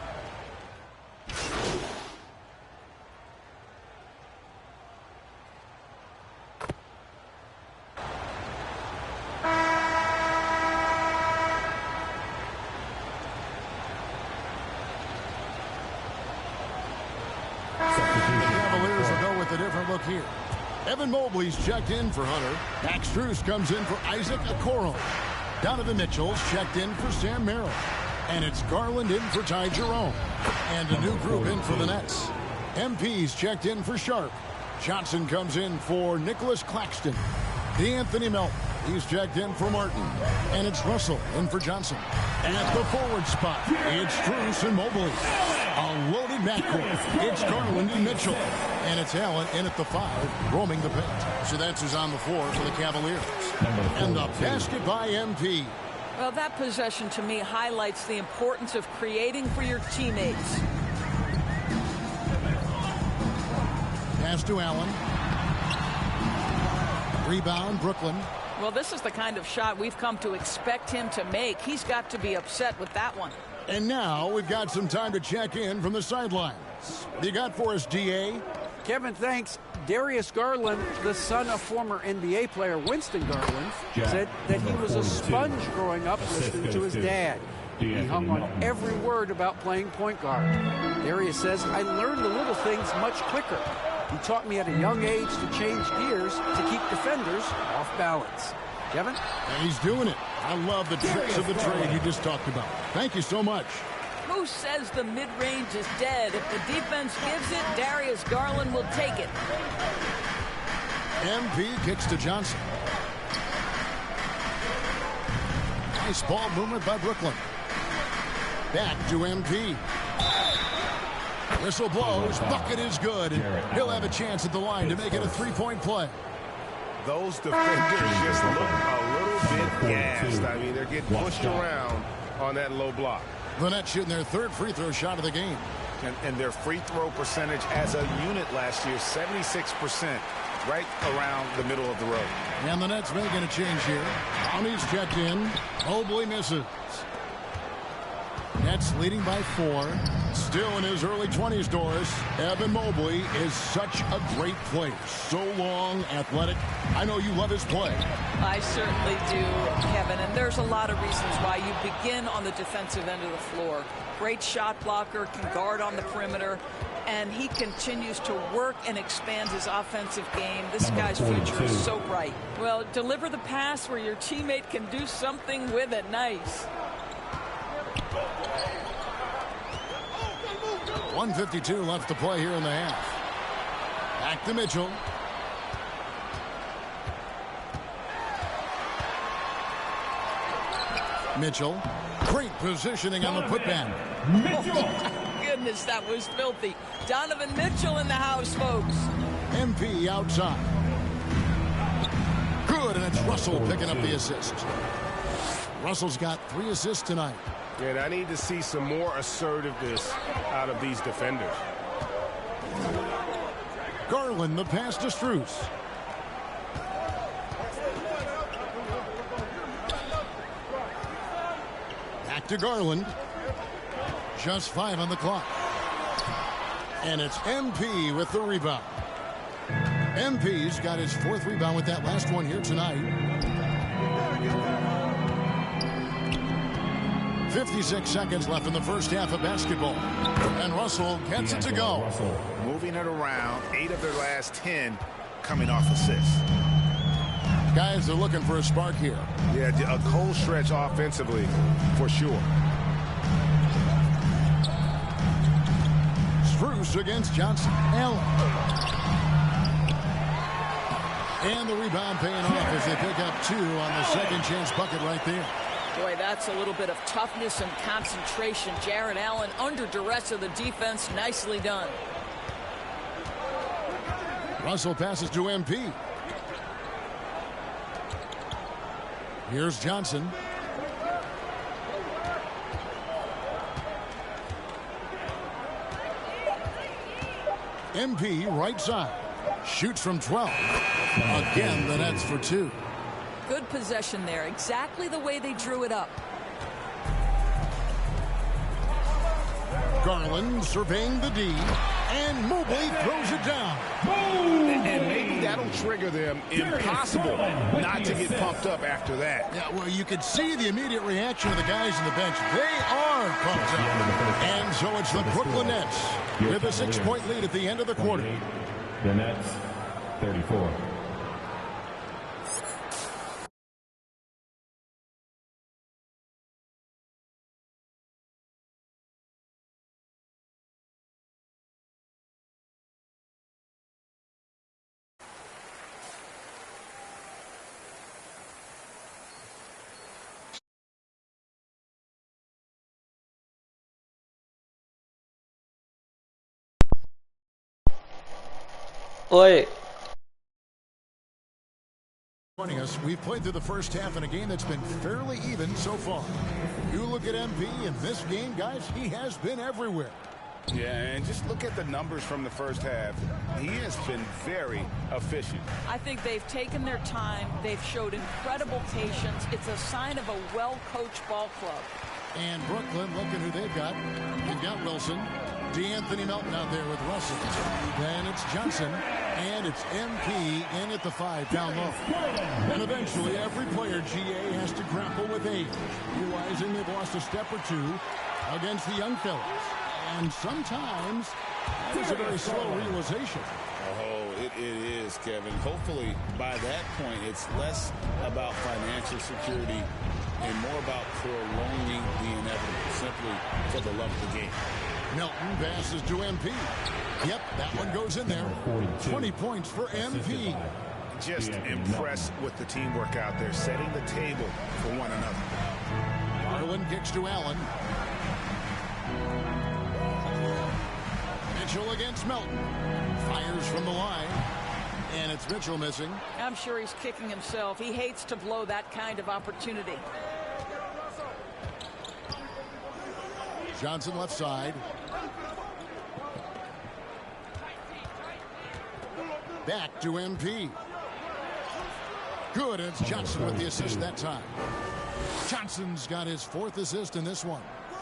here. Evan Mobley's checked in for Hunter. Max Strus comes in for Isaac Okoro. Donovan Mitchell's checked in for Sam Merrill. And it's Garland in for Ty Jerome. And a new group in for the Nets. MP's checked in for Sharp. Johnson comes in for Nicholas Claxton. DeAnthony Melton, he's checked in for Martin. And it's Russell in for Johnson. At the forward spot, it's Strus and Mobley. A loaded backcourt. It's Garland and Mitchell. And it's Allen in at the 5, roaming the paint. So that's who's on the floor for the Cavaliers. And the basket by MP. Well, that possession to me highlights the importance of creating for your teammates. Pass to Allen. Rebound, Brooklyn. Well, this is the kind of shot we've come to expect him to make. He's got to be upset with that one. And now we've got some time to check in from the sidelines. What you got for us, DA? Kevin, thanks. Darius Garland, the son of former NBA player Winston Garland, said that he was a sponge growing up listening to his dad. He hung on every word about playing point guard. Darius says, I learned the little things much quicker. He taught me at a young age to change gears to keep defenders off balance. Kevin? And he's doing it. I love the tricks of the trade you just talked about. Thank you so much. Who says the mid-range is dead? If the defense gives it, Darius Garland will take it. MP kicks to Johnson. Nice ball movement by Brooklyn. Back to MP. Whistle blows. Bucket is good. He'll have a chance at the line to make it a three-point play. Those defenders just look a little bit gassed. I mean, they're getting pushed around on that low block. The Nets shooting their third free throw shot of the game. And their free throw percentage as a unit last year, 76%, right around the middle of the road. And the Nets making a change here. Downey's checked in. Mobley misses. Nets leading by 4. Still in his early 20s, Doris. Evan Mobley is such a great player. So long, athletic. I know you love his play. I certainly do, Kevin. And there's a lot of reasons why you begin on the defensive end of the floor. Great shot blocker, can guard on the perimeter. And he continues to work and expand his offensive game. This guy's future is so bright. Well, deliver the pass where your teammate can do something with it. Nice. 1:52 left to play here in the half. Back to Mitchell. Mitchell. Great positioning on the putback. Oh, goodness, that was filthy. Donovan Mitchell in the house, folks. MP outside. Good, and it's Russell picking up the assist. Russell's got 3 assists tonight. And I need to see some more assertiveness out of these defenders. Garland, the pass to Strus. Back to Garland. Just 5 on the clock. And it's MP with the rebound. MP's got his 4th rebound with that last one here tonight. 56 seconds left in the first half of basketball. And Russell gets it to go. Moving it around, 8 of their last 10 coming off assists. Guys are looking for a spark here. Yeah, a cold stretch offensively for sure. Strus against Johnson. Allen. And the rebound paying off as they pick up 2 on the second chance bucket right there. Boy, that's a little bit of toughness and concentration. Jarrett Allen under duress of the defense. Nicely done. Russell passes to MP. Here's Johnson. MP right side. Shoots from 12. Again, the net's for 2. Good possession there. Exactly the way they drew it up. Garland surveying the D. And Mobley throws it down. And maybe that'll trigger them. Impossible not to get pumped up after that. Yeah, well, you could see the immediate reaction of the guys on the bench. They are pumped up. And so it's the Brooklyn Nets with a 6-point lead at the end of the quarter. The Nets, 34. Oi. Joining us, we've played through the first half in a game that's been fairly even so far. You look at MP in this game, guys, he has been everywhere. Yeah, and just look at the numbers from the first half. He has been very efficient. I think they've taken their time. They've showed incredible patience. It's a sign of a well-coached ball club. And Brooklyn, look at who they've got. They've got Wilson. D'Anthony Melton out there with Russell. Then it's Johnson. And it's MP in at the 5 down low. And eventually every player GA has to grapple with age, realizing they've lost a step or 2 against the young fellas. And sometimes that is a very slow realization. Oh, it is, Kevin. Hopefully by that point it's less about financial security and more about prolonging the inevitable, simply for the love of the game. Melton passes to MP. Yep, that one goes in there. 20 points for MP. Just impressed with the teamwork out there, setting the table for one another. Garland kicks to Allen. Mitchell against Melton. Fires from the line. And it's Mitchell missing. I'm sure he's kicking himself. He hates to blow that kind of opportunity. Johnson left side. Back to MP. Good, it's Johnson with the assist that time. Johnson's got his 4th assist in this one.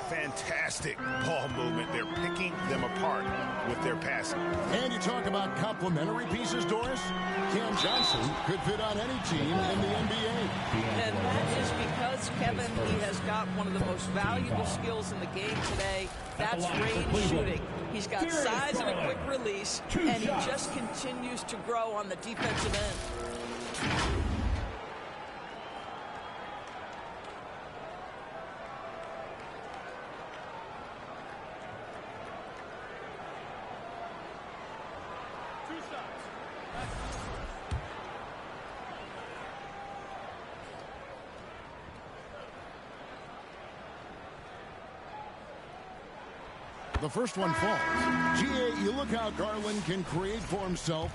Fantastic ball movement. They're picking them apart with their passing. And you talk about complementary pieces, Doris. Cam Johnson could fit on any team in the NBA. And that is because, Kevin, he has got one of the most valuable skills in the game today. That's range shooting. He's got size and a quick release, and he just continues to grow on the defensive end. The first one falls. GA, you look how Garland can create for himself.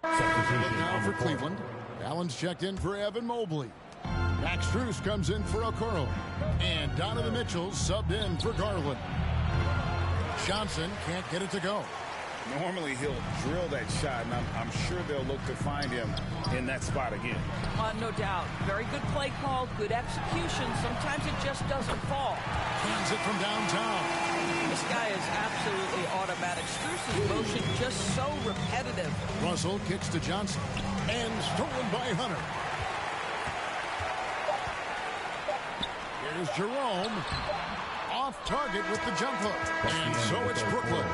Now for Cleveland. Allen's checked in for Evan Mobley. Max Strus comes in for Okoro. And Donovan Mitchell subbed in for Garland. Johnson can't get it to go. Normally he'll drill that shot, and I'm sure they'll look to find him in that spot again. No doubt. Very good play call, good execution. Sometimes it just doesn't fall. Hands it from downtown. This guy is absolutely automatic. Struz's motion just so repetitive. Russell kicks to Johnson, and stolen by Hunter. Here's Jerome. Off target with the jump hook. And so it's Brooklyn.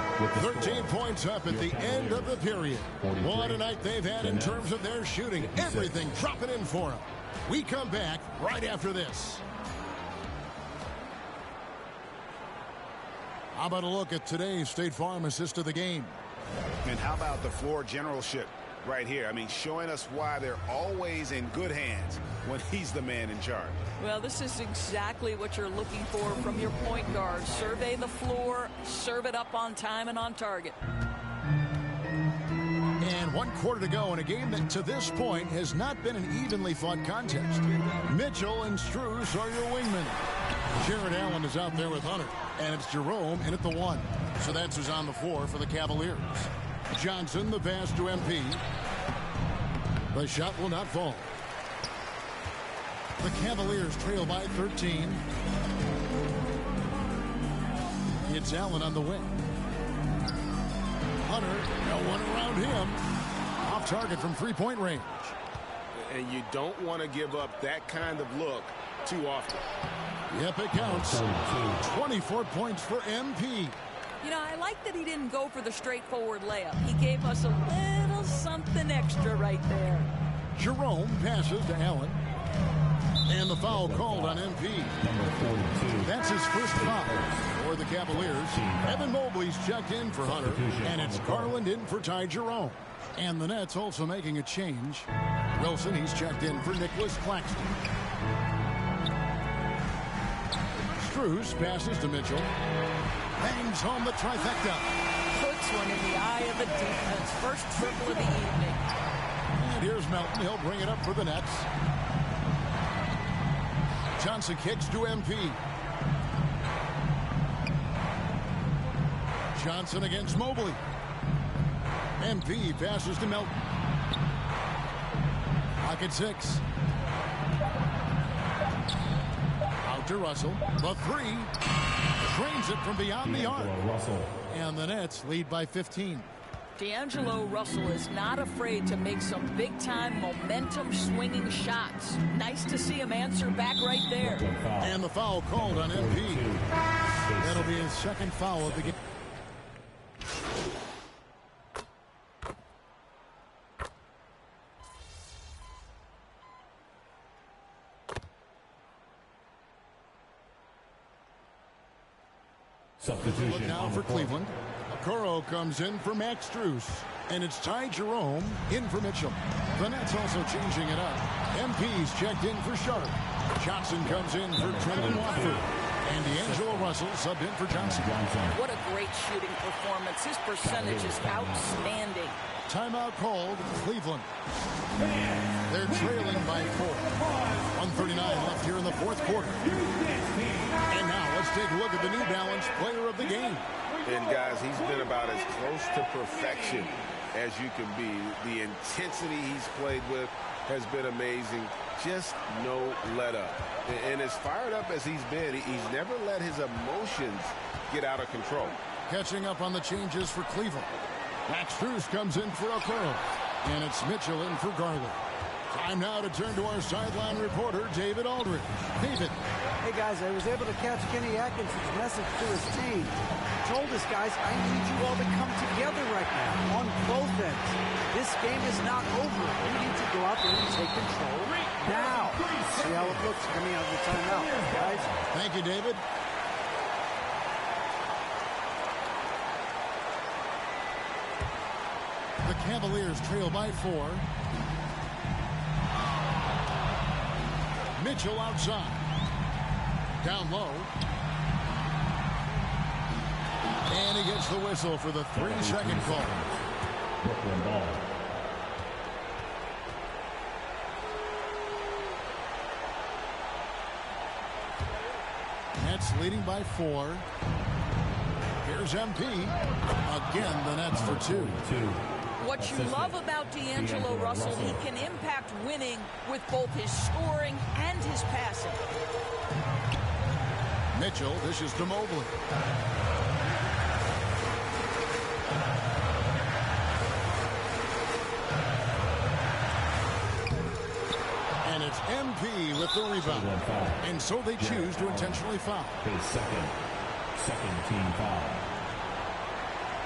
13 points up at the end of the period. What a night they've had in terms of their shooting. Everything dropping in for them. We come back right after this. How about a look at today's State Farm assist of the game? And how about the floor generalship right here? I mean, showing us why they're always in good hands when he's the man in charge. Well, this is exactly what you're looking for from your point guard. Survey the floor, serve it up on time and on target. And 1 quarter to go in a game that to this point has not been an evenly fought contest. Mitchell and Struz are your wingmen. Jared Allen is out there with Hunter, and it's Jerome in at the 1. So that's who's on the floor for the Cavaliers. Johnson, the pass to MP. The shot will not fall. The Cavaliers trail by 13. It's Allen on the wing. Hunter, no one around him. Off target from three-point range. And you don't want to give up that kind of look too often. Yep, it counts. 24 points for MP. You know, I like that he didn't go for the straightforward layup. He gave us a little something extra right there. Jerome passes to Allen. And the foul called on MP. That's his first foul for the Cavaliers. Evan Mobley's checked in for Hunter. And it's Garland in for Ty Jerome. And the Nets also making a change. Wilson, he's checked in for Nicholas Claxton. Struz passes to Mitchell. Bangs home the trifecta. Puts one in the eye of the defense. First triple of the evening. And here's Melton. He'll bring it up for the Nets. Johnson kicks to MP. Johnson against Mobley. MP passes to Melton. Pocket 6. Out to Russell. The 3. Trains it from beyond the arc. And the Nets lead by 15. D'Angelo Russell is not afraid to make some big-time momentum-swinging shots. Nice to see him answer back right there. And the foul called on MP. That'll be his second foul of the game. Substitution. Look now for Cleveland. Okoro comes in for Max Struz. And it's Ty Jerome in for Mitchell. The Nets also changing it up. MP's checked in for Sharp. Johnson comes in for Trendon Watford. And D'Angelo Russell subbed in for Johnson. What a great shooting performance. His percentage is outstanding. Timeout called Cleveland. They're trailing by 4. 1:39 left here in the fourth quarter. And now let's take a look at the New Balance player of the game. And guys, he's been about as close to perfection as you can be. The intensity he's played with has been amazing. Just no let up. And as fired up as he's been, he's never let his emotions get out of control. Catching up on the changes for Cleveland. Max Struz comes in for Okoro. And it's Mitchell in for Garland. Time now to turn to our sideline reporter, David Aldridge. David. Hey, guys, I was able to catch Kenny Atkinson's message to his team. He told us, guys, I need you all to come together right now on both ends. This game is not over. We need to go out there and take control now. See how it looks coming out of the timeout, guys. Thank you, David. The Cavaliers trail by 4. Mitchell outside. Down low. And he gets the whistle for the 3-second call. Brooklyn ball. Nets leading by 4. Here's MP. Again, the Nets for two. What you love about D'Angelo Russell, he can impact winning with both his scoring and his passing. Mitchell dishes to Mobley. And it's MP with the rebound. And so they choose to intentionally foul. His second team foul.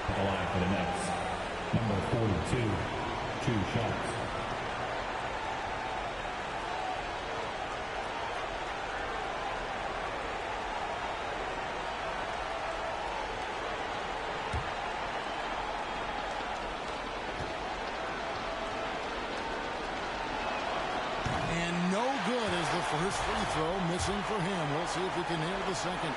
At the line for the Nets. Number 42, 2 shots. And no good as the first free throw missing for him. We'll see if he can nail the second.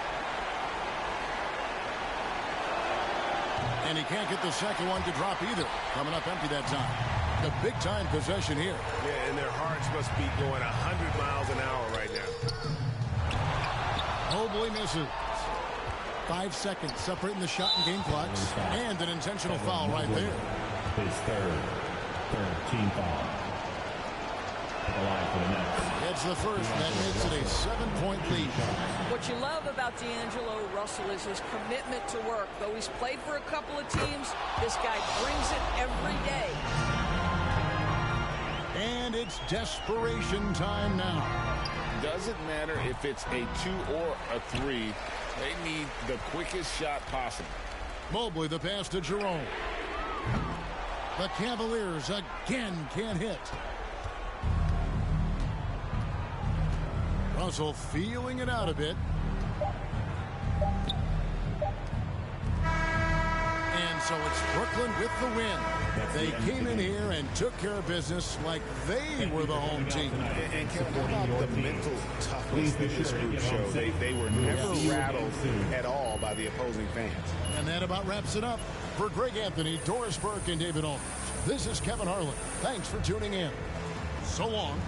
And he can't get the second one to drop either. Coming up empty that time. A big-time possession here. Yeah, and their hearts must be going 100 miles an hour right now. Mobley misses. 5 seconds separating the shot and game clocks. And an intentional foul right there. His third team foul. At the line for the Nets. It's the first, and that makes it a 7-point lead. What you love about D'Angelo Russell is his commitment to work. Though he's played for a couple of teams, this guy brings it every day. And it's desperation time now. Doesn't matter if it's a 2 or a 3. They need the quickest shot possible. Mobley the pass to Jerome. The Cavaliers again can't hit. Russell feeling it out a bit. And so it's Brooklyn with the win. They came in here and took care of business like they were the home team. And Kevin, how about the mental toughness that this group showed? They were never rattled at all by the opposing fans. And that about wraps it up. For Greg Anthony, Doris Burke, and David Aldridge, this is Kevin Harlan. Thanks for tuning in. So long.